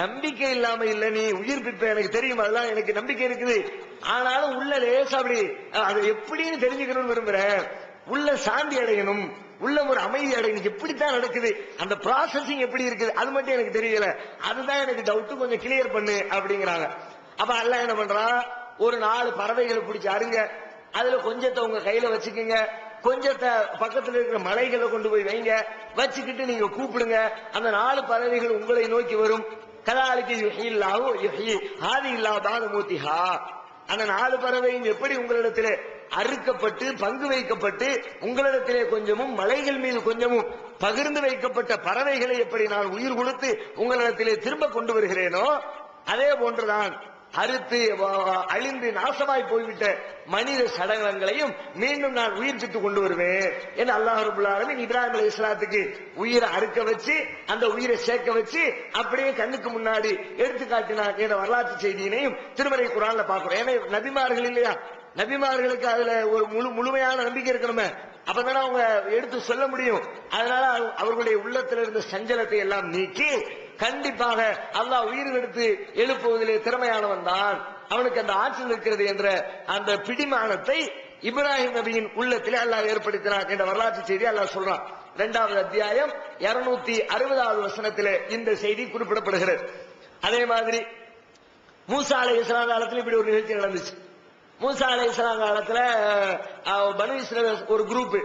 நம்பிக்கை இல்லாம இல்ல, நீ உயிர்ப்பிப்ப எனக்கு தெரியும், அதெல்லாம் எனக்கு நம்பிக்கை இருக்குது. ஆனாலும் உள்ள லேசா அப்படி அது எப்படின்னு தெரிஞ்சுக்கணும்னு விரும்புறேன், உள்ள சாந்தி அடையணும், உள்ள ஒரு அமைதி அடையணும், எப்படித்தான் நடக்குது அந்த ப்ராசஸிங் எப்படி இருக்குது அது மட்டும் எனக்கு தெரியல, அதுதான் எனக்கு டவுட், கொஞ்சம் கிளியர் பண்ணு அப்படிங்கிறாங்க. அப்ப அல்லாஹ் என்ன பண்றான், ஒரு 4 பறவைகளை பிடிச்சி அருங்க, அதுல கொஞ்சத்தை உங்க கையில வச்சுக்கோங்க, கொஞ்சத்தை பக்கத்துல இருக்கிற மலைகளை கொண்டு போய் வைங்க, வச்சுக்கிட்டு நீங்க கூப்பிடுங்க, அந்த 4 பறவைகள் உங்களை நோக்கி வரும். கதாலிக்கு யுஹில்லாஹு யுஹி ஹாதில்லா பாத மூத்திஹா, அந்த 4 பறவையும் எப்படி உங்களிடத்திலே அறுக்கப்பட்டு பங்கு வைக்கப்பட்டு உங்களிடத்திலே கொஞ்சமும் மலைகள் மீது கொஞ்சமும் பகிர்ந்து வைக்கப்பட்ட பறவைகளை எப்படி நான் உயிர் கொடுத்து உங்களிடத்திலே திரும்ப கொண்டு வருகிறேனோ அதே போன்றுதான் அறுத்து அழிந்து நாசமாய் போய்விட்ட மனித சடலங்களையும் மீண்டும் நான் உயிர்ப்பித்து கொண்டு வருவேன் என்று அல்லாஹ் ரப்பல் ஆலமீன் இப்ராஹிம் அலைஹிஸ்ஸலாத்துக்கு உயிரை அறுக்க வச்சு அந்த உயிரை சேர்க்க வச்சு அப்படியே கண்ணுக்கு முன்னாடி எடுத்து காட்டினார் என்ற வரலாற்று செய்தியினையும் திருமறை குர்ஆன்ல பார்க்கிறோம். ஏன்னா நபிமார்கள் இல்லையா, நபிமார்களுக்கு அதுல ஒரு முழுமையான நம்பிக்கை இருக்கணுமே, அப்பதானே அவங்க எடுத்து சொல்ல முடியும். அதனால அவர்களுடைய உள்ளத்தில் இருந்த சஞ்சலத்தை எல்லாம் நீக்கி கண்டிப்பாக அல்லாஹ் உயிர் எடுத்து எழுப்புவதிலே திறமையானவன் தான், அவனுக்கு அந்த ஆற்றல் இருக்கிறது என்ற அந்த பிடிமானத்தை இப்ராஹிம் நபியின் உள்ளத்திலே அல்லாஹ் ஏற்படுத்தினார் என்ற வரலாற்று செய்தி அல்லாஹ் சொல்றான். 2வது அத்தியாயம் 260வது வசனத்திலே இந்த செய்தி குறிப்பிடப்படுகிறது. அதே மாதிரி மூசா அலைஹிஸ்ஸலாம் காலத்தில் இப்படி ஒரு நிகழ்ச்சி நடந்துச்சு. மூசா அலைஹிஸ்ஸலாம் காலத்துல பனு இஸ்ரவேல் ஒரு குரூப்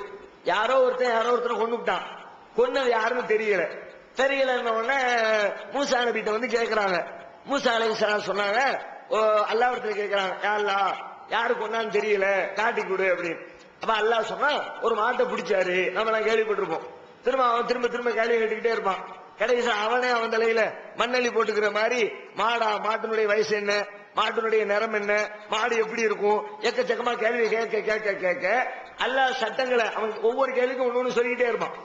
யாரோ ஒருத்தனை கொண்டுட்டான், கொன்னது யாருன்னு தெரியலன்ன உடனே மூசா நபிட்ட கேட்கிறாங்க. மூசா அலைஹிஸ்ஸலாம் சொன்னாங்க, அல்லாஹ்விடத்துல கேட்கிறாங்க, யா அல்லாஹ் யாரு கொன்னான்னு தெரியல காட்டி கொடு அப்படின்னு. அப்ப அல்லாஹ் சொன்னா, ஒரு மாட்டை பிடிச்சாரு, நம்ம எல்லாம் கேள்விப்பட்டிருப்போம், அவன் திரும்ப கேள்வி கேட்டுக்கிட்டே இருப்பான், கடைசி அவனே அவன் தலையில மண்ணள்ளி போட்டுக்கிற மாதிரி மாட்டினுடைய வயசு என்ன, மாட்டினுடைய நிறம் என்ன, மாடு எப்படி இருக்கும், எக்கச்சக்கமா கேள்வி கேட்க அல்லாஹ் சட்டங்களை அவன் ஒவ்வொரு கேள்விக்கும் ஒண்ணு சொல்லிக்கிட்டே இருப்பான்.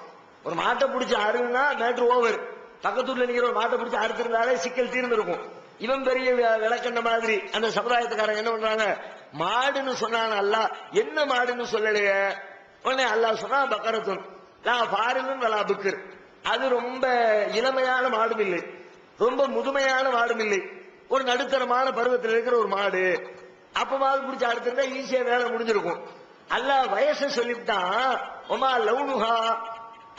ஒரு மாட்டை பிடிச்சி அருன்னா மேட்ரு ஓவர், பக்கத்தூர்ல நிக்கிற ஒரு மாட்டை பிடிச்சி அறுத்திருந்தாலே சிக்கல் தீர்ந்து இருக்கும். இவன் பெரிய விளக்கண்ட மாதிரி அந்த சமுதாயத்துக்காரங்க என்ன பண்றாங்க, மாடுன்னு சொன்னான் அல்லாஹ், என்ன மாடுன்னு சொல்லலையே. உடனே அல்லாஹ் சொன்னா, பக்கரத்துன் லா ஃபாரிலுன் வலா புக்கர், அது ரொம்ப இளமையான மாடும் இல்லை, ரொம்ப முதுமையான மாடும் இல்லை, ஒரு நடுத்தரமான பருவத்தில் இருக்கிற ஒரு மாடு. அப்பமாவது பிடிச்சி அடுத்திருந்தா ஈஸியா வேலை முடிஞ்சிருக்கும். அல்லாஹ் வயசை சொல்லிவிட்டான், ஒமா லவுனுஹா,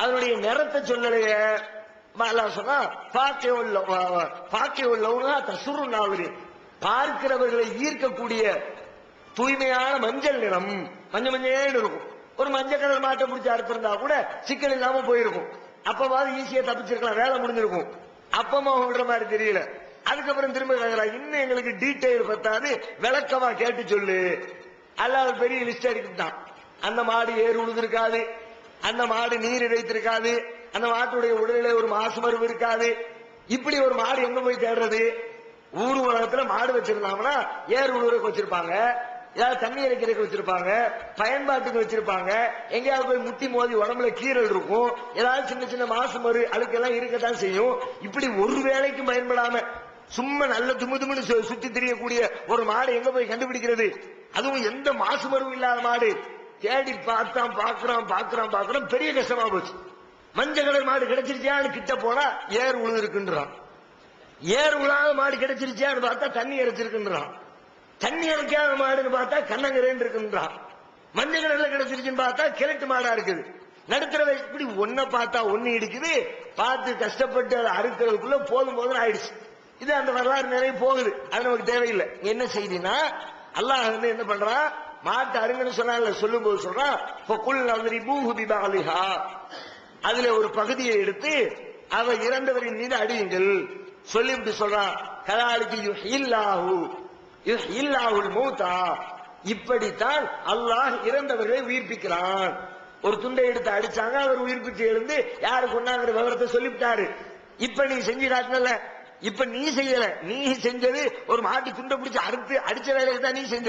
அதனுடைய நிறத்தை சொல்லலையே. அல்லாஹ் சொன்னா, பார்க்கிறவர்களை ஈர்க்கக்கூடிய தூய்மையான மஞ்சள் நிறம், மஞ்சள் மஞ்சள் இருக்கும். ஒரு மஞ்சள் கலர் மாட்டை பிடிச்சி அறுத்திருந்தா கூட சிக்கல் இல்லாம போயிருக்கும். அப்பவாது ஈஸியா தப்பிச்சிருக்கலாம், வேலை முடிஞ்சிருக்கும். அப்பமா விடுற மாதிரி தெரியல. அதுக்கப்புறம் திரும்ப கேட்கலாம், இன்னும் எங்களுக்கு டீட்டெயில் பத்தாது, விளக்கமா கேட்டு சொல்லு. அல்லாஹ் பெரிய லிஸ்ட் அடிக்கிட்டான். அந்த மாடு ஏறு உழுதுருக்காது, அந்த மாடு நீர் இறைத்திருக்காது, அந்த மாட்டுடைய உடலிலே ஒரு மாசுமருவு இருக்காது. இப்படி ஒரு மாடு எங்க போய் தேடுறது? ஊர் உலகத்துல மாடு வச்சிருந்தாங்கன்னா ஏர் உழுவுறதுக்கு வச்சிருப்பாங்க, ஏதாவது தண்ணி இறைக்கிறதுக்கு வச்சிருப்பாங்க, பயன்பாட்டுக்கு வச்சிருப்பாங்க. எங்கேயாவது போய் முட்டி மோதி உடம்புல கீரல் இருக்கும், ஏதாவது சின்ன சின்ன மாசுமரு அழுக்கெல்லாம் இருக்கத்தான் செய்யும். இப்படி ஒரு வேலைக்கும் பயன்படாம சும்மா நல்ல தும்முன்னு சுத்தி தெரியக்கூடிய ஒரு மாடு எங்க போய் கண்டுபிடிக்கிறது? அதுவும் எந்த மாசுமருவும் இல்லாத மாடு தேடி பார்த்தான், பாக்குறான், பெரிய கஷ்டமா போச்சு. மஞ்சள் கலர் மாடு கிடைச்சிருச்சியான்னு கிட்ட போனா ஏர் உழுது இருக்குன்றான். ஏர் உழாத மாடு கிடைச்சிருச்சியான்னு பார்த்தா தண்ணி இறைச்சிருக்குன்றான். தண்ணி இறைக்காத மாடுன்னு பார்த்தா கண்ணங்கரேன்னு இருக்குன்றான். மஞ்சள் கலர்ல கிடைச்சிருச்சுன்னு பார்த்தா கிழட்டு மாடா இருக்குது. நடுத்தர இப்படி ஒன்ன பார்த்தா ஒன்னு இடிக்குது. பார்த்து கஷ்டப்பட்டு அதை அறுக்கிறதுக்குள்ள போதும் ஆயிடுச்சு. இது அந்த வரலாறு நிறைய போகுது, அது நமக்கு தேவையில்லை. என்ன செய்தினா அல்லாஹ் வந்து என்ன பண்றான், மாட்டு அருங்கன்னு சொன்னால, சொல்லும் போது சொல்றான், அதுல ஒரு பகுதியை எடுத்து அவ இறந்தவரின் மீது அடியுங்கள் சொல்லிவிட்டு சொல்றான், கதாலிக்கு மூத்தா, இப்படித்தான் அல்லாஹ் இறந்தவர்களை உயிர்ப்பிக்கிறான். ஒரு துண்டை எடுத்து அடிச்சாங்க, அவர் உயிர்ப்பிச்சு எழுந்து யாரு கொண்டாங்கிற விவரத்தை சொல்லிவிட்டாரு. இப்ப நீ செஞ்சு காட்டினல, இப்ப நீ செய்யல, நீ செஞ்சது ஒரு மாட்டு துண்டை பிடிச்சு அறுத்து அடிச்ச வேலையை தான் நீ செஞ்ச.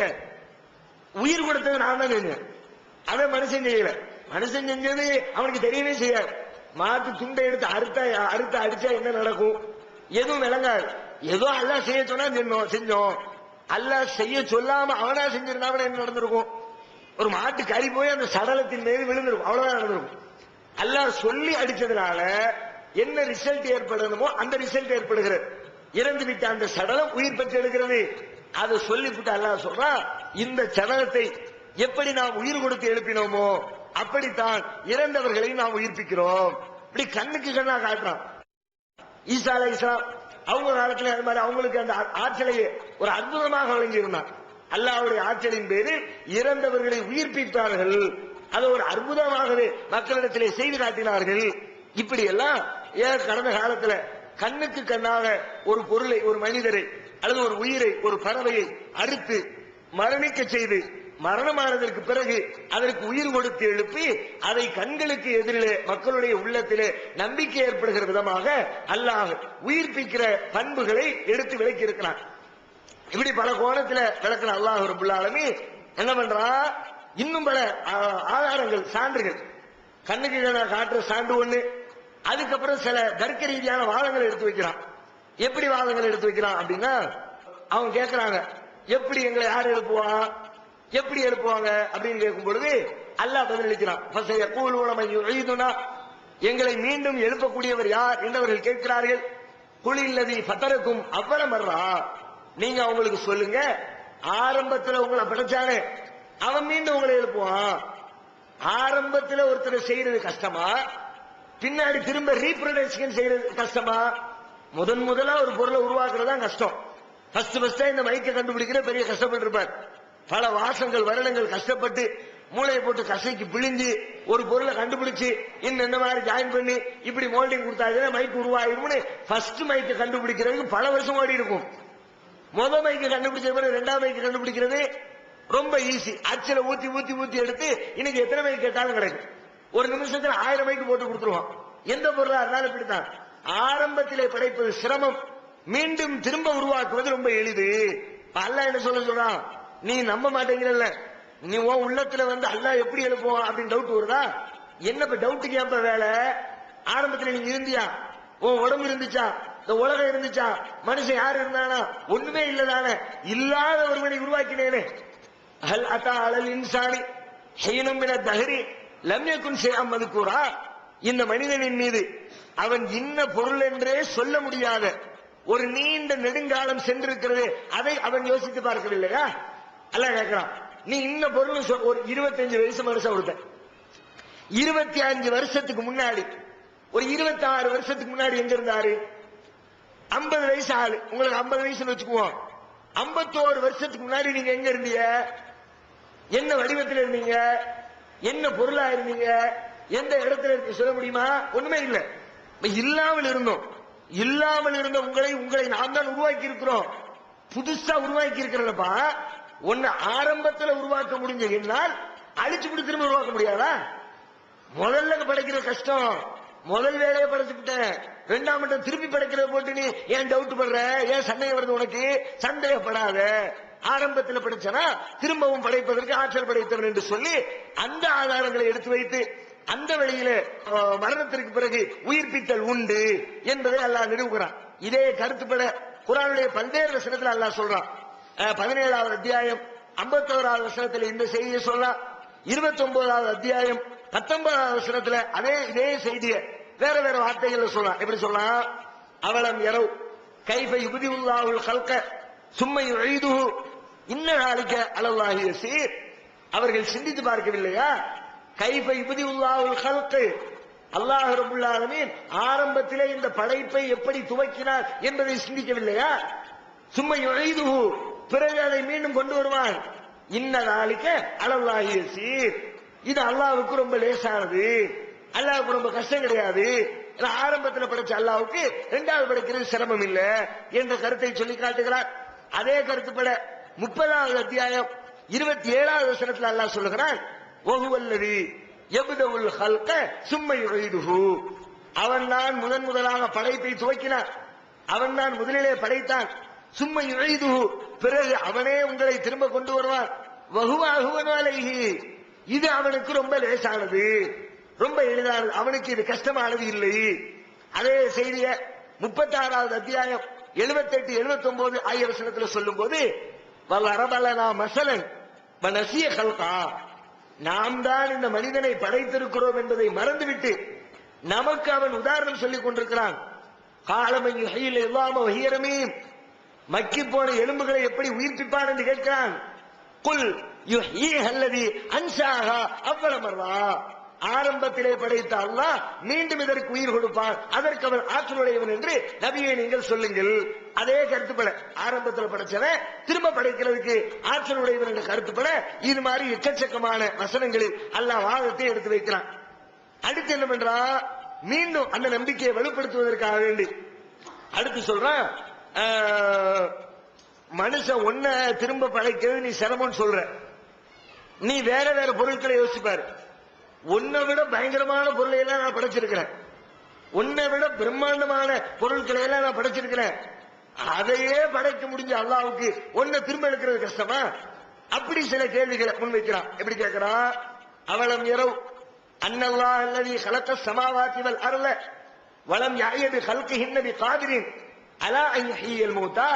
உயிர் கொடுத்தது நான் தான் செஞ்சேன், அதை மனுஷன் செய்யல. மனுஷன் செஞ்சது அவனுக்கு தெரியவே செய்யாது. மாட்டு துண்டை எடுத்து அறுத்து அடிச்சா என்ன நடக்கும்? எதுவும் விளங்காது. ஏதோ அல்லாஹ் செய்ய சொன்னா செஞ்சோம். அல்லாஹ் செய்ய சொல்லாம அவனா செஞ்சிருந்தா என்ன நடந்திருக்கும்? ஒரு மாட்டு கறி போய் அந்த சடலத்தின் மீது விழுந்திருக்கும், அவ்வளவுதான் நடந்திருக்கும். அல்லாஹ் சொல்லி அடிச்சதுனால என்ன ரிசல்ட் ஏற்படணுமோ அந்த ரிசல்ட் ஏற்படுகிறது. இறந்து விட்ட அந்த சடலம் உயிர் பெற்று எடுக்கிறது. அதை சொல்லிவிட்டு அல்லாஹ் சொல்றான், இந்த சடலத்தை எப்படி நாம் உயிர் கொடுத்து எழுப்பினோமோ அப்படித்தான் இறந்தவர்களை நாம் உயிர்ப்பிக்கிறோம். இப்படி கண்ணுக்கு கண்ணா காட்டுறான். ஈசா அலைஹிஸ்ஸலாம் அவங்க காலத்துல அது மாதிரி அவங்களுக்கு அந்த ஆற்றலையே ஒரு அற்புதமாக வழங்கியிருந்தார். அல்லாஹ்வுடைய ஆற்றலின் பேரில் இறந்தவர்களை உயிர்ப்பித்தார்கள். அதை ஒரு அற்புதமாகவே மக்களிடத்திலே செய்து காட்டினார்கள். இப்படி எல்லாம் கடந்த காலத்துல கண்ணுக்கு கண்ணாக ஒரு பொருளை, ஒரு மனிதரை அல்லது ஒரு உயிரை, ஒரு பறவையை அறுத்து மரணிக்க செய்து மரணமானதற்கு பிறகு அதற்கு உயிர் கொடுத்து எழுப்பி அதை கண்களுக்கு எதிரிலே மக்களுடைய உள்ளத்திலே நம்பிக்கை ஏற்படுகிற விதமாக அல்லாஹ் உயிர்ப்பிக்கிற பண்புகளை எடுத்து விளக்கி இருக்கிறான். இப்படி பல கோணத்துல விளக்கிற அல்லாஹ் ரப்பல் ஆலமீன் என்ன பண்றா, இன்னும் பல ஆதாரங்கள், சான்றுகள், கண்ணுக்கு காட்டுற சான்று ஒண்ணு. அதுக்கப்புறம் சில தர்க்க ரீதியான வாதங்களை எடுத்து வைக்கிறான். எப்படி வாதங்கள் எடுத்து வைக்கிறான் அப்படின்னா, அவங்க கேட்கிறாங்க, எப்படி எங்களை யார் எழுப்புவான், எப்படி எழுப்புவாங்க அப்படின்னு கேட்கும் பொழுது அல்லாஹ் பதிலளிக்கிறான், எங்களை மீண்டும் எழுப்பக்கூடியவர் யார் என்று அவர்கள் கேட்கிறார்கள். குளில்லதி பத்தரக்கும் அவ்வளம் வர்றா, நீங்க அவங்களுக்கு சொல்லுங்க, ஆரம்பத்தில் உங்களை படைச்சானே அவன் மீண்டும் உங்களை எழுப்புவான். ஆரம்பத்தில் ஒருத்தர் செய்யறது கஷ்டமா, பின்னாடி திரும்ப ரீப்ரொடக்ஷன் செய்யறது கஷ்டமா? முதலா ஒரு பொருளை உருவாக்குறது தான் கஷ்டம். ஃபர்ஸ்ட் இந்த மைக்கை கண்டுபிடிக்கிற பெரிய கஷ்டப்பட்டு இருப்பார். பல வாசங்கள் வருடங்கள் கஷ்டப்பட்டு மூளையை போட்டு கசைக்கு பிழிஞ்சு ஒரு பொருளை கண்டுபிடிச்சு இந்த மாதிரி ஜாயின் பண்ணி இப்படி மோல்டிங் கொடுத்தாங்க மைக் உருவாயிரும்னு ஃபர்ஸ்ட் மைக்கை கண்டுபிடிக்கிறதுக்கு பல வருஷம் ஓடி இருக்கும். மைக்கை கண்டுபிடிச்ச பிறகு ரெண்டாவது மைக்கை கண்டுபிடிக்கிறது ரொம்ப ஈஸி. அச்சில ஊத்தி ஊத்தி ஊத்தி எடுத்து இன்னைக்கு எத்தனை மைக் கேட்டாலும் கிடைக்கும். ஒரு நிமிஷத்துல 1000 மைக்கு போட்டு கொடுத்துருவோம். எந்த பொருளா இருந்தாலும் இப்படித்தான். ஆரம்பத்திலே படைப்பது சிரமம், மீண்டும் திரும்ப உருவாக்குவது ரொம்ப எளிது. அல்லாஹ் என்ன சொல்றான், நீ நம்ப மாட்டேங்கிறல்ல, நீ உன் உள்ளத்துல வந்து அல்லாஹ் எப்படி எழுப்புவான் அப்படின்னு டவுட் வருதா? என்ன இப்ப டவுட்டுக்கு ஏப்ப வேலை? ஆரம்பத்துல நீங்க இருந்தியா? உன் உடம்பு இருந்துச்சா? இந்த உலகம் இருந்துச்சா? மனுஷன் யாரு இருந்தானா? ஒண்ணுமே இல்லதானே. இல்லாத ஒருவனை உருவாக்கினேனே. ஹல் அத்தா அலல் இன்சானி ஹீனும் மின தஹரி லம் யகுன் ஷைஅன் மذ்கூரா, இந்த மனிதனின் மீது அவன் இன்ன பொருள் என்றே சொல்ல முடியாத ஒரு நீண்ட நெடுங்காலம் சென்றிருக்கிறது, அதை அவன் யோசித்து பார்க்கவில்லையா? அல்லாஹ் கேட்கிறான், நீ இன்ன பொருள் ஒரு 25 வயசு மனுஷன் ஒருத்தன் 25 வருஷத்துக்கு முன்னாடி, ஒரு 26 வருஷத்துக்கு முன்னாடி எங்க இருந்தாரு? 50 வயசு ஆளு. உங்களுக்கு 50 வயசுன்னு வச்சுக்குவோம். 51 வருஷத்துக்கு முன்னாடி நீங்க எங்க இருந்தீங்க? என்ன வடிவத்தில் இருந்தீங்க? என்ன பொருளா இருந்தீங்க? எந்த இடத்துல இருக்கு சொல்ல முடியுமா? ஒண்ணுமே இல்ல. இல்லாமல் இருந்தோம். இல்லாமல் இருந்த உங்களை நாம் தான் உருவாக்கி இருக்கிறோம். புதுசா உருவாக்கி இருக்கிறப்பா ஒன்னு ஆரம்பத்துல உருவாக்க முடிஞ்ச என்னால் அழிச்சு விட்டு திரும்ப உருவாக்க முடியாதா? முதல்ல படைக்கிற கஷ்டம். முதல் வேலையை படைச்சுட்டேன், ரெண்டாம் மட்டும் திருப்பி படைக்கிறத போட்டு நீ ஏன் டவுட் பண்ற? ஏன் சந்தேகம் வருது உனக்கு? சந்தேகப்படாத. ஆரம்பத்தில் படைச்சனா திரும்பவும் படைப்பதற்கு ஆற்றல் படைத்தவன் என்று சொல்லி அந்த ஆதாரங்களை எடுத்து வைத்து அந்த வழியில மரணத்திற்கு பிறகு உயிர்ப்பித்தல் உண்டு என்பதை அல்லாஹ் நிறுவுகிறான். இதே கருத்துப்பட குர்ஆனுடைய பல்வேறு வசனத்தில் அல்லாஹ் சொல்றான். 17வது அத்தியாயம் 51வது வசனத்தில் இந்த செய்தியை சொல்லலாம். 29வது அத்தியாயம் 19வது வசனத்துல இதே செய்தியை வேற வேற வார்த்தைகள் சொல்லலாம். எப்படி சொல்லலாம்? அவலம் யரவ் கைஃப யுப்திஉல்லாஹுல் கல்க சும்ம யுஈதுஹு இன்ன ஸாலிக அலல்லாஹி யஸீர். அவர்கள் சிந்தித்து பார்க்கவில்லையா? கைஃப யுப்திஉல்லாஹுல் கல்க, அல்லாஹ் ரப்பல் ஆலமீன் ஆரம்பத்திலே இந்த படைப்பை எப்படி துவக்கினார் என்பதை சிந்திக்கவில்லையா? சும்ம யுஈதுஹு, பிறகு அதை மீண்டும் கொண்டு வருவான். இன்ன ஸாலிக அலல்லாஹி யஸீர். இது அல்லாஹ்வுக்கு ரொம்ப லேசானது, அல்லாஹ்வுக்கு ரொம்ப கஷ்டம் கிடையாது. ஆரம்பத்தில் படைச்ச அல்லாஹ்வுக்கு இரண்டாவது படைக்கிறது சிரமம் இல்ல என்ற கருத்தை சொல்லி காட்டுகிறார். அதே கருத்துப்பட 30வது அத்தியாயம் 27வது வசனத்தில் அல்லாஹ் சொல்லுகிறான், வஹுவல்லதி யப்தஉல் கல்க சும்ம யுஈதுஹு. அவன் தான் முதலாக படைப்பை துவக்கினான், அவன் தான் முதலிலே படைத்தான். சும்ம யுஈதுஹு, பிறகு அவனே உங்களை திரும்ப கொண்டு வருவான். வஹுவ அஹ்வனு அலைஹி, இது அவனுக்கு ரொம்ப லேசானது, ரொம்ப எளிதானது, அவனுக்கு இது கஷ்டமானது இல்லை. அதே செய்திய 36வது அத்தியாயம் 78 79 ஆகிய வசனத்தில் சொல்லும் போது வல்லரபலனா மஸலன் வனசிய கல்கா, நாம் தான் இந்த மனிதனை படைத்திருக்கிறோம் என்பதை மறந்துவிட்டு நமக்கு அவன் உதாரணம் சொல்லிக் கொண்டிருக்கிறான். காலமன் யுஹீல் இல்லாம வஹியரமீம், மக்கி போன எலும்புகளை எப்படி உயிர்ப்பிப்பான் என்று கேட்கிறான். குல் யுஹ்யீஹா அல்லதி அன்ஷாஹா அவ்வள மர்ரா, ஆரம்பத்திலே படைத்த அல்லாஹ் மீண்டும் இதற்கு உயிர் கொடுப்பான், அதற்கு அவன் ஆற்றலுடையவன் என்று நபியை நீங்கள் சொல்லுங்கள். அதே கருத்துப்பட ஆரம்பத்தில் படைச்சவன் திரும்ப படைக்கிறதுக்கு ஆற்றலுடையவன் என்ற கருத்துப்பட இது மாதிரி எக்கச்சக்கமான வசனங்களில் அல்லாஹ் வாதத்தை எடுத்து வைக்கிறான். அடுத்து என்ன பண்றா? மீண்டும் அந்த நம்பிக்கையை வலுப்படுத்துவதற்காக வேண்டி அடுத்து சொல்றான், மனுஷன் ஒன்ன திரும்ப படைக்கிறது நீ சிரமம் சொல்ற, நீ வேற வேற பொருட்களை யோசிப்பாரு. உன்னை விட பயங்கரமான பொருளை எல்லாம் நான் படைச்சிருக்கிறேன், உன்னை விட பிரம்மாண்டமான பொருட்களை எல்லாம் நான் படைச்சிருக்கிறேன், அதையே படைக்க முடிஞ்ச அல்லாஹ்வுக்கு ஒன்ன திரும்ப எடுக்கிறது கஷ்டமா? அப்படி சில கேள்விகளை முன்வைக்கிறான். எப்படி கேட்கிறான்? அவலம் யரவ் அன்னல்லாஹ் அல்லதி خلق السماوات والارض ولم يعي بخلقهن بقادر على ان يحيي الموتى.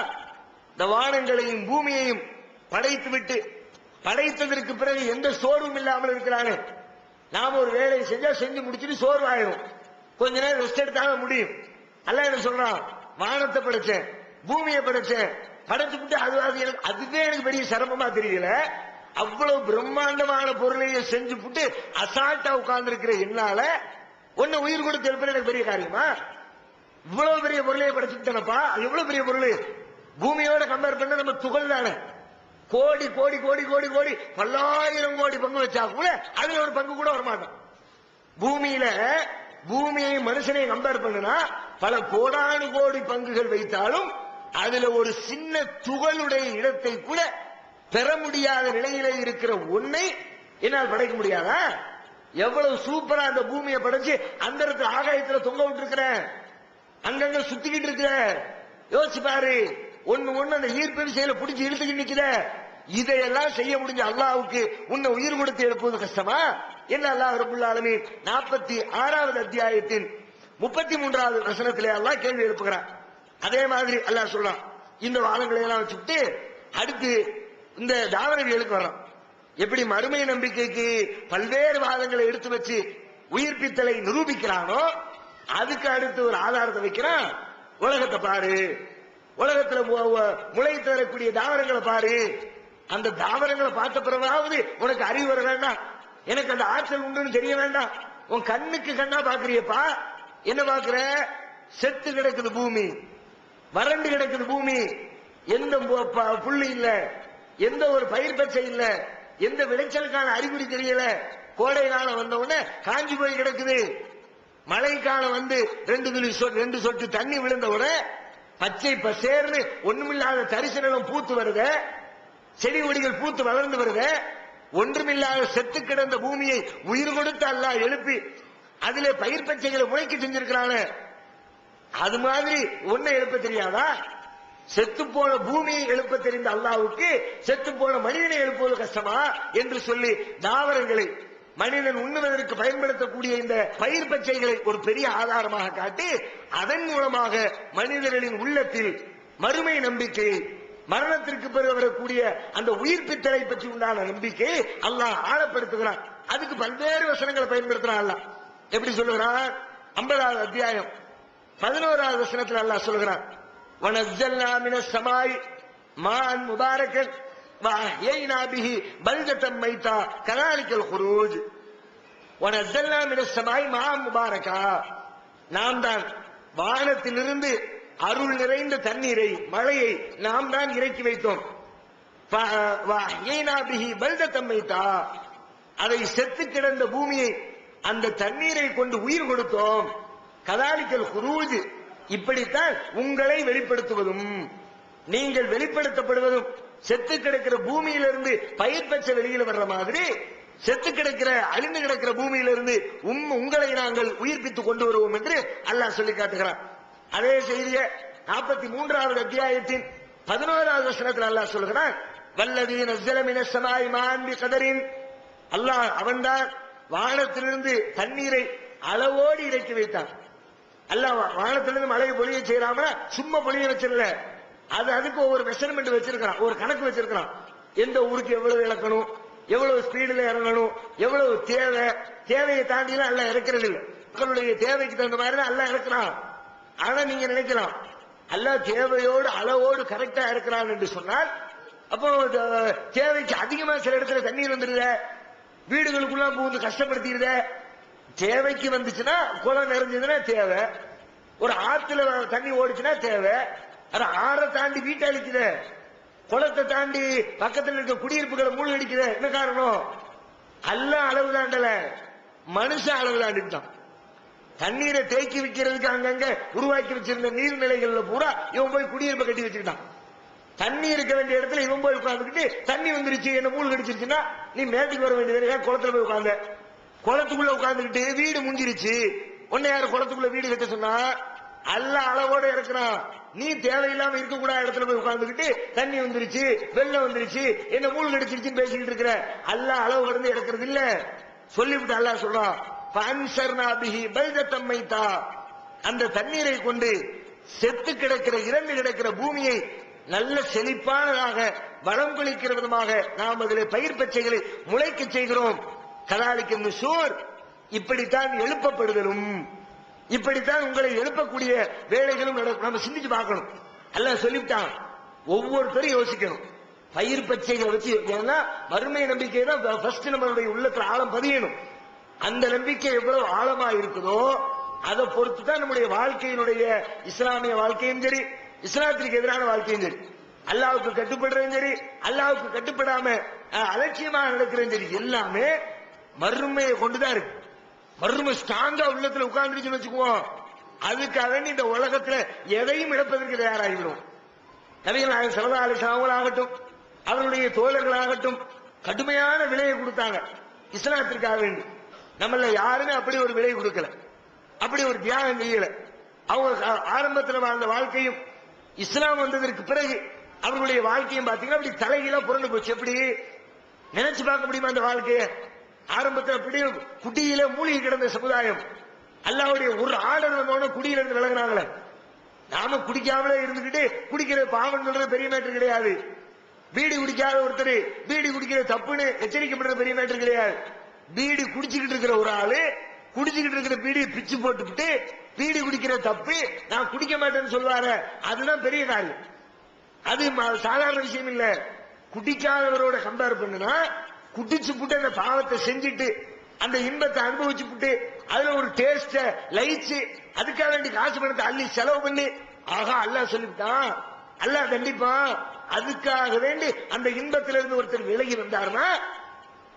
இந்த வானங்களையும் பூமியையும் படைத்துவிட்டு படைத்ததற்கு பிறகு எந்த சோர்வும் இல்லாமல் இருக்கிறானே. நாம ஒரு வேலையை செஞ்சா செஞ்சு முடிச்சுட்டு சோர்வாயிரும், கொஞ்ச நேரம் ரெஸ்ட் எடுத்தாலும் முடியும். அல்லாஹ் என்ன சொல்றான்? வானத்தை படைச்சேன், பூமியை படைச்சேன், படைச்சுட்டு அதுவே எனக்கு பெரிய சிரமமா தெரியல, அவ்வளவு பிரம்மாண்டமான பொருளையை செஞ்சு புட்டு அசால்ட்டா உட்கார்ந்து இருக்கிற என்னால ஒன்னு உயிர் கொடுத்து எழுப்ப எனக்கு பெரிய காரியமா? இவ்வளவு பெரிய பொருளையை படைச்சுட்டேனப்பா. எவ்வளவு பெரிய பொருள், பூமியோட கம்பேர் பண்ண நம்ம துகள் தானே. கோடி கோடி கோடி கோடி கோடி பல்லாயிரம் கோடி பங்கு வச்சா கூட அதுல ஒரு பங்கு கூட வரமாட்டோம். பூமியை மனுஷனை கம்பேர் பண்ணுனா பல கோடானு கோடி பங்குகள் வைத்தாலும் அதுல ஒரு சின்ன துகளுடைய இடத்தை கூட பெற முடியாத நிலையில இருக்கிற ஒன்னை என்னால் படைக்க முடியாதா? எவ்வளவு சூப்பரா அந்த பூமியை படைச்சு அந்த இடத்துல ஆகாயத்துல தொங்க விட்டு இருக்கிறேன், அங்கங்க சுத்திக்கிட்டு இருக்கிற, யோசிச்சு பாரு. ஒண்ணு அந்த ஈர்ப்பு விசையில பிடிச்சி இழுத்துக்கிட்டு நிக்கிற, இதையெல்லாம் செய்ய முடிஞ்ச அல்லாஹ்வுக்கு உன்னை உயிர் கொடுத்து எழுப்புவது கஷ்டமா? என்ன அல்லாஹ் ரப்பல் ஆலமீன் 46வது அத்தியாயத்தின் 33வது வசனத்திலே அல்லாஹ் கேள்வி எழுப்புகிறான். அதே மாதிரி அல்லாஹ் சொல்றான், இந்த வாதங்களை எல்லாம் வச்சுட்டு அடுத்து இந்த தாவரவியலுக்கு வர்றான். எப்படி மறுமை நம்பிக்கைக்கு பல்வேறு வாதங்களை எடுத்து வச்சு உயிர்ப்பித்தலை நிரூபிக்கிறானோ அதுக்கு அடுத்து ஒரு ஆதாரத்தை வைக்கிறான். உலகத்தை பாரு, உலகத்துல முளை தரக்கூடிய தாவரங்களை பாரு, அந்த தாவரங்களை பார்த்த பிறகாவது உனக்கு அறிவு வர வேண்டாம், எனக்கு அந்த ஆற்றல் உண்டுன்னு தெரிய வேண்டாம். உன் கண்ணுக்கு கண்ணா பாக்குறியப்பா, என்ன பாக்குற? செத்து கிடக்குது பூமி, வறண்டு கிடக்குது பூமி, எந்த புல்லு இல்ல, எந்த ஒரு பயிர் பச்சை இல்ல, எந்த விளைச்சலுக்கான அறிகுறி தெரியல. கோடை காலம் வந்த உடனே காஞ்சி போய் கிடக்குது. மழை காலம் வந்து ரெண்டு சொட்டு தண்ணி விழுந்த உடனே பச்சை பசேர்னு ஒண்ணுமில்லாத தரிசு நிலம் பூத்து வருத, செடி கொடிகள் பூத்து வளர்ந்து வருத, ஒன்றுமில்லாத செத்து கிடந்த பூமியை உயிர் கொடுத்து அல்லாஹ் எழுப்பி அதிலே பயிர் பச்சைகளை முளைக்க செஞ்சிருக்கிறான. அது மாதிரி ஒன்னை எழுப்ப தெரியாதா? செத்து போன பூமியை எழுப்ப தெரிந்த அல்லாஹ்வுக்கு செத்து போன மனிதனை எழுப்புவது கஷ்டமா என்று சொல்லி தாவரங்களை மனிதன் உண்ணுவதற்கு பயன்படுத்தக்கூடிய இந்த பயிர் பச்சைகளை ஒரு பெரிய ஆதாரமாக காட்டி அதன் மூலமாக மனிதர்களின் உள்ளத்தில் மறுமை நம்பிக்கை, மரணத்திற்கு பிறகு வரக்கூடிய அந்த உயிர் பித்தலை பற்றி உண்டான நம்பிக்கை அல்லாஹ் ஆழப்படுத்துகிறான். அதுக்கு பல்வேறு வசனங்களை பயன்படுத்துறான். அல்லாஹ் எப்படி சொல்லுகிறான்? 50வது அத்தியாயம் 11வது வசனத்தில் அல்லாஹ் சொல்லுகிறான், வனஸ்ஸல்னா மினஸ் ஸமாய் மாஅன் முபாரக்கன் வஅஹ்யைனா பிஹி பல்தத்தம் மைதா கஸாலிகல் குரூஜ். வனஸ்ஸல்னா மினஸ் ஸமாய் மாஅன் முபாரக்கா, நாம் தான் வானத்திலிருந்து அருள் நிறைந்த தண்ணீரை, மழையை நாம் தான் இறக்கி வைத்தோம். வஅஹ்யைனா பிஹி பல்தத்தம் மைதா, அதை செத்து கிடந்த பூமியை அந்த தண்ணீரை கொண்டு உயிர் கொடுத்தோம். கஸாலிகல் குரூஜ், இப்படித்தான் உங்களை வெளிப்படுத்துவதும் நீங்கள் வெளிப்படுத்தப்படுவதும். செத்து கிடக்கிற பூமியிலிருந்து பயிர் பச்சை வெளியில வர்ற மாதிரி செத்து கிடக்கிற அழிந்து கிடக்கிற பூமியிலிருந்து உங்களை நாங்கள் உயிர்ப்பித்துக் கொண்டு வருவோம் என்று அல்லாஹ் சொல்லி காட்டுகிறான். அதே செய்திய 43வது அத்தியாயத்தின் 11வது வசனத்தில் அல்லாஹ் சொல்கிறான், வல்லதீ நஸ்ஸல மினஸ் ஸமாய் மாஅன் பிகதரின், அல்லாஹ் அவன்தான் வானத்திலிருந்து தண்ணீரை அளவோடு இறக்கி வைத்தான். அல்லாஹ் வானத்திலிருந்து மழையை பொழிய செய்யலாம சும்மா பொழிய வச்சிடல, அதுக்கு ஒவ்வொரு மெஷர்மெண்ட் வச்சிருக்கான், ஒரு கணக்கு வச்சிருக்கான். எந்த ஊருக்கு எவ்வளவு இழக்கணும், எவ்வளவு ஸ்பீடுல இறங்கணும், எவ்வளவு தேவையை தாண்டிலாம் எல்லாம் இறக்கிறது இல்லை. மக்களுடைய தேவைக்கு தகுந்த மாதிரி தான் எல்லாம் இறக்கிறான். ஆனா நீங்க நினைக்கலாம் அல்லாஹ் தேவையோடு அளவோடு கரெக்டா இருக்கிறான் என்று சொன்னால், அப்போ தேவைக்கு அதிகமா சில இடத்துல தண்ணீர் வந்துருத, வீடுகளுக்குள்ள பூந்து கஷ்டப்படுத்திடுத. தேவைக்கு வந்துச்சுன்னா குளம் நிறைஞ்சதுன்னா தேவை, ஒரு ஆத்துல தண்ணி ஓடிச்சுன்னா தேவை. ஆற தாண்டி வீட்டை அழிக்குத, குளத்தை தாண்டி பக்கத்தில் இருக்க குடியிருப்புகளை மூழ்கடிக்குத. என்ன காரணம்? அல்ல அளவு தாண்டல, மனுஷன் அளவு தாண்டிட்டான். தண்ணீரை தேக்கி வைக்கிறதுக்கு அங்கங்க உருவாக்கி வச்சிருந்த நீர்நிலைகள்ல பூரா இவன் போய் குடியிருப்பை கட்டி வச்சுக்கிட்டான். தண்ணி இருக்க வேண்டிய இடத்துல இவன் போய் உட்கார்ந்துக்கிட்டு தண்ணி வந்துருச்சு என்ன மூழ்கடிச்சிருச்சுன்னா நீ மேட்டுக்கு வர வேண்டியது, ஏன் குளத்துல போய் உட்கார்ந்த? குளத்துக்குள்ள உட்கார்ந்துக்கிட்டு வீடு முஞ்சிருச்சு, உன்னை யாரு குளத்துக்குள்ள வீடு கட்ட சொன்னா? அல்ல அளவோட இருக்கிறான். நீ தேவையில்லாம இருக்கக்கூடாத இடத்துல போய் உட்கார்ந்துக்கிட்டு தண்ணி வந்துருச்சு, வெள்ளம் வந்துருச்சு, என்ன மூழ்கடிச்சிருச்சுன்னு பேசிக்கிட்டு இருக்கிற. அல்ல அளவு கடந்து இறக்குறது இல்ல. சொல்லிவிட்டு அல்லாஹ் சொல்றான், அந்த தண்ணீரை கொண்டு செத்து கிடக்கிற இறந்து கிடக்கிற பூமியை நல்ல செழிப்பானதாக வளம் கொளிக்கிற விதமாக நாம் அதில் பயிர் பச்சைகளை முளைக்க செய்கிறோம். கதாலிக்கு நுஷூர், இப்படித்தான் எழுப்பப்படுதலும், இப்படித்தான் உங்களை எழுப்பக்கூடிய வேலைகளும் நம்ம சிந்திச்சு பார்க்கணும். அல்லாஹ் சொல்லிவிட்டான். ஒவ்வொருத்தரும் யோசிக்கணும். பயிர் பச்சைகளை வச்சு, ஏன்னா மறுமை நம்பிக்கை தான் ஃபர்ஸ்ட் நம்மளுடைய உள்ளத்துல ஆழம் பதியணும். அந்த நம்பிக்கை எவ்வளவு ஆழமா இருக்குதோ அதை பொறுத்து தான் நம்முடைய வாழ்க்கையினுடைய இஸ்லாமிய வாழ்க்கையும் சரி, இஸ்லாத்திற்கு எதிரான வாழ்க்கையும் சரி, அல்லாஹ்வுக்கு கட்டுப்படுறதும் சரி, அல்லாஹ்வுக்கு கட்டுப்படாம அலட்சியமாக நடக்கிறதும் சரி, எல்லாமே மறுமையை கொண்டுதான் இருக்கு. மறுமை ஸ்ட்ராங்கா உள்ளத்துல உட்கார்ந்துருச்சுன்னு வச்சுக்குவோம், அதுக்காக இந்த உலகத்துல எதையும் இழப்பதற்கு தயாராகிவிடும். நபிகள் நாயகம் ஸல்லல்லாஹு அலைஹி வஸல்லம் அவர்களாகட்டும், அவர்களுடைய தோழர்களாகட்டும் கடுமையான விலையை கொடுத்தாங்க இஸ்லாத்திற்காக வேண்டி. நம்மள யாருமே அப்படி ஒரு விலை கொடுக்கல, அப்படி ஒரு தியாகம் செய்யல. அவங்க ஆரம்பத்தில் வாழ்ந்த வாழ்க்கையும் இஸ்லாம் வந்ததற்கு பிறகு அவர்களுடைய வாழ்க்கையும் பாத்தீங்கன்னா அப்படி தலைகீழா புரண்டு போச்சு. எப்படி நினைச்சு பார்க்க முடியுமா அந்த வாழ்க்கைய? ஆரம்பத்தில் அப்படியே குடியில மூழ்கி கிடந்த சமுதாயம், அல்லாஹ்வுடைய ஒரு ஆர்டர் வந்தோட குடியில இருந்து விலகினாங்களே. நாம குடிக்காமலே இருந்துகிட்டு குடிக்கிற பாவம் சொல்றது பெரிய மேட்டர் கிடையாது. பீடி குடிக்காத ஒருத்தர் பீடி குடிக்கிற தப்புன்னு எச்சரிக்கப்படுறது பெரிய மேட்டர் கிடையாது. பீடி குடிச்சுக்கிட்டு இருக்கிற ஒரு ஆளு குடிச்சுக்கிட்டு இருக்கிற பீடியை பிச்சு போட்டுக்கிட்டு பீடி குடிக்கிற தப்பு நான் குடிக்க மாட்டேன்னு சொல்லுவாரு, அதுதான் பெரிய காரியம். அது சாதாரண விஷயம் இல்ல. குடிக்காதவரோட கம்பேர் பண்ணுனா குடிச்சு புட்டு அந்த பாவத்தை செஞ்சுட்டு அந்த இன்பத்தை அனுபவிச்சு புட்டு அதுல ஒரு டேஸ்ட லயிச்சு அதுக்காக வேண்டி காசு பணத்தை அள்ளி செலவு பண்ணி ஆகா அல்லாஹ் சொல்லிவிட்டான், அல்லாஹ் கண்டிப்பான், அதுக்காக வேண்டி அந்த இன்பத்திலிருந்து ஒருத்தர் விலகி வந்தாருன்னா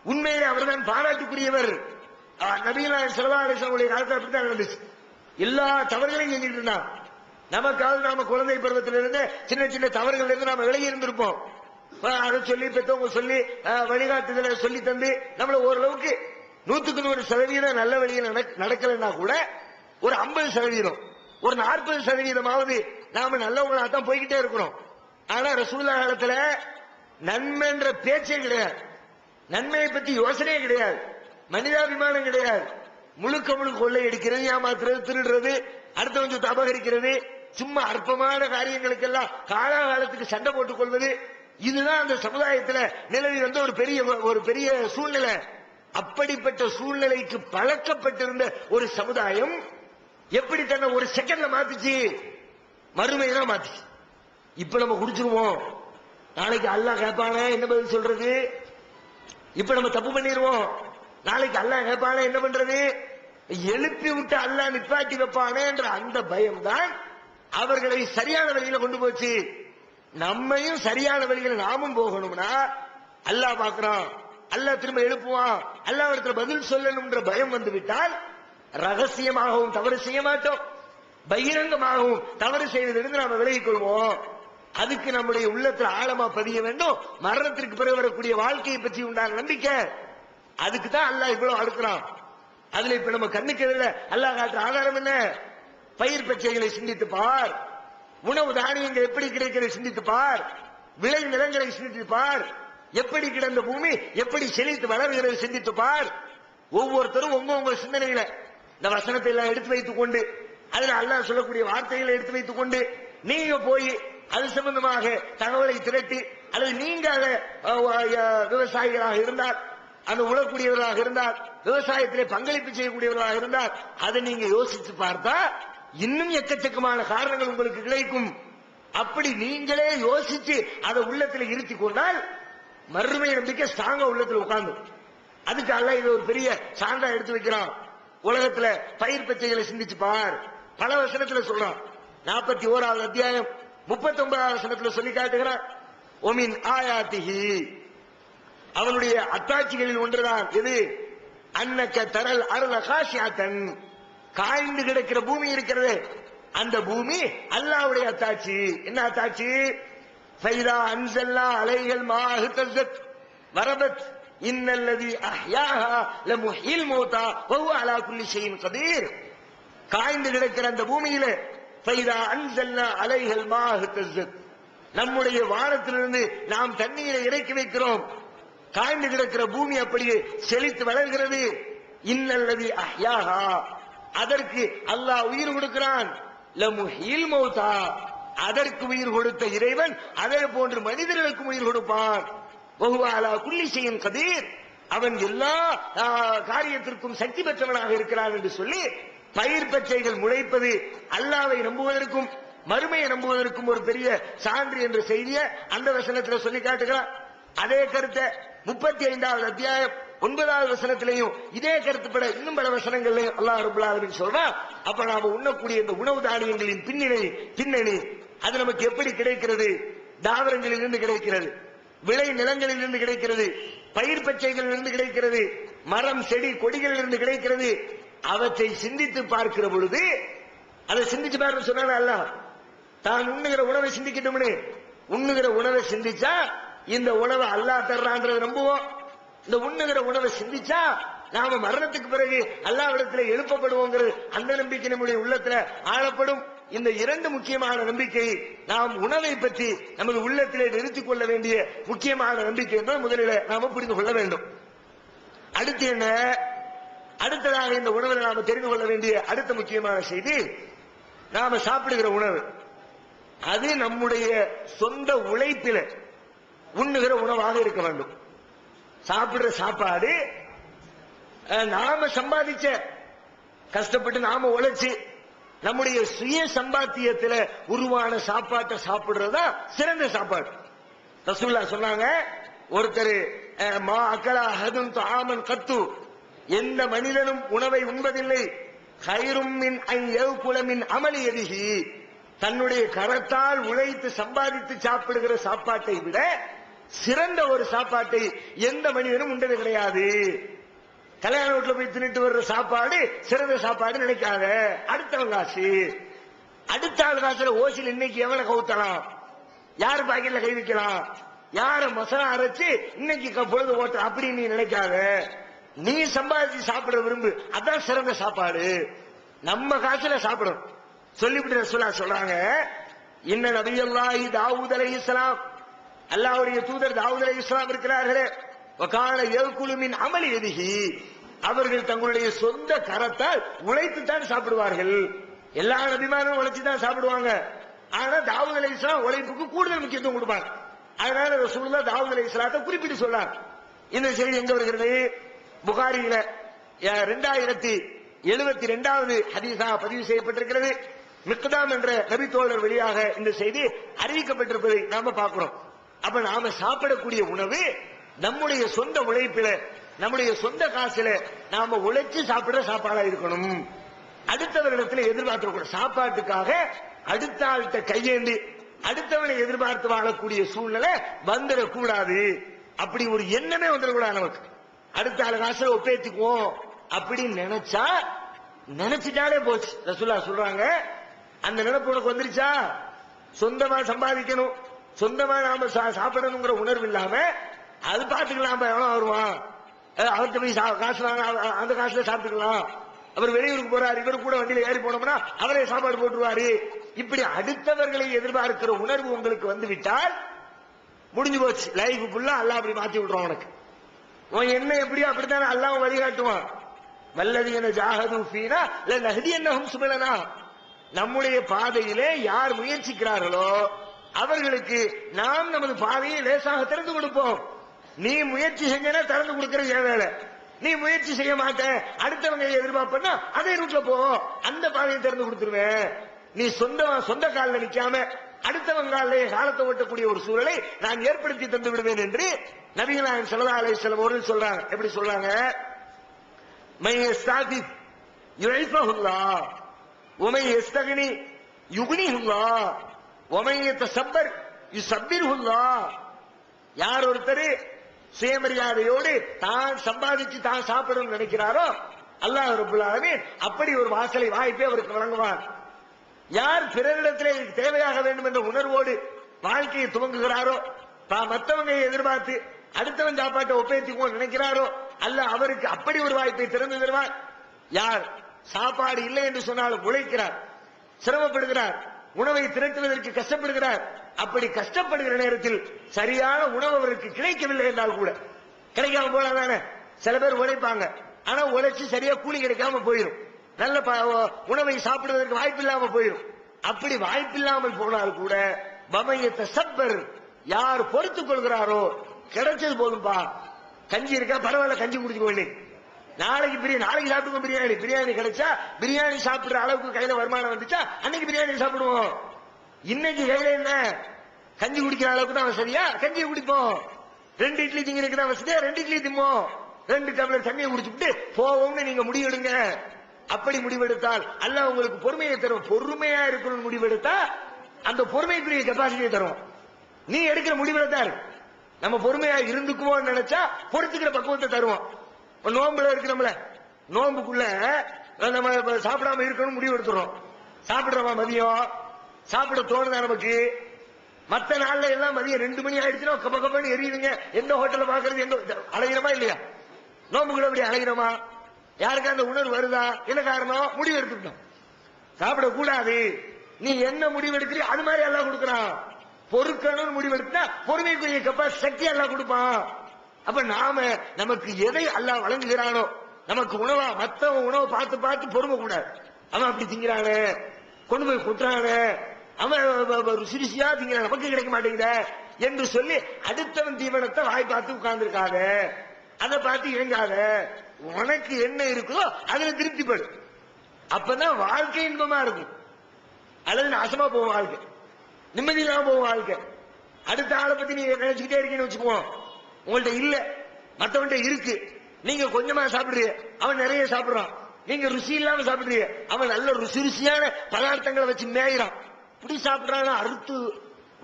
உண்மையிலே அவர்தான் பாராட்டுக்குரியவர். நபிகள் நாயகம் ஸல்லல்லாஹு அலைஹி வஸல்லம் காலத்தில் அப்படித்தான் நடந்துச்சு. எல்லா தவறுகளையும் செஞ்சுட்டு இருந்தான். நமக்காவது நாம குழந்தை பருவத்திலிருந்து சின்ன சின்ன தவறுகள் இருந்து நாம விலகி இருந்திருப்போம். அதை சொல்லி பெற்றவங்க சொல்லி வழிகாட்டுதலை சொல்லி தந்து நம்மள ஓரளவுக்கு 100% நல்ல வழியில் நடக்கலன்னா கூட ஒரு 50%, ஒரு 40% நாம நல்லவங்களா தான் போய்கிட்டே இருக்கிறோம். ஆனா ரசூலுல்லாஹ் காலத்துல நன்மைன்ற பேச்சே கிடையாது, நன்மையை பத்தி யோசனையே கிடையாது, மனிதாபிமானம் கிடையாது. முழுக்க முழுக்க கொள்ளை அடிக்கிறது, ஏமாத்துறது, திருடுறது, அடுத்தவங்க அபகரிக்கிறது, சும்மா அற்பமான காரியங்களுக்கெல்லாம் காலாகாலத்துக்கு சண்டை போட்டுக் கொள்வது, இதுதான் அந்த சமுதாயத்தில் நிலவி வந்த ஒரு பெரிய சூழ்நிலை. அப்படிப்பட்ட சூழ்நிலைக்கு பழக்கப்பட்டிருந்த ஒரு சமுதாயம் எப்படி தன்னை ஒரு செகண்ட்ல மாத்துச்சு? மறுமைதான் மாத்துச்சு. இப்ப நம்ம குடிச்சிருவோம், நாளைக்கு அல்லாஹ் கேட்பானே என்ன பதில் சொல்றது? இப்ப நம்ம தப்பு பண்ணிடுவோம், நாளைக்கு அல்லாஹ் கேட்பானே என்ன பண்றது? எழுப்பி விட்டு அல்லாஹ் நிப்பாட்டி வைப்பானே என்ற அந்த பயம் தான் அவர்களை சரியான வழியில கொண்டு போச்சு. நம்மையும் சரியான வழியில நாமும் போகணும்னா அல்லாஹ் பார்க்கிறான், அல்லாஹ் திரும்ப எழுப்புவான், அல்லாஹ் இடத்துல பதில் சொல்லணும்ன்ற பயம் வந்து விட்டால் ரகசியமாகவும் தவறு செய்ய மாட்டோம், பகிரங்கமாகவும் தவறு செய்வதிலிருந்து நாம விலகிக் கொள்வோம். அதுக்கு நம்முடைய உள்ளத்தில் ஆழமா பதிய வேண்டும். மரணத்திற்கு பிறகு வரக்கூடிய வாழ்க்கையை பற்றி உண்டான நம்பிக்கை, அதுக்கு தான் அல்லாஹ் இவ்வளவு அடுக்கிறான். அதுல இப்ப நம்ம கண்ணுக்கு எதிர அல்லாஹ் காட்டுற ஆதாரம் என்ன? பயிர் பச்சைகளை சிந்தித்து பார், உணவு தானியங்கள் எப்படி கிடைக்கிறது சிந்தித்து பார், விளை நிலங்களை சிந்தித்து பார், எப்படி கிடந்த பூமி எப்படி செழித்து வளர்கிறது சிந்தித்து பார். ஒவ்வொருத்தரும் உங்க சிந்தனையில இந்த வசனத்தை எல்லாம் எடுத்து வைத்துக் கொண்டு, அதுல அல்லாஹ் சொல்லக்கூடிய வார்த்தைகளை எடுத்து வைத்துக் கொண்டு நீங்க போய் அது சம்பந்தமாக தகவலை திரட்டி, அல்லது நீங்க விவசாயிகளாக இருந்தால், அந்த உழக்கூடியவர்களாக இருந்தால், விவசாயத்திலே பங்களிப்பு செய்யக்கூடியவர்களாக இருந்தால், அதை நீங்க யோசிச்சு பார்த்தா இன்னும் எக்கச்சக்கமான காரணங்கள் உங்களுக்கு கிடைக்கும். அப்படி நீங்களே யோசிச்சு அதை உள்ளத்தில் இருத்தி கொண்டால் மறுமை நம்பிக்கை ஸ்ட்ராங்கா உள்ளத்தில் உட்கார்ந்து. அதுக்கு அல்லாஹ் இது ஒரு பெரிய சான்றா எடுத்து வைக்கிறான். உலகத்துல பயிர் பச்சைகளை சிந்திச்சு பார், பல வசனத்துல சொல்றான். 41வது அத்தியாயம் 39வது வசனத்துல சொல்லி காட்டுகிறான். ஒமின் ஆயாத்திஹி, அவனுடைய அத்தாட்சிகளில் ஒன்றுதான் எது? அன்னக்க தரல் அருள காசியாத்தன், காய்ந்து கிடக்கிற பூமி இருக்கிறது, அந்த பூமி அல்லாஹ்வுடைய அத்தாட்சி. என்ன அத்தாட்சி? ஃபைதா அன்சல்லா அலைஹல் மாஹு தஸத் வரபத் இன்னல்லதி அஹ்யாஹா லமுஹில் மௌதா வஹுவ அலா குல்லி ஷைஇன் கதீர். காய்ந்து கிடக்கிற அந்த பூமியில ஃபைதா அன்சல்லா அலைஹல் மாஹு தஸத், நம்முடைய வானத்திலிருந்து நாம் தண்ணீரை இறக்கி வைக்கிறோம், காய்ந்து கிடக்கிற பூமி அப்படியே செழித்து வளர்கிறது. இன்னல்லதி அஹ்யாஹா, அதற்கு அல்லாஹ் உயிர் கொடுக்கிறான். லமுஹில் மௌதா, அதற்கு உயிர் கொடுத்த இறைவன் அதே போன்று மனிதர்களுக்கும் உயிர் கொடுப்பான். வஹுவ அலா குல்லி ஷைஇன் கதீர், அவன் எல்லா காரியத்திற்கும் சக்தி பெற்றவனாக இருக்கிறான் என்று சொல்லி பயிர் பச்சைகள் முளைப்பது அல்லாஹ்வை நம்புவதற்கும் மறுமையை நம்புவதற்கும் ஒரு பெரிய சான்று என்ற செய்தியை அந்த வசனத்தில் சொல்லி காட்டுகிறான். அதே கருத்தை 35வது அத்தியாயம் 9வது வசனத்திலையும் இதே கருத்துப்பட இன்னும் பல வசனங்களையும் அல்லாஹ் ரப்பல் ஆலமீன் சொல்றான். அப்ப நாம உண்ணக்கூடிய இந்த உணவு தானியங்களின் பின்னணி அது நமக்கு எப்படி கிடைக்கிறது? தாவரங்களில் இருந்து கிடைக்கிறது, விளை நிலங்களில் இருந்து கிடைக்கிறது, பயிர் பச்சைகளில் இருந்து கிடைக்கிறது, மரம் செடி கொடிகளில் இருந்து கிடைக்கிறது. அவற்றை சிந்தித்து பார்க்கிற பொழுது, அதை சிந்திச்சு பாருன்னு சொன்னா அல்லாஹ் தான் உண்ணுகிற உணவை சிந்திக்கட்டும்னு, உண்ணுகிற உணவை சிந்திச்சா இந்த உணவை அல்லாஹ் தர்றான்றதை நம்புவோம். இந்த உண்ணுகிற உணவை சிந்திச்சா நாம மரணத்துக்கு பிறகு அல்லாஹ்விடத்தில் எழுப்பப்படுவோங்கிறது அந்த நம்பிக்கை நம்முடைய உள்ளத்துல ஆழப்படும். இந்த இரண்டு முக்கியமான நம்பிக்கை நாம் உணவை பற்றி நமது உள்ளத்திலே நிறுத்திக் கொள்ள வேண்டிய முக்கியமான நம்பிக்கை என்பதை முதலில் நாம புரிந்து கொள்ள வேண்டும். அடுத்து என்ன? அடுத்ததாக இந்த உணவில் நாம தெரிந்து கொள்ள வேண்டிய அடுத்த முக்கியமான செய்தி, நாம சாப்பிடுகிற உணவு அது நம்முடைய சொந்த உழைப்பில உண்ணுகிற உணவாக இருக்க வேண்டும். சாப்பிடுற சாப்பாடு நாம சம்பாதிச்ச, கஷ்டப்பட்டு நாம உழைச்சு நம்முடைய சுய சம்பாத்தியத்தில் உருவான சாப்பாட்டை சாப்பிடுறதா சிறந்த சாப்பாடு. ரசூலுல்லாஹ் சொன்னாங்க, ஒருத்தர் மா அக்கலா ஹதுன் தாமன் கத்து, எந்த மனிதனும் உணவை உண்பதில்லை, கைரும் மின் குலமின் அமளி எதிகி, தன்னுடைய கரத்தால் உழைத்து சம்பாதித்து சாப்பிடுகிற சாப்பாட்டை விட சிறந்த ஒரு சாப்பாட்டை எந்த மனிதனும் உண்டது கிடையாது. கல்யாண வீட்டுல போய் தின்னுட்டு வர்ற சாப்பாடு சிறந்த சாப்பாடு நினைக்காத. அடுத்தவங்க காசு, அடுத்த ஆள் காசுல ஓசில் இன்னைக்கு எவனை கவுத்தலாம், யாரு பாக்கெட்ல கை வைக்கலாம், யார மசாலா அரைச்சு இன்னைக்கு பொழுது ஓட்ட அப்படின்னு நீ நினைக்காத. நீ சம்பாதிச்சு சாப்பிட விரும்பு, அதான் சிறந்த சாப்பாடு. நம்ம காசுல சாப்பிடும் சொல்லிவிட்டு ரசூலுல்லாஹ் சொல்றாங்க, இன்ன நபியல்லாஹி தாவூத் அலைஹிஸ்ஸலாம், அல்லாஹ்வுடைய தூதர் தாவூத் அலைஹிஸ்ஸலாம் இருக்கிறார்களே, வகான யகுலு மின் அமலி யதிஹி, அவர்கள் தங்களுடைய சொந்த கரத்தால் உழைத்து தான் சாப்பிடுவார்கள். எல்லா நபிமாரும் உழைச்சு தான் சாப்பிடுவாங்க. ஆனா தாவூத் அலைஹிஸ்ஸலாம் உழைப்புக்கு கூடுதல் முக்கியத்துவம் கொடுப்பாங்க. அதனால ரசூலுல்லாஹ் தாவூத் அலைஹிஸ்ஸலாத்தை குறிப்பிட்டு சொல்றார். இந்த செய்தி எங்க வருகிறது? புகாரியில 2072வது ஹதீஸாக பதிவு செய்யப்பட்டிருக்கிறது. மிக்தாம் என்ற நபி தோழர் வழியாக இந்த செய்தி அறிவிக்கப்பட்டிருப்பதை நாம பார்க்கிறோம். அப்ப நாம சாப்பிடக்கூடிய உணவு நம்முடைய சொந்த உழைப்பில, நம்முடைய சொந்த காசுல நாம உழைச்சு சாப்பிடுற சாப்பாடா இருக்கணும். அடுத்தவரிடத்துல எதிர்பார்க்கக்கூடாது. சாப்பாட்டுக்காக அடுத்த ஆள்கிட்ட கையேந்தி அடுத்தவனை எதிர்பார்த்து வாழக்கூடிய சூழ்நிலை வந்துடக்கூடாது. அப்படி ஒரு எண்ணமே வந்துடக்கூடாது. நமக்கு அடுத்த ஆள் காசுல ஒப்பேத்திக்குவோம் அப்படின்னு நினைச்சிட்டாலே போச்சு. ரசூலுல்லாஹ் சொல்றாங்க, அந்த நினைப்பு உனக்கு வந்துருச்சா, சொந்தமா சம்பாதிக்கணும், சொந்தமா நாம சாப்பிடணுங்கிற உணர்வு இல்லாம அது பாத்துக்கலாம், எவனோ வருவான் அவர்கிட்ட போய் காசு வாங்க, அந்த காசுல சாப்பிட்டுக்கலாம், அவர் வெளியூருக்கு போறாரு, இவரு கூட வண்டியில ஏறி போனோம்னா அவரே சாப்பாடு போட்டுருவாரு, இப்படி அடுத்தவர்களை எதிர்பார்க்கிற உணர்வு உங்களுக்கு வந்து விட்டால் முடிஞ்சு போச்சு. லைஃப் ஃபுல்லா அல்லாஹ் அப்படி மாத்தி விடுறோம். உனக்கு உன் என்ன எப்படியோ அப்படித்தானே அல்லாஹ் வழிகாட்டுவான். வல்லதீன ஜாஹது ஃபீனா லனஹ்தியன்னஹும் சுபலனா, நம்முடைய பாதையிலே யார் முயற்சிக்கிறார்களோ அவர்களுக்கு நாம் நமது பாதையை லேசாக திறந்து கொடுப்போம். நீ முயற்சி செஞ்சனா திறந்து கொடுக்கிறது என் வேலை. நீ முயற்சி செய்ய மாட்ட, அடுத்தவங்க எதிர்பார்ப்பா அதே ரூட்ல போ, அந்த பாதையை திறந்து கொடுத்துருவேன். நீ சொந்த காலில் நிக்காம அடுத்தவங்க காலத்தை ஓட்டக்கூடிய ஒரு சூழலை நான் ஏற்படுத்தி தந்து விடுவேன் என்று நபிகள் நாயகம் ஸல்லல்லாஹு அலைஹி வஸல்லம் அவர்கள் சொல்றாங்க. எப்படி சொல்றாங்க? மை யஸ்தாஃபிஃப் யுஇஃபஹுல்லாஹ் வமை யஸ்தக்னி யுக்னிஹுல்லாஹ் வமை யதஸப்பர் யுஸப்பிர்ஹுல்லாஹ். யார் ஒருத்தர் சுயமரியாதையோடு தான் சம்பாதிச்சு தான் சாப்பிடணும்னு நினைக்கிறாரோ அல்லாஹ் ரப்பல் ஆலமீன் அப்படி ஒரு வாய்ப்பை அவருக்கு வழங்குவார். யார் பிறரிடத்திலே தேவையாக வேண்டும் என்ற உணர்வோடு வாழ்க்கையை துவங்குகிறாரோ, மற்றவங்க எதிர்பார்த்து அடுத்தவன் சாப்பாட்டை ஒப்பேத்திக்குவோம் நினைக்கிறாரோ அல்லாஹ் அவருக்கு அப்படி ஒரு வாய்ப்பை திறந்து தருவார். யார் சாப்பாடு இல்லை என்று சொன்னாலும் உழைக்கிறார், சிரமப்படுகிறார், உணவை திரட்டுவதற்கு கஷ்டப்படுகிறார், அப்படி கஷ்டப்படுகிற நேரத்தில் சரியான உணவு அவருக்கு கிடைக்கவில்லை என்றால் கூட, கிடைக்காம போனாதானே சில பேர் உழைப்பாங்க, ஆனா உழைச்சு சரியா கூலி கிடைக்காம போயிடும், நல்ல உணவை சாப்பிடுவதற்கு வாய்ப்பு இல்லாம போயிடும். அப்படி வாய்ப்பில்லாமல் போனால் கூட வமையத்த சப்பர், யார் பொறுத்துக் கொள்கிறாரோ கிடைச்சது போதும்பா, கஞ்சி இருக்கா பரவாயில்ல கஞ்சி குடிச்சுக்கோ, நாளைக்கு சாப்பிடுவோம் பிரியாணி கிடைச்சா பிரியாணி சாப்பிடுற அளவுக்கு கையில வருமானம் வந்துச்சா அன்னைக்கு பிரியாணி சாப்பிடுவோம். இன்னைக்கு கையில என்ன கஞ்சி குடிக்கிற அளவுக்கு தான் வசதியா, கஞ்சியை குடிப்போம். 2 இட்லி திங்கிறதுக்கு தான் வசதியா, 2 இட்லி திம்போம். 2 டம்ளர் தண்ணியை குடிச்சுட்டு போவோம்னு நீங்க முடிவெடுங்க. அப்படி முடிவெடுத்தால் அல்லாஹ் உங்களுக்கு பொறுமையை தரும். பொறுமையா இருக்கணும்னு முடிவெடுத்தா அந்த பொறுமைக்குரிய கெப்பாசிட்டியை தரும். நீ எடுக்கிற முடிவெடுத்தாரு நம்ம பொறுமையா இருந்துக்குவோம் நினைச்சா பொறுத்துக்கிற பக்குவத்தை தருவோம். நோம்புல இருக்கிறோம்ல, நோம்புக்குள்ள நம்ம சாப்பிடாம இருக்கணும் முடிவு எடுத்துறோம். சாப்பிடுறோமா மதியம், சாப்பிட தோணுதா நமக்கு? மத்த நாள்ல எல்லாம் மதியம் 2 மணி ஆயிடுச்சுன்னா கப்பன்னு எரியுதுங்க. எந்த ஹோட்டல்ல பாக்குறது, எந்த அலைகிறோமா இல்லையா? நோம்புக்குள்ள அப்படி அலைகிறோமா? யாருக்கு அந்த உணர்வு வருதா? என்ன காரணம்? முடிவு எடுத்துட்டோம், சாப்பிடக்கூடாது. நீ என்ன முடிவு எடுக்கிறீ அது மாதிரி எல்லாம் கொடுக்கறான். பொறுக்கணும்னு முடிவு எடுத்தா பொறுமைக்குரிய கெப்பாசிட்டி சக்தி எல்லாம் கொடுப்பான். அப்ப நாம நமக்கு எதை அல்லாஹ் வழங்குகிறானோ, நமக்கு உணவா மத்தவன் உணவை பார்த்து பார்த்து பொறுமை கூடாது. அவன் அப்படி திங்கிறானே, கொண்டு போய் கொட்டுறானே, அவன் ருசியா திங்கிறான், நமக்கு கிடைக்க மாட்டேங்குத என்று சொல்லி அடுத்தவன் தீவனத்தை வாய் பார்த்து உட்கார்ந்து இருக்காத, அதை பார்த்து இறங்காத. உனக்கு என்ன இருக்குதோ அதுல திருப்திப்படு. அப்பதான் வாழ்க்கை இன்பமா இருக்கும். அல்லது நாசமா போவோம் வாழ்க்கை, நிம்மதி இல்லாம போவோம் வாழ்க்கை. அடுத்த ஆளை பத்தி நீங்க நினைச்சுக்கிட்டே இருக்கீங்கன்னு வச்சுக்குவோம். உங்கள்ட்ட இல்ல, மத்தவன்ட்ட இருக்கு, நீங்க கொஞ்சமா சாப்பிடுறீங்க, அவன் நிறைய சாப்பிடுறான். நீங்க ருசி இல்லாம சாப்பிடுறீங்க, அவன் நல்ல ருசியான பதார்த்தங்களை வச்சு மேயிறான். இப்படி சாப்பிடுறான், அறுத்து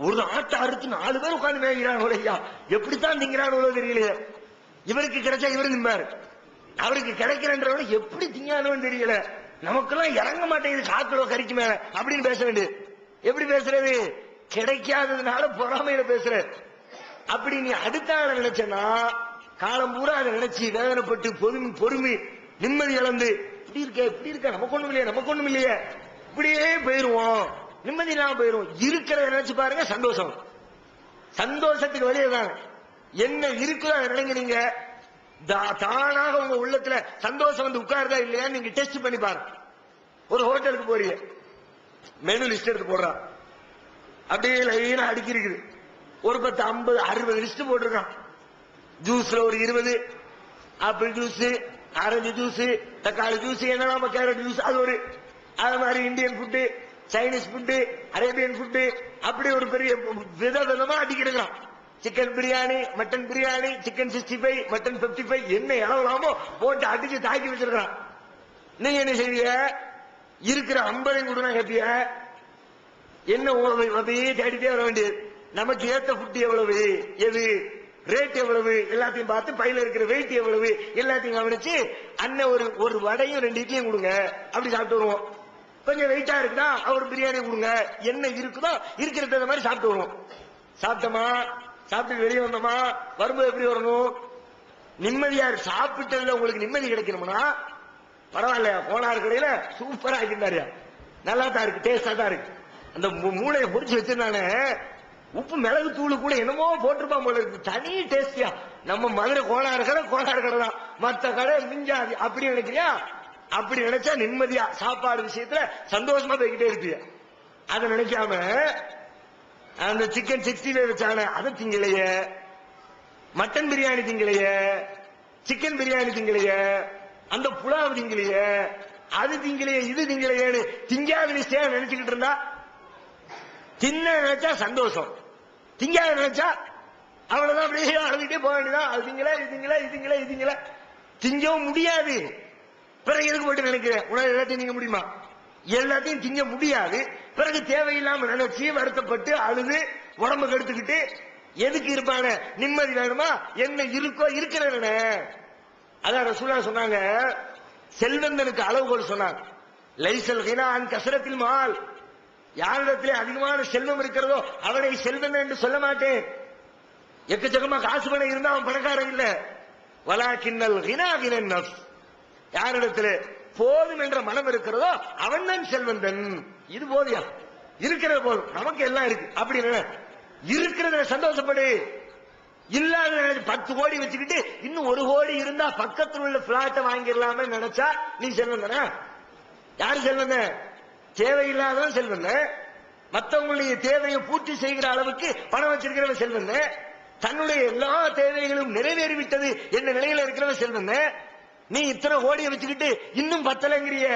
ஒரு ஆட்டை அறுத்து 4 பேர் உட்கார்ந்து மேய்கிறானோ ஐயா, எப்படித்தான் திங்கிறானோ தெரியலையே. இவருக்கு கிடைச்சா இவரு நிம்பாரு, அவருக்கு கிடைக்கிறன்றவன எப்படி திங்கானோன்னு தெரியல. நமக்கெல்லாம் இறங்க மாட்டேங்குது காக்கிலோ கறிக்கு மேல அப்படின்னு பேச வேண்டியது. எப்படி பேசுறது? கிடைக்காததுனால பொறாமையில பேசுற. அப்படி நீ அடுத்த ஆள நினைச்சனா காலம் பூரா அதை நினைச்சு வேதனைப்பட்டு பொறுமை நிம்மதி இழந்து இப்படி இருக்க நமக்கு ஒண்ணும் இல்லையே இப்படியே போயிருவோம், நிம்மதி இல்லாம போயிருவோம். இருக்கிறத நினைச்சு பாருங்க, சந்தோஷம். சந்தோஷத்துக்கு வழியே தான் என்ன இருக்குதோ அதை நினைங்க. நீங்க தானாக உங்க உள்ளத்துல சந்தோஷம் வந்து உட்காருதா இல்லையா நீங்க டெஸ்ட் பண்ணி பாருங்க. ஒரு ஹோட்டலுக்கு போறீங்க, மெனு லிஸ்ட் எடுத்து போடுறான், அப்படியே லைனா அடுக்கி இருக்குது. ஒரு 10 50 60 லிஸ்ட் போட்டிருக்கான். ஜூஸ்ல ஒரு 20, ஆப்பிள் ஜூஸ், ஆரஞ்சு ஜூஸ், தக்காளி ஜூஸ், என்னெல்லாம் கேரட் ஜூஸ், அது ஒரு அது மாதிரி Indian food, Chinese food, Arabian food, அப்படி ஒரு பெரிய விதமா அடிக்கிறான். Chicken biryani, mutton biryani, chicken 65, mutton 55, என்ன இளவலாமோ போட்டு அடிச்சு தாக்கி வச்சிருக்கான். நீங்க என்ன செய்வீங்க? இருக்கிற 50 கொடுனா கேப்பிய என்ன அப்படியே தேடிட்டே வர வேண்டியது. நமக்கு ஏத்த ஃபுட் எவ்வளவு, எது ரேட் எவ்வளவு எல்லாத்தையும் பார்த்து பையில இருக்கிற வெயிட் எவ்வளவு எல்லாத்தையும் கவனிச்சு அண்ணன் ஒரு வடையும் 2 இட்லியும் கொடுங்க அப்படி சாப்பிட்டு வருவோம். கொஞ்சம் வெயிட்டா இருக்குதா அவர் பிரியாணி கொடுங்க, என்ன இருக்குதோ இருக்கிற மாதிரி சாப்பிட்டு வருவோம். சாப்பிட்டோமா, சாப்பிட்டு வெளியே வந்தோமா, வரும்போது எப்படி வரணும்? நிம்மதியா சாப்பிட்டதுல உங்களுக்கு நிம்மதி கிடைக்கணும்னா பரவாயில்ல, போனார் கடையில சூப்பரா ஆக்கிட்டாரு, நல்லா தான் இருக்கு, டேஸ்டா தான் இருக்கு. அந்த மூளையை பொறிச்சு வச்சிருந்தானே, உப்பு மிளகு தூள் கூட என்னமோ போட்டிருப்பான் போல இருக்கு, தனி டேஸ்டியா. நம்ம மதுரை கோளாறு கடை தான், மற்ற கடை மிஞ்சாது அப்படி நினைக்கிறியா? அப்படி நினைச்சா நிம்மதியா சாப்பாடு விஷயத்துல சந்தோஷமா போய்கிட்டே இருப்பியா. அதை நினைக்காம அந்த சிக்கன் 65 வச்சான அதை திங்கலையே, மட்டன் பிரியாணி திங்கலையே, சிக்கன் பிரியாணி திங்கலையே, அந்த புலாவ் திங்கலையே, அது திங்கலையே, இது திங்கலையேன்னு திங்காத நிச்சயா நினைச்சுக்கிட்டு இருந்தா, தின்ன நினைச்சா சந்தோஷம், திங்காத நினைச்சா அவ்வளவுதான், அப்படியே அழுதுகிட்டே போக வேண்டியதான். அது திங்கல, இது திங்கல, இது திங்கல, இது திங்கல, திங்கவும் முடியாது. பிறகு எதுக்கு போட்டு நினைக்கிறேன்? உணவு எல்லாத்தையும் திங்க முடியுமா? எல்லாத்தையும் திங்க முடியாது. பிறகு தேவையில்லாம நினைச்சு வருத்தப்பட்டு அழுது உடம்பு கெடுத்துக்கிட்டு எதுக்கு இருப்பான? நிம்மதி வேணுமா? என்ன இருக்கோ இருக்கிற. அதான் ரசூலுல்லாஹ் சொன்னாங்க, செல்வந்தனுக்கு அளவுகோல் சொன்னாங்க. லைசல் கினா அன் கஸரத்தில் மால், யாரிடத்திலே அதிகமான செல்வம் இருக்கிறதோ அவனை செல்வன் என்று சொல்ல மாட்டேன். எக்கச்சக்கமா காசு பணம் இருந்தா அவன் பணக்காரன் இல்ல. வலாக்கின்னல் கினா கினன் நஃப்ஸ், யாரிடத்திலே போதும் என்ற மனம் இருக்கிறதோ அவன் தான் செல்வந்தன். இது போதியா? இருக்கிறது போதும், நமக்கு எல்லாம் இருக்கு அப்படின்னு இருக்கிறத சந்தோஷப்படு. இல்லாத 10 கோடி வச்சுக்கிட்டு இன்னும் 1 கோடி இருந்தா பக்கத்தில் உள்ள பிளாட்டை வாங்கிடலாமே நினைச்சா நீ செல்வந்தனா? யாரு செல்வந்தன்? தேவையில்லாதவன் செல்வந்தன். மற்றவங்களுடைய தேவையை பூர்த்தி செய்கிற அளவுக்கு பணம் வச்சிருக்கிறவன் செல்வந்தன். தன்னுடைய எல்லா தேவைகளும் நிறைவேறிவிட்டது என்ன நிலையில இருக்கிறவன் செல்வந்தன். நீ இத்தனை கோடியை வச்சுக்கிட்டு இன்னும் பத்தலைங்கிறிய.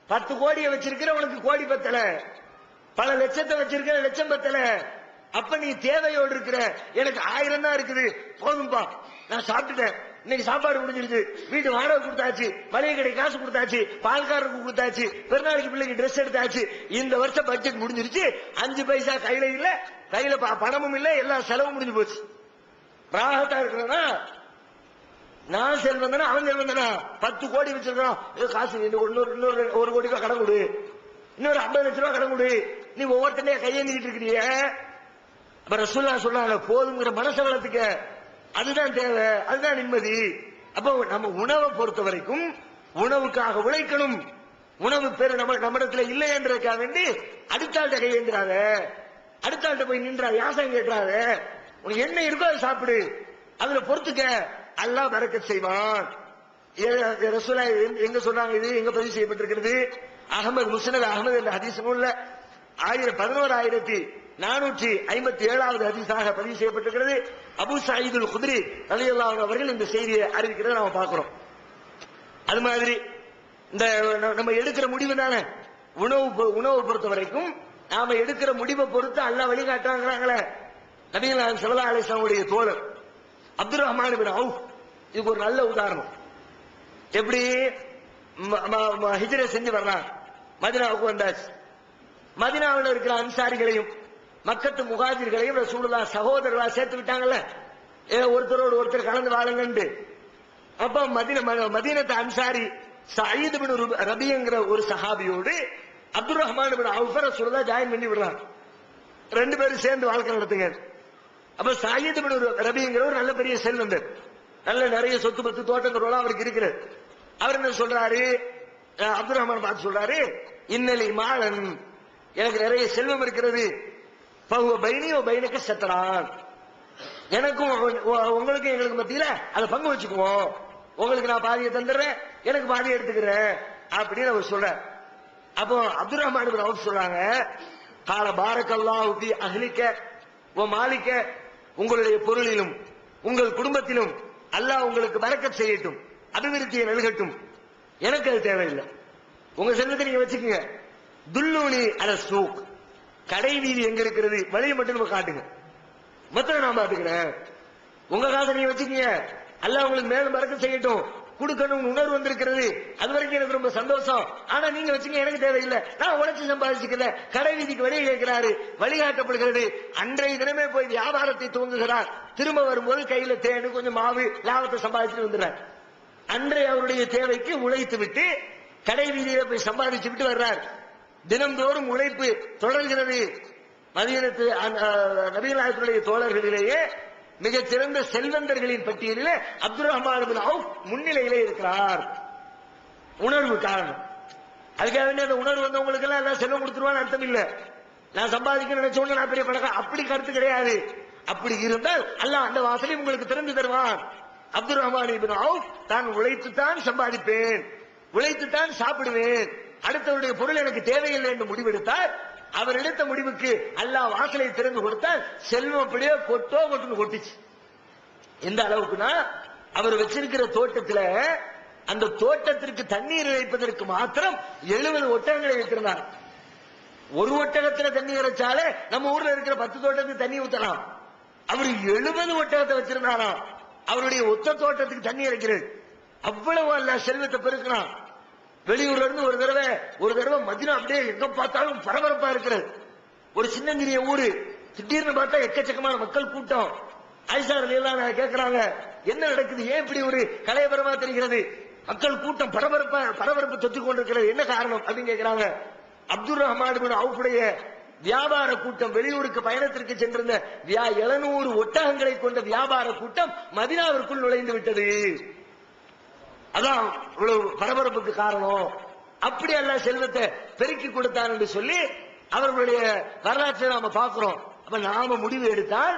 10 கோடியை வச்சிருக்கிற உனக்கு கோடி பத்தல, பல லட்சத்தை வச்சிருக்கிற லட்சம் பத்தல. அப்ப நீ தேவையோடு இருக்கிற. எனக்கு 1000 தான் இருக்குது, போதும்பா, நான் சாப்பிட்டுட்டேன், இன்னைக்கு சாப்பாடு முடிஞ்சிருச்சு, வீட்டு வாடகை கொடுத்தாச்சு, மளிகை கடை காசு கொடுத்தாச்சு, பால்காரருக்கு கொடுத்தாச்சு, பெருநாளைக்கு பிள்ளைக்கு ட்ரெஸ் எடுத்தாச்சு, இந்த வருஷம் பட்ஜெட் முடிஞ்சிருச்சு, 5 பைசா கையில இல்ல, கையில பணமும் இல்ல, எல்லாம் செலவு முடிஞ்சு போச்சு. ராகத்தா இருக்கிறனா? நான் செல்வந்தனா அவன் செல்வந்தனா? 10 கோடி வச்சிருக்கான், காசு இன்னொரு 1 கோடி ரூபாய் கடன் கொடு, இன்னொரு 50 லட்சம் ரூபாய் கடன் கொடு, நீ ஒவ்வொருத்தனையா கையேந்திட்டு இருக்கிறிய. அப்ப ரசூலுல்லாஹ் சொல்றாங்க, போதுங்கிற மனசை வளர்த்துக்க, அதுதான் தேவை, அதுதான் நிம்மதி. அப்போ நம்ம உணவை பொறுத்த வரைக்கும் உணவுக்காக உழைக்கணும். உணவு பேரு நம்மிடத்துல இல்லை என்றதுக்காக வேண்டி அடுத்தாள்கிட்ட கையேந்திராத, அடுத்தாள்கிட்ட போய் நின்றா யாசம் கேட்கிறாத. உனக்கு என்ன இருக்கோ அதை சாப்பிடு, அதுல பொறுத்துக்க, அல்லாஹ் பரக்கத் செய்வான். ரசூலுல்லாஹ் எங்க சொன்னாங்க? இது எங்க பதிவு செய்யப்பட்டிருக்கிறது? அகமது முஸ்னத் அகமது என்ற ஹதீஸ் நூல்ல 11,457வது ஹதீஸாக பதிவு செய்யப்பட்டிருக்கிறது. அபூ சயீதுல் குத்ரி ரலியல்லாஹு அன்ஹு அவர்கள் இந்த செய்தியை அறிவிக்கிறத நாம பார்க்கிறோம். அது மாதிரி இந்த நம்ம எடுக்கிற முடிவு தானே, உணவு பொறுத்த வரைக்கும் நாம எடுக்கிற முடிவை பொறுத்து அல்லாஹ் வழிகாட்டுறாங்களே. நபிகள் நாயகம் ஸல்லல்லாஹு அலைஹி வஸல்லம் உடைய தோழர் அப்துர் ரஹ்மான் இப்னு அவுஃப் இதுக்கு ஒரு நல்ல உதாரணம். எப்படி ஹிஜ்ரத் செஞ்சு வரலாம், மதீனாவுக்கு வந்தாச்சு. மதீனாவில் இருக்கிற அன்சாரிகளையும் மக்கத்து முகாஜிர்களையும் ரசூலுல்லாஹ் சகோதரர்களா சேர்த்து விட்டாங்கல்ல, ஒருத்தரோடு ஒருத்தர் கலந்து வாழுங்கன்னு. அப்ப மதீனத்து அன்சாரி சயீத் இப்னு ரபிங்கிற ஒரு சஹாபியோடு அப்துல் ரஹ்மான் இப்னு அவுஃப் ரசூலுல்லாஹ் ஜாயின் பண்ணி விடுறாங்க. ரெண்டு பேரும் சேர்ந்து வாழ்க்கை நடத்துங்க. அப்ப சயீத் இப்னு ரபிங்கிற ஒரு நல்ல பெரிய செல்வந்தர், நல்ல நிறைய சொத்து பத்து தோட்டங்களோட அவருக்கு இருக்கிறது. அவர் என்ன சொல்றாரு, அப்துல் ரஹ்மான் பார்த்து சொல்றாரு, இன்னலி மாலன், எனக்கு நிறைய செல்வம் இருக்கிறது, பைனியோ பைனக்கு சத்தரான், எனக்கும் உங்களுக்கு எங்களுக்கு மத்தியில அதை பங்கு வச்சுக்குவோம், உங்களுக்கு நான் பாதியை தந்துடுறேன், எனக்கு பாதியை எடுத்துக்கிறேன் அப்படின்னு அவர் சொல்ற. அப்போ அப்துல் ரஹ்மான் அவர் சொல்றாங்க, கால பாரக்கல்லாஹு ஃபீ அஹ்லிக வ மாலிக, உங்களுடைய பொருளிலும் உங்கள் குடும்பத்திலும் அல்லாஹ் உங்களுக்கு பரக்கத் செய்யட்டும், அபிவிருத்தியை நல்கட்டும், எனக்கு அது தேவையில்லை, உங்க செல்வத்தை நீங்க வச்சுக்கோங்க. துல்லூனி அல சூக், கடை வீதி எங்க இருக்கிறது, வழியை மட்டும் நம்ம காட்டுங்க, மொத்தம் நான் பாத்துக்கிறேன், உங்க காசை நீங்க வச்சுக்கீங்க, அல்லாஹ் உங்களுக்கு மேலும் பரக்கத் செய்யட்டும், கொடுக்கணும் உணர்வு வந்திருக்கிறது, அது வரைக்கும் எனக்கு ரொம்ப சந்தோஷம், ஆனா நீங்க வச்சுங்க, எனக்கு தேவையில்லை, நான் உழைச்சு சம்பாதிச்சுக்கல. கடை வீதிக்கு வழி கேட்கிறாரு, வழிகாட்டப்படுகிறது. அன்றைய தினமே போய் வியாபாரத்தை துவங்குகிறார். திரும்ப வரும்போது கையில தேனு கொஞ்சம் மாவு லாபத்தை சம்பாதிச்சுட்டு வந்துடுறார். அன்றைய அவருடைய தேவைக்கு உழைத்து விட்டு கடை வீதியில போய் சம்பாதிச்சு விட்டு வர்றார். தினந்தோறும் உழைப்பு தொடர்கிறது. மதீனத்து நபிகள் நாயகத்துடைய தோழர்களிலேயே மிகச்சிறந்த செல்வந்தர்களின் பட்டியலில் அப்துல் ரஹ்மான் இப்னு அவுஃப் முன்னிலையிலே இருக்கிறார். உணர்வு காரணம். அதுக்காக வேண்டிய அந்த உணர்வு வந்தவங்களுக்கு எல்லாம் செல்வம் கொடுத்துருவான்னு அர்த்தம் இல்ல. நான் சம்பாதிக்க நினைச்ச உடனே நான் பெரிய பணக்காரன் அப்படி கருத்து கிடையாது. அப்படி இருந்தால் அல்லாஹ் அந்த வாசலை உங்களுக்கு திறந்து தருவான். அப்துல் ரஹ்மான் இப்னு அவுஃப் தான் உழைத்துத்தான் சம்பாதிப்பேன், உழைத்துத்தான் சாப்பிடுவேன், அடுத்தவருடைய பொருள் எனக்கு தேவையில்லை என்று முடிவெடுத்தார். அவர் எடுத்த முடிவுக்கு அல்லாஹ் வாசலை திறந்து கொடுத்தால் செல்வம் அப்படியே கொட்டுன்னு கொட்டிச்சு. எந்த அளவுக்குன்னா, அவர் வச்சிருக்கிற தோட்டத்தில் அந்த தோட்டத்திற்கு தண்ணீர் இறைப்பதற்கு மாத்திரம் 70 ஒட்டகங்களை வைத்திருந்தார். ஒரு ஒட்டகத்தில் தண்ணி இறைச்சாலே நம்ம ஊர்ல இருக்கிற 10 தோட்டத்துக்கு தண்ணி ஊத்தலாம். அவர் 70 ஒட்டகத்தை வச்சிருந்தாராம். அவருடைய ஒத்த தோட்டத்துக்கு தண்ணி இறைக்கிறது. அவ்வளவு அல்ல செல்வத்தை பெருக்கிறான். வெளியூர்ல இருந்து ஒரு தடவை மதினா அப்படியே எங்க பார்த்தாலும் பரபரப்பா இருக்கிறது. ஒரு சின்னங்கிரிய ஊரு, திடீர்னு பார்த்தா எக்கச்சக்கமான மக்கள் கூட்டம். ஆயிஷா ரலியல்லாஹு கேட்கிறாங்க, என்ன நடக்குது, ஏன் இப்படி ஒரு கலையபரமா தெரிகிறது, மக்கள் கூட்டம் பரபரப்பு தொத்திக் கொண்டிருக்கிறது, என்ன காரணம் அப்படின்னு கேட்கிறாங்க. அப்துல் ரஹ்மான் இப்னு அவுஃபுடைய வியாபார கூட்டம், வெளியூருக்கு பயணத்திற்கு சென்றிருந்த 700 ஒட்டகங்களை கொண்ட வியாபார கூட்டம் மதீனாவிற்குள் நுழைந்து விட்டது. அதான் இவ்வளவு பரபரப்புக்கு காரணம். அப்படி அல்லாஹ் செல்வத்தை பெருக்கி கொடுத்தான் என்று சொல்லி அவர்களுடைய வரலாற்றை நாம பார்க்கிறோம். அப்ப நாம முடிவு எடுத்தால்,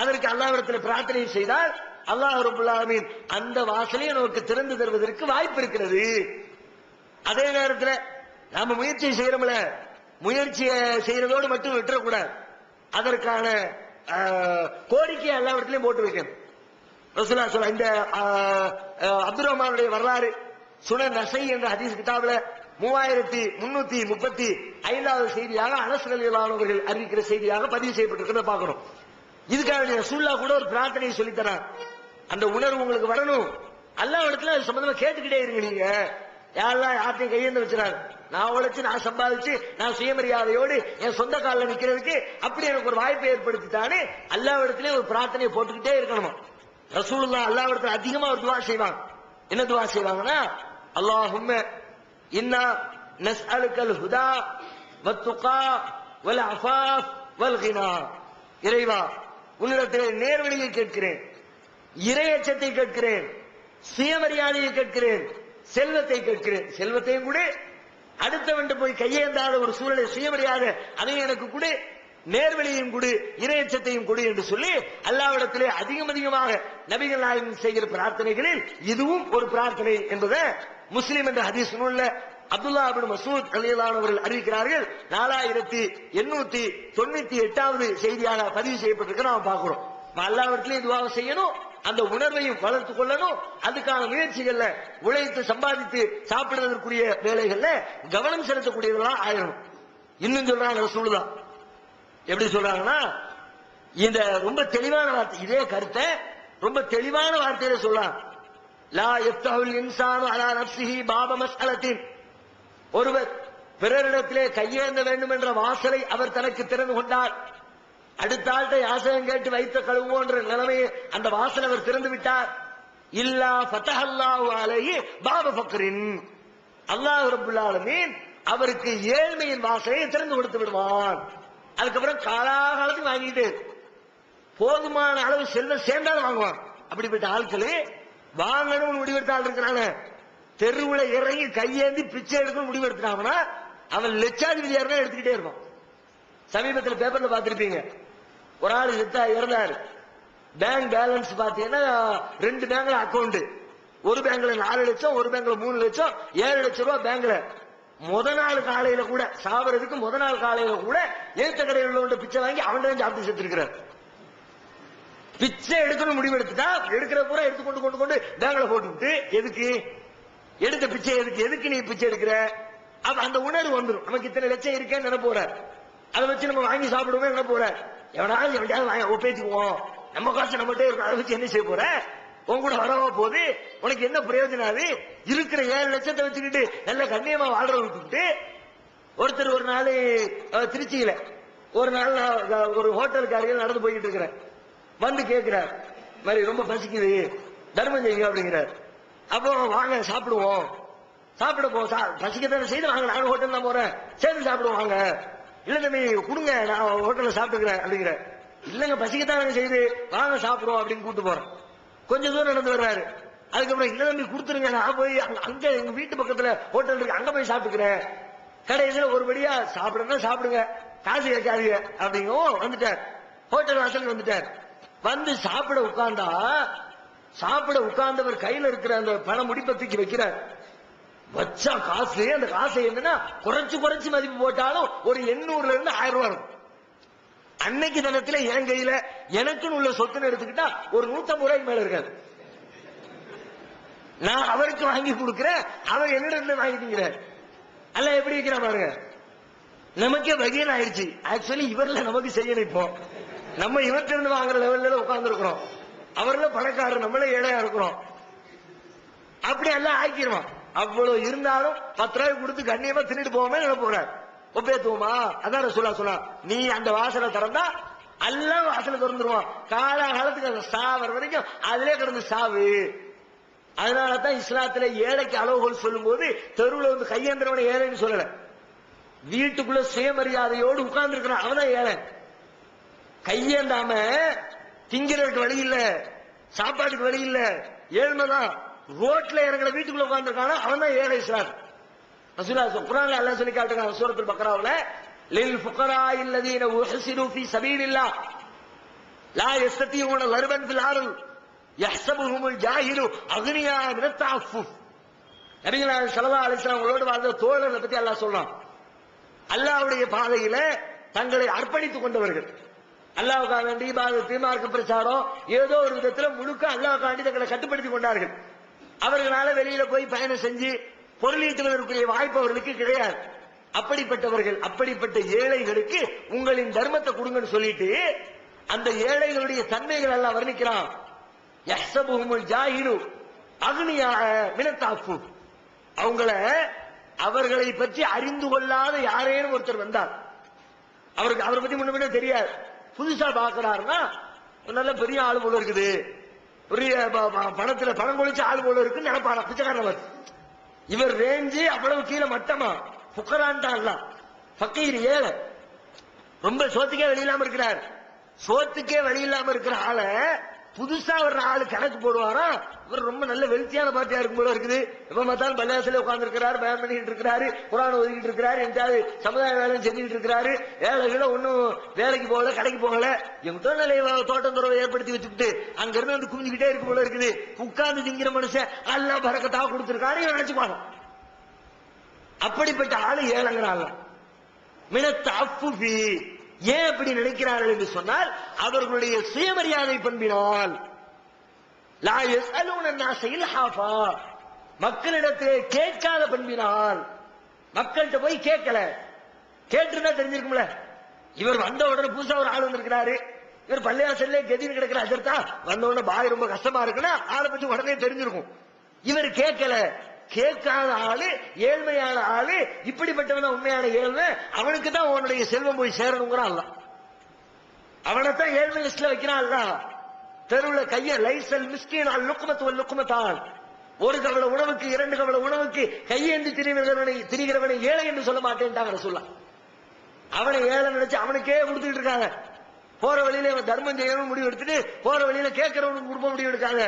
அதற்கு அல்லாஹ்விடத்தில் பிரார்த்தனை செய்தால், அல்லாஹ் ரப்பல் ஆலமீன் அந்த வாசலை நமக்கு திறந்து தருவதற்கு வாய்ப்பு இருக்கிறது. அதே நேரத்தில் நாம முயற்சி செய்யறோம்ல, முயற்சியை செய்யறதோடு மட்டும் விட்டுறக்கூடாது. அதற்கான கோரிக்கையை அல்லாஹ்விடத்திலே போட்டு வைக்கணும். ரசூலுல்லாஹ் சொல்ல இந்த அப்துல் ரஹ்மானுடைய வரலாறு சுனன் நஸை என்ற ஹதீஸ் கிதாபுல 3335வது செய்தியாக அனஸ் ரலியல்லாஹு அன்ஹு அவர்கள் அறிவிக்கிற செய்தியாக பதிவு செய்யப்பட்டிருக்கிறத பார்க்கிறோம். இதுக்காக ரசூலுல்லாஹ் கூட ஒரு பிரார்த்தனை சொல்லி தரார். அந்த உணர்வு உங்களுக்கு வரணும். அல்லாஹ் இடத்துல அது சம்பந்தமா கேட்டுக்கிட்டே இருங்க. நீங்க யாரெல்லாம் யார்ட்டையும் கையேந்து வச்சுறாரு, நான் உழைச்சு நான் சம்பாதிச்சு நான் சுயமரியாதையோடு என் சொந்த காலில் நிக்கிறதுக்கு அப்படி எனக்கு ஒரு வாய்ப்பை ஏற்படுத்திட்டானே, அல்லாஹ் இடத்துல ஒரு பிரார்த்தனையை போட்டுக்கிட்டே இருக்கணுமா. ரசூலுல்லாஹ் அல்லாஹ் இடத்துல அதிகமா ஒரு துஆ செய்வாங்க. என்ன துஆ செய்வாங்கன்னா, அல்லாஹும்ம இன்னா நஸ்அலுக்கல் ஹுதா வத்துகா வல் அஃபாஃப் வல் கினா. இறைவா, உன்னிடத்திலே நேர்வழியை கேட்கிறேன், இறையச்சத்தை கேட்கிறேன், சுயமரியாதையை கேட்கிறேன், செல்வத்தை கேட்கிறேன். செல்வத்தையும் கூட அடுத்தவன் போய் கையேந்தாத ஒரு சூழலை, சுயமரியாதை அதையும் எனக்கு கூட, நேர்வழியையும் கொடு, இறையச்சத்தையும் கொடு என்று சொல்லி அல்லாஹ்விடத்திலே அதிகமாக நபிகள் நாயகம் செய்கிற பிரார்த்தனைகளில் இதுவும் ஒரு பிரார்த்தனை என்பதை முஸ்லிம் என்ற ஹதீஸ் நூல்ல அப்துல்லாஹ் இப்னு மஸ்ஊத் ரலியல்லாஹு அன்ஹு அவர்கள் அறிவிக்கிறார்கள். 4898வது செய்தியாக பதிவு செய்யப்பட்டிருக்க நாம் பார்க்கிறோம். அல்லாஹ்விடத்திலே துஆ செய்யணும், அந்த உணர்வையும் வளர்த்துக் கொள்ளணும். அதுக்கான முயற்சிகள்ல உழைத்து சம்பாதித்து சாப்பிடுவதற்குரிய வேலைகள்ல கவனம் செலுத்தக்கூடியவர்களா ஆயிரணும். இன்னும் சொல்றாங்க ரசூலுல்லாஹ், எப்படி சொல்றாங்கன்னா, இந்த ரொம்ப தெளிவான வார்த்தை, இதே கருத்தை ரொம்ப தெளிவான வார்த்தையில சொல்லலாம். லா யஃப்தஹுல் இன்சானு அலா நஃப்ஸிஹி பாப மஸ்அலத்தின், ஒருவர் பிறரிடத்திலே கையேந்த வேண்டும் என்ற வாசலை அவர் தனக்கு திறந்து கொண்டார், அடுத்த ஆள்கிட்ட யாசகம் கேட்டு வைத்த கழுவோன்ற நிலைமையை அந்த வாசல் அவர் திறந்து விட்டார். இல்லா ஃபதஹல்லாஹு அலைஹி பாப ஃபக்ரின், அல்லாஹ் ரப்பல் ஆலமீன் அவருக்கு ஏழ்மையின் வாசலை திறந்து கொடுத்து விடுவான். அதுக்கப்புறம் காலாகாலத்துக்கு வாங்கிட்டு போதுமான அளவு செல்வம் சேர்ந்தாலும் வாங்குவான். அப்படிப்பட்ட ஆட்களே வாங்கணும்னு முடிவெடுத்த ஆள் இருக்கிறாங்க. தெருவுல இறங்கி கையேந்தி பிச்சை எடுக்கணும் முடிவெடுத்தாங்கன்னா அவன் லட்சாதிபதியா இருந்தா எடுத்துக்கிட்டே இருப்பான். சமீபத்தில் பேப்பர்ல பார்த்திருப்பீங்க, ஒரு ஆள் இறந்தாரு. பேங்க் பேலன்ஸ் பாத்தீங்கன்னா 2 பேங்க்ல அக்கௌண்ட், ஒரு பேங்க்ல 4 லட்சம், ஒரு பேங்க்ல 3 லட்சம், 7 லட்சம் ரூபாய் பேங்க்ல. முத நாள் காலையில கூட சாவறதுக்கு முத நாள் காலையில கூட ஏத்த கடையில் உள்ள பிச்சை வாங்கி அவன் சாப்பிட்டு செத்துருக்கிறார். பிச்சை எடுக்கணும் முடிவெடுத்துட்டா எடுக்கிற பூரா எடுத்து கொண்டு கொண்டு பேங்க்ல போட்டு எதுக்கு எடுத்த பிச்சை எதுக்கு நீ பிச்சை எடுக்கிற? அப்ப அந்த உணர்வு வந்துடும். நமக்கு இத்தனை லட்சம் இருக்கேன்னு நினைப்போற, அதை வச்சு நம்ம வாங்கி சாப்பிடுவோம் நினைப்போற. எவனாவது பேச்சுக்குவோம், நம்ம காசு நம்மகிட்ட இருக்கும், அதை வச்சு என்ன செய்ய போற? உன் கூட வரவா போகுது, உனக்கு என்ன பிரயோஜனம்? அது இருக்கிற 7 லட்சத்தை வச்சுக்கிட்டு நல்ல கண்ணியமா வாழ்ற விட்டுட்டு ஒருத்தர் ஒரு நாள் திருச்சியில ஒரு நாள் ஒரு ஹோட்டலுக்கு அருகில் நடந்து போய்கிட்டு இருக்கிறேன். வந்து கேட்கிறார், மாதிரி ரொம்ப பசிக்குது, தர்மம் செய்யுங்க அப்படிங்கிறார். அப்போ வாங்க சாப்பிடுவோம், சாப்பிட போ, பசிக்கத்தான செய்து வாங்க, நானும் ஹோட்டல் தான் போறேன், சேர்ந்து சாப்பிடுவோம் வாங்க. இல்ல தம்பி கொடுங்க, நான் ஹோட்டல்ல சாப்பிட்டுக்கிறேன் அப்படிங்கிற. இல்லங்க பசிக்கத்தான செய்து வாங்க சாப்பிடுவோம் அப்படின்னு கூப்பிட்டு போறேன். கொஞ்சம் தூரம் நடந்து வர்றாரு. அதுக்கப்புறம் இல்ல தம்பி கொடுத்துருங்க, நான் போய் அங்க எங்க வீட்டு பக்கத்துல ஹோட்டல் இருக்கு, அங்க போய் சாப்பிட்டுக்கிறேன். கடைசியில ஒருபடியா சாப்பிடுறா சாப்பிடுங்க, காசு கேட்காதீங்க அப்படிங்கவும் வந்துட்டார். ஹோட்டல் வாசல் வந்துட்டார். வந்து சாப்பிட உட்கார்ந்தவர் கையில இருக்கிற அந்த பண முடிப்பை தூக்கி வைக்கிறார். வச்சா காசு, அந்த காசை என்னன்னா குறைச்சு மதிப்பு போட்டாலும் ஒரு 800 இருந்து 1000 ரூபாய் இருக்கும். அன்னைக்கு தினத்துல என் கையில எனக்குன்னு உள்ள சொத்துன்னு எடுத்துக்கிட்டா ஒரு 150 ரூபாய்க்கு மேல இருக்காது. நான் அவருக்கு வாங்கி கொடுக்கிறேன், அவர் என்னிடம் வாங்கிக்கிறார். அல்ல எப்படி வைக்கிறா பாருங்க, நமக்கே வகையில் ஆயிடுச்சு. ஆக்சுவலி இவர்ல நமக்கு செய்யணும். இப்போ நம்ம இவர்கிட்ட இருந்து வாங்குற லெவல்ல உட்கார்ந்து இருக்கிறோம், அவர்ல பணக்காரர், நம்மளே ஏழையா இருக்கிறோம். அப்படி எல்லாம் ஆக்கிடுவான். அவ்வளவு இருந்தாலும் 10 ரூபாய் கொடுத்து கண்ணியமா தின்னுட்டு போவோமே போறார். ஒப்பேத்துவோமா? அதான் சொல்ல நீ அந்த வாசலை திறந்தா எல்லாம் வாசலை திறந்துருவான். காலகாலத்துக்கு அந்த சாவர வரைக்கும் அதிலே கிடந்து சாவு. அதனாலதான் இஸ்லாத்துல ஏழைக்கு அளவுகோல் சொல்லும் போது தெருவுல வந்து கையேந்திரவனை ஏழைன்னு சொல்லல. வீட்டுக்குள்ள சுயமரியாதையோடு உட்கார்ந்து இருக்கிறான் அவதான் ஏழை. கையேந்தாம திங்கிறதுக்கு வழி இல்ல, சாப்பாட்டுக்கு வழி இல்ல, ஏழ்மைதான். ரோட்ல இறங்குற வீட்டுக்குள்ள உட்கார்ந்துருக்கான அவன் தான் ஏழை. இஸ்லாம் குர்ஆன்ல அல்லாஹ் சொல்லி காட்டுறான் சூரத்துல் பக்ராவுல, லில் ஃபுகராஇ அல்லதீன உஹ்சிரு ஃபீ ஸபீலில்லாஹ் லா யஸ்ததியூன லர்பன் ஃபில் அர்த் யஹ்ஸபுஹுமுல் ஜாஹிலு அக்னியா மினத் தஅஃஃபுஃப். நபிகள் ஸல்லல்லாஹு அலைஹி வஸல்லம் அவங்களோடு வாழ்ந்த தோழர்களை பத்தி அல்லாஹ் சொல்றான். அல்லாஹ்வுடைய பாதையில தங்களை அர்ப்பணித்துக் கொண்டவர்கள், அல்லாஹ்வுக்காக வேண்டி மார்க்க பிரச்சாரம் ஏதோ ஒரு விதத்துல முழுக்க அல்லாஹ்வுக்காக வேண்டி தங்களை கட்டுப்படுத்திக் கொண்டார்கள். அவர்களால வெளியில போய் பயணம் செஞ்சு பொருளீட்டுவதற்குரிய வாய்ப்பு அவர்களுக்கு கிடையாது. அப்படிப்பட்ட ஏழைகளுக்கு உங்களின் தர்மத்தை கொடுங்கன்னு சொல்லிட்டு அந்த ஏழைகளுடைய தன்மைகள் எல்லாம் வர்ணிக்கிறான். யஹ்ஸபுஹுமுல் ஜாஹிலு அக்னியா மினத் தஅஃஃபுஃப். அவர்களை பற்றி அறிந்து கொள்ளாத யாரேனும் ஒருத்தர் வந்தார், அவரை பத்தி முன்ன தெரியாது, புதுசா பாக்குறாருன்னா நல்ல பெரிய ஆளு போல இருக்குது, பெரிய பணத்துல பணம் கொளிச்ச ஆளு போல இருக்குன்னு நினைப்பாரா பிச்சைக்காரன். இவர் ரேஞ்சு அவ்வளவு கீழே மட்டமா புக்கரான்தான், ஃபக்கீர் ஏழை, ரொம்ப சோத்துக்கே வழி இல்லாம இருக்கிறார். சோத்துக்கே வழி இல்லாம இருக்கிற ஆளை புதுசா ஒரு ஆளு கணக்கு போடுவாரா, இவர் ரொம்ப நல்ல வெல்த்தியான பார்ட்டியா இருக்கும் போல இருக்குது. எப்ப பார்த்தாலும் பள்ளியாசில உட்கார்ந்து இருக்கிறாரு, பயன் பண்ணிட்டு இருக்கிறாரு, குரான் ஒதுக்கிட்டு இருக்கிறாரு, எந்தாவது சமுதாய வேலை செஞ்சுட்டு இருக்கிறாரு. ஏழைகளை ஒன்னும் வேலைக்கு போகல, கடைக்கு போகல, எங்க நிலைய தோட்டம் துறவை ஏற்படுத்தி வச்சுக்கிட்டு அங்க இருந்து வந்து குமிஞ்சுக்கிட்டே இருக்கும் போல இருக்குது. உட்கார்ந்து திங்கிற மனுஷன் அல்லா பறக்கத்தா கொடுத்திருக்காரு நினைச்சுப்பாங்க. அப்படிப்பட்ட ஆளு ஏழைங்கிறாங்க. மினத் தஅஃஃபுஃபி. ஏன் அப்படி நினைக்கிறார்கள் என்று சொன்னால் அவர்களுடைய சுயமரியாதை பண்பினால். லா யஸ்அலூன الناس இல்ஹாஃபா. மக்களிடத்திலே கேட்காத பண்பினால். மக்கள்கிட்ட போய் கேட்கல, கேட்டுருந்தா தெரிஞ்சிருக்கும்ல. இவர் வந்த உடனே புதுசா ஒரு ஆள் வந்திருக்கிறாரு, இவர் பள்ளியாசல்ல கெதின்னு கிடக்கிற அஜர்த்தா வந்த உடனே பாய் ரொம்ப கஷ்டமா இருக்குன்னா ஆளை பத்தி உடனே தெரிஞ்சிருக்கும். இவர் கேட்கல, கேட்காத ஆளு, ஏழ்மையான ஆளு, இப்படிப்பட்டவன் உண்மையான ஏழ்மை, அவனுக்கு தான் உன்னுடைய செல்வம் போய் சேரணுங்கிறான் அல்லாஹ். அவனைத்தான் ஏழ்மை லிஸ்ட்ல வைக்கிறான். தெருவுல கைய லைசல் மிஸ்கின் அல் லுக்மத்து வல் லுக்மத்தான். ஒரு கவலை உணவுக்கு 2 கவலை உணவுக்கு கையேந்தி திரிகிறவனை ஏழை என்று சொல்ல மாட்டேன்ட்டாங்க சொல்லலாம். அவனை ஏழை நினைச்சு அவனுக்கே கொடுத்துட்டு இருக்காங்க. போற வழியில அவன் தர்மம் செய்யணும் முடிவு எடுத்துட்டு போற வழியில கேட்கிறவனுக்கு கொடுப்ப முடிவு எடுக்காங்க.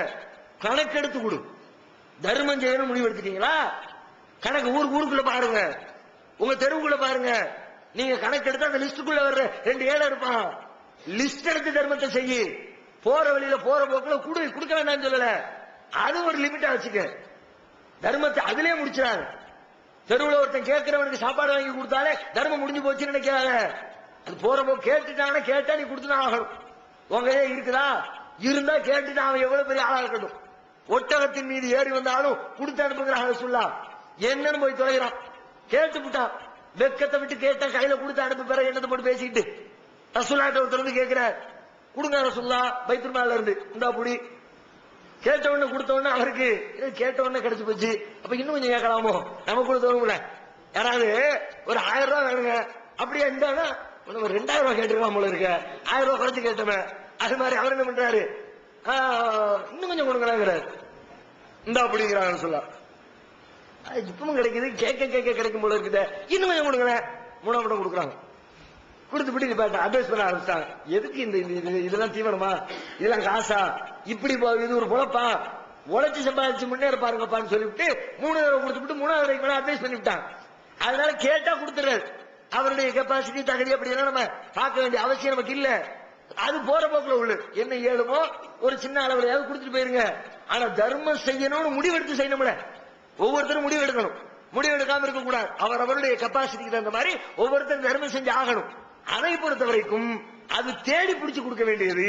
கணக்கெடுத்து கொடு. தர்மம் செய்யணும் முடிவு எடுத்துட்டீங்களா? கணக்கு ஊருக்குள்ள பாருங்க, உங்க தெருவுக்குள்ள பாருங்க. நீங்க கணக்கெடுத்து அந்த லிஸ்டுக்குள்ள வர்ற 2 ஏழை இருப்பான். லிஸ்ட் எடுத்து தர்மத்தை செய்யி. போற வழியில போற போக்குல கொடுக்க வேண்டாம்னு சொல்லல, அது ஒரு லிமிட்டா வச்சுக்க. தர்மத்தை அதுலயே முடிச்சாங்க. தெருவுல ஒருத்தன் கேட்கிறவனுக்கு சாப்பாடு வாங்கி கொடுத்தாலே தர்மம் முடிஞ்சு போச்சுன்னு நினைக்கிறாங்க. அது போற போக்கு கேட்டுட்டாங்கன்னா கேட்டா நீ கொடுத்துதான் ஆகணும். உங்க இருக்குதா இருந்தா கேட்டுட்டு அவன் எவ்வளவு பெரிய ஆளா இருக்கட்டும். ஒட்டகத்தின் மீது ஏறி வந்தாலும் கொடுத்து அனுப்புகிறாங்க சொல்லா. என்னன்னு போய் தொலைகிறான். கேட்டு விட்டான். வெக்கத்தை விட்டு கேட்டா கையில கொடுத்து அனுப்பி பெற என்னத்தை போட்டு பேசிக்கிட்டு ரசூல்லாட்ட ஒருத்தர் வந்து கேட்கிறார், கொடுங்க ரசூல்லா பைத்துல் மால்ல இருந்து இந்தா புடி. கேட்ட உடனே கொடுத்த உடனே அவருக்கு கேட்ட உடனே கிடைச்சு போச்சு. அப்ப இன்னும் கொஞ்சம் கேட்கலாமோ, நமக்கு கூட தோணும்ல. யாராவது ஒரு 1000 ரூபாய் வேணுங்க அப்படியா இருந்தானா 2000 ரூபாய் கேட்டுருக்கான் போல இருக்க, 1000 ரூபாய் குறைச்சு கேட்டோமே. அது மாதிரி அவர் என்ன பண்றாரு, இன்னும் கொஞ்சம் கொடுங்கறாங்கிறாரு. இந்தா அப்படிங்கிறாங்க சொல்ல. இப்பவும் கிடைக்குது, கேட்க கேட்க கிடைக்கும் போல இருக்குது. இன்னும் கொஞ்சம் கொடுங்களேன். 3 மட்டும் கொடுக்குறாங்க. கொடுத்துட்டு இப்ப அட்வைஸ் பண்ண ஆரம்பிச்சாங்க. எதுக்கு இந்த இதெல்லாம் தீவனமா, இதெல்லாம் காசா, இப்படி இது ஒரு பொழப்பா, உழைச்சு சம்பாதிச்சு முன்னேற பாருங்கப்பான்னு சொல்லிவிட்டு 3 தடவை கொடுத்துட்டு 3வது மேல அட்வைஸ் பண்ணிவிட்டாங்க. அதனால கேட்டா கொடுத்துறாரு. அவருடைய கெப்பாசிட்டி தகுதி அப்படி எல்லாம் நம்ம பார்க்க வேண்டிய அவசியம் நமக்கு இல்ல. அது போற போக்குல உள்ள என்ன ஏழுமோ ஒரு சின்ன அளவுலையாவது கொடுத்துட்டு போயிருங்க. ஆனா தர்மம் செய்யணும்னு முடிவெடுத்து செய்யணும்ல. ஒவ்வொருத்தரும் முடிவு எடுக்கணும். முடிவு எடுக்காம இருக்க கூடாது. அவருடைய கெப்பாசிட்டிக்கு தகுந்த மாதிரி ஒவ்வொருத்தரும் தர்மம் செஞ்சு ஆகணும். அதை பொறுத்த வரைக்கும் அது தேடி பிடிச்சு கொடுக்க வேண்டியது,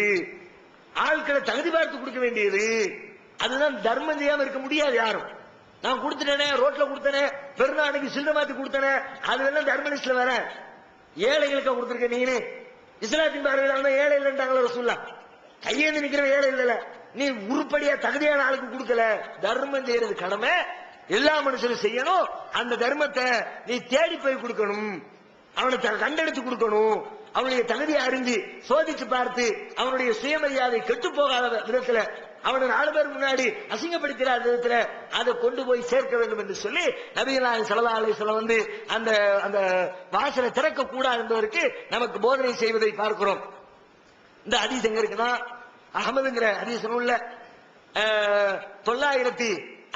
ஆட்களை தகுதி பார்த்து கொடுக்க வேண்டியது. அதுதான் தர்மம் செய்யாம இருக்க முடியாது யாரும். நான் கொடுத்துட்டேனே, ரோட்ல கொடுத்தனே, பெருநாளைக்கு சில்லறை மாத்தி கொடுத்தனே, அதெல்லாம் தர்ம லிஸ்ட்ல வேற. ஏழைகளுக்கு கொடுத்துருக்க நீனு இஸ்லாத்தின் பார்வையில் ஏழை இல்லைன்றாங்களோ ரசூல்லா. கையேந்து நிக்கிற ஏழை இல்ல, நீ உருப்படியா தகுதியான ஆளுக்கு கொடுக்கல. தர்மம் செய்யறது கடமை, எல்லா மனுஷனும் செய்யணும். அந்த தர்மத்தை நீ தேடி போய் கொடுக்கணும், அவனை கண்டெடுத்து கொடுக்கணும். அவனுடைய தகுதியை அறிந்து சோதிச்சு பார்த்து அவனுடைய சுயமரியாதை கெட்டு போகாத விதத்துல, அவனை 4 பேர் முன்னாடி அசிங்கப்படுத்திறாத விதத்துல அதை கொண்டு போய் சேர்க்க வேண்டும் என்று சொல்லி நபிகள் ஸல்லல்லாஹு அலைஹி வஸல்லம் வந்து அந்த அந்த வாசலை திறக்க கூடாது என்பதற்கு நமக்கு போதனை செய்வதை பார்க்கிறோம். இந்த ஹதீஸ் எங்க இருக்குன்னா, அகமதுங்கிற ஹதீஸ் நூல்ல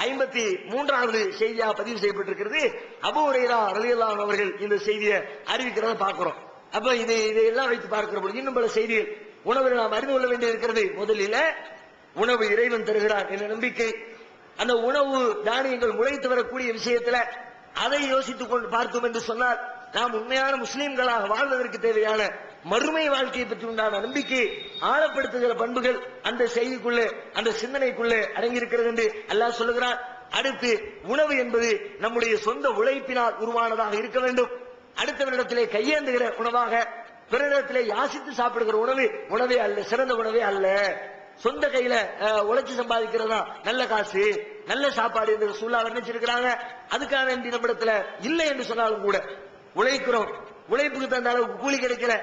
953வது செய்தியாக பதிவு செய்யப்பட்டிருக்கிறது. அபூ ஹுரைரா ரலியல்லாஹு அன்ஹு அவர்கள் இந்த செய்தியை அறிவிக்கிறத பார்க்கிறோம். அப்ப இதையெல்லாம் வைத்து பார்க்கிற பொழுது இன்னும் பல செய்திகள் உணவில் நாம் அறிந்து கொள்ள வேண்டி இருக்கிறது. முதலில் உணவு இறைவன் தருகிறார் என்ற நம்பிக்கை. அந்த உணவு தானியங்கள் முளைத்து வரக்கூடிய விஷயத்துல அதை யோசித்துக் கொண்டு பார்த்தோம் என்று சொன்னால், நாம் உண்மையான முஸ்லீம்களாக வாழ்வதற்கு தேவையான மறுமை வாழ்க்கையை பற்றி உண்டான நம்பிக்கை ஆழப்படுத்துகிற பண்புகள் அந்த செய்திக்குள்ளே, அந்த சிந்தனைக்குள்ளே அடங்கியிருக்கிறது என்று அல்லாஹ் சொல்லுகிறார். அடுத்து உணவு என்பது நம்முடைய சொந்த உழைப்பினால் உருவானதாக இருக்க வேண்டும். அடுத்தவரிடத்திலே கையேந்துகிற உணவாக, பிறரிடத்திலே யாசித்து சாப்பிடுகிற உணவே அல்ல, சிறந்த உணவே அல்ல. சொந்த கையில உழைச்சு சம்பாதிக்கிறதா நல்ல காசு, நல்ல சாப்பாடு என்று ரசூலுல்லாஹ் வர்ணிச்சிருக்கிறாங்க. அதுக்காக வேண்டிய நம்மிடத்துல இல்லை என்று சொன்னாலும் கூட உழைக்கிறோம், உழைப்புக்கு தகுந்த அளவுக்கு கூலி கிடைக்கல,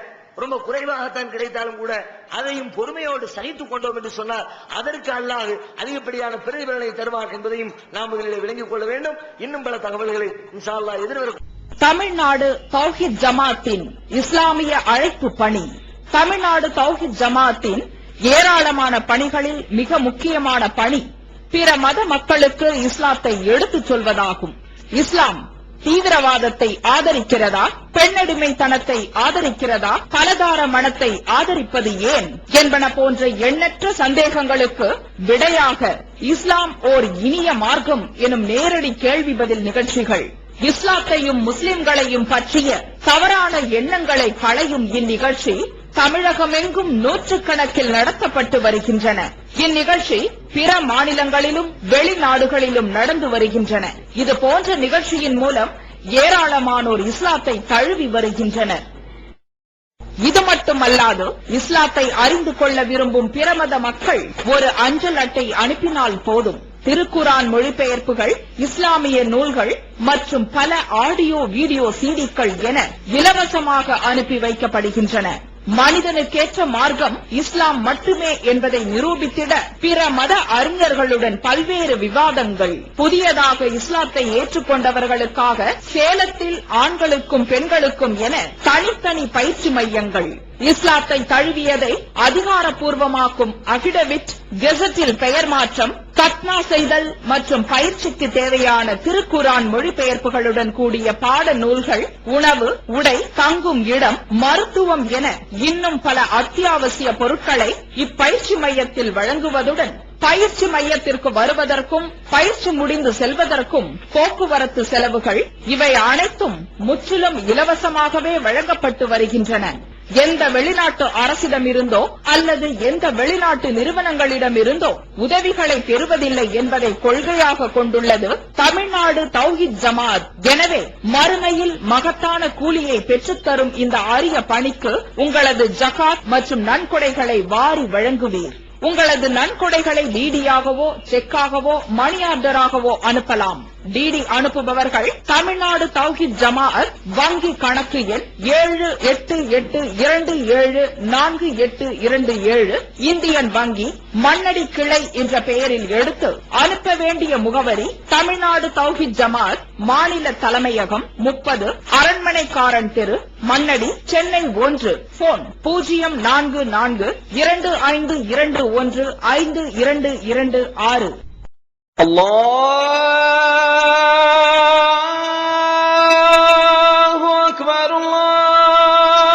ரொம்ப குறைவாகத்தான் கிடைத்தாலும் கூட அதையும் பொறுமையோடு சகித்துக் கொண்டோம் என்று சொன்னால் அதற்கு அல்லாஹ் அதிகப்படியான பிரதிபலனை தருவார் என்பதையும் நாம் முதலில் விளங்கிக் கொள்ள வேண்டும். இன்னும் பல தகவல்களை இன்ஷா அல்லாஹ் எதிர்வரும். தமிழ்நாடு தௌஹீத் ஜமாத்தின் இஸ்லாமிய அழைப்பு பணி. தமிழ்நாடு தௌஹீத் ஜமாத்தின் ஏராளமான பணிகளில் மிக முக்கியமான பணி பிற மத மக்களுக்கு இஸ்லாத்தை எடுத்துச் சொல்வதாகும். இஸ்லாம் தீவிரவாதத்தை ஆதரிக்கிறதா, பெண்ணடிமைத்தனத்தை ஆதரிக்கிறதா, பலதார மணத்தை ஆதரிப்பது ஏன் என்பன போன்ற எண்ணற்ற சந்தேகங்களுக்கு விடையாக இஸ்லாம் ஓர் இனிய மார்க்கம் எனும் நேரடி கேள்வி பதில் நிகழ்ச்சிகள், இஸ்லாத்தையும் முஸ்லிம்களையும் பற்றிய தவறான எண்ணங்களை களையும் இந்நிகழ்ச்சி தமிழகமெங்கும் 100கணக்கில் நடத்தப்பட்டு வருகின்றன. இந்நிகழ்ச்சி பிற மாநிலங்களிலும் வெளிநாடுகளிலும் நடந்து வருகின்றன. இது போன்ற நிகழ்ச்சியின் மூலம் ஏராளமானோர் இஸ்லாத்தை தழுவி வருகின்றனர். இது மட்டுமல்லாது இஸ்லாத்தை அறிந்து கொள்ள விரும்பும் பிற மத மக்கள் ஒரு அஞ்சல் அட்டை அனுப்பினால் போதும், திருக்குரான் மொழிபெயர்ப்புகள், இஸ்லாமிய நூல்கள் மற்றும் பல ஆடியோ வீடியோ சிடிக்கள் என இலவசமாக அனுப்பி வைக்கப்படுகின்றன. மனிதனுக்கேற்ற மார்க்கம் இஸ்லாம் மட்டுமே என்பதை நிரூபித்திட பிற மத அறிஞர்களுடன் பல்வேறு விவாதங்கள். புதியதாக இஸ்லாத்தை ஏற்றுக்கொண்டவர்களுக்காக சேலத்தில் ஆண்களுக்கும் பெண்களுக்கும் என தனித்தனி பயிற்சி மையங்கள். இஸ்லாத்தை தழுவியதை அதிகாரப்பூர்வமாக்கும் அபிடவிட், கெசட்டில் பெயர் மாற்றம், கத்னா செய்தல் மற்றும் பயிற்சிக்கு தேவையான திருக்குரான் மொழிபெயர்ப்புகளுடன் கூடிய பாட நூல்கள், உணவு, உடை, தங்கும் இடம், மருத்துவம் என இன்னும் பல அத்தியாவசிய பொருட்களை இப்பயிற்சி மையத்தில் வழங்குவதுடன் பயிற்சி மையத்திற்கு வருவதற்கும் பயிற்சி முடிந்து செல்வதற்கும் போக்குவரத்து செலவுகள் இவை அனைத்தும் முற்றிலும் இலவசமாகவே வழங்கப்பட்டு வருகின்றன. எந்த வெளிநாட்டு அரசிடமிருந்தோ அல்லது எந்த வெளிநாட்டு நிறுவனங்களிடமிருந்தோ உதவிகளை பெறுவதில்லை என்பதை கொள்கையாக கொண்டுள்ளது தமிழ்நாடு தௌஹீத் ஜமாத். எனவே மறுமையில் மகத்தான கூலியை பெற்றுத்தரும் இந்த அரிய பணிக்கு உங்களது ஜகாத் மற்றும் நன்கொடைகளை வாரி வழங்குவீர். உங்களது நன்கொடைகளை டிடியாகவோ செக்காகவோ மணி ஆர்டராகவோ அனுப்பலாம். டிடி அனுப்புபவர்கள் தமிழ்நாடு தௌஹீத் ஜமாஅத் வங்கி கணக்கு எண் 78827487 இந்தியன் வங்கி மண்ணடி கிளை என்ற பெயரில் எடுத்து அனுப்ப வேண்டிய முகவரி தமிழ்நாடு தௌஹீத் ஜமாஅத் மாநில தலைமையகம் 30 அரண்மனைக்காரன் தெரு மண்ணடி சென்னை 1. போன் 044215215226. الله أكبر الله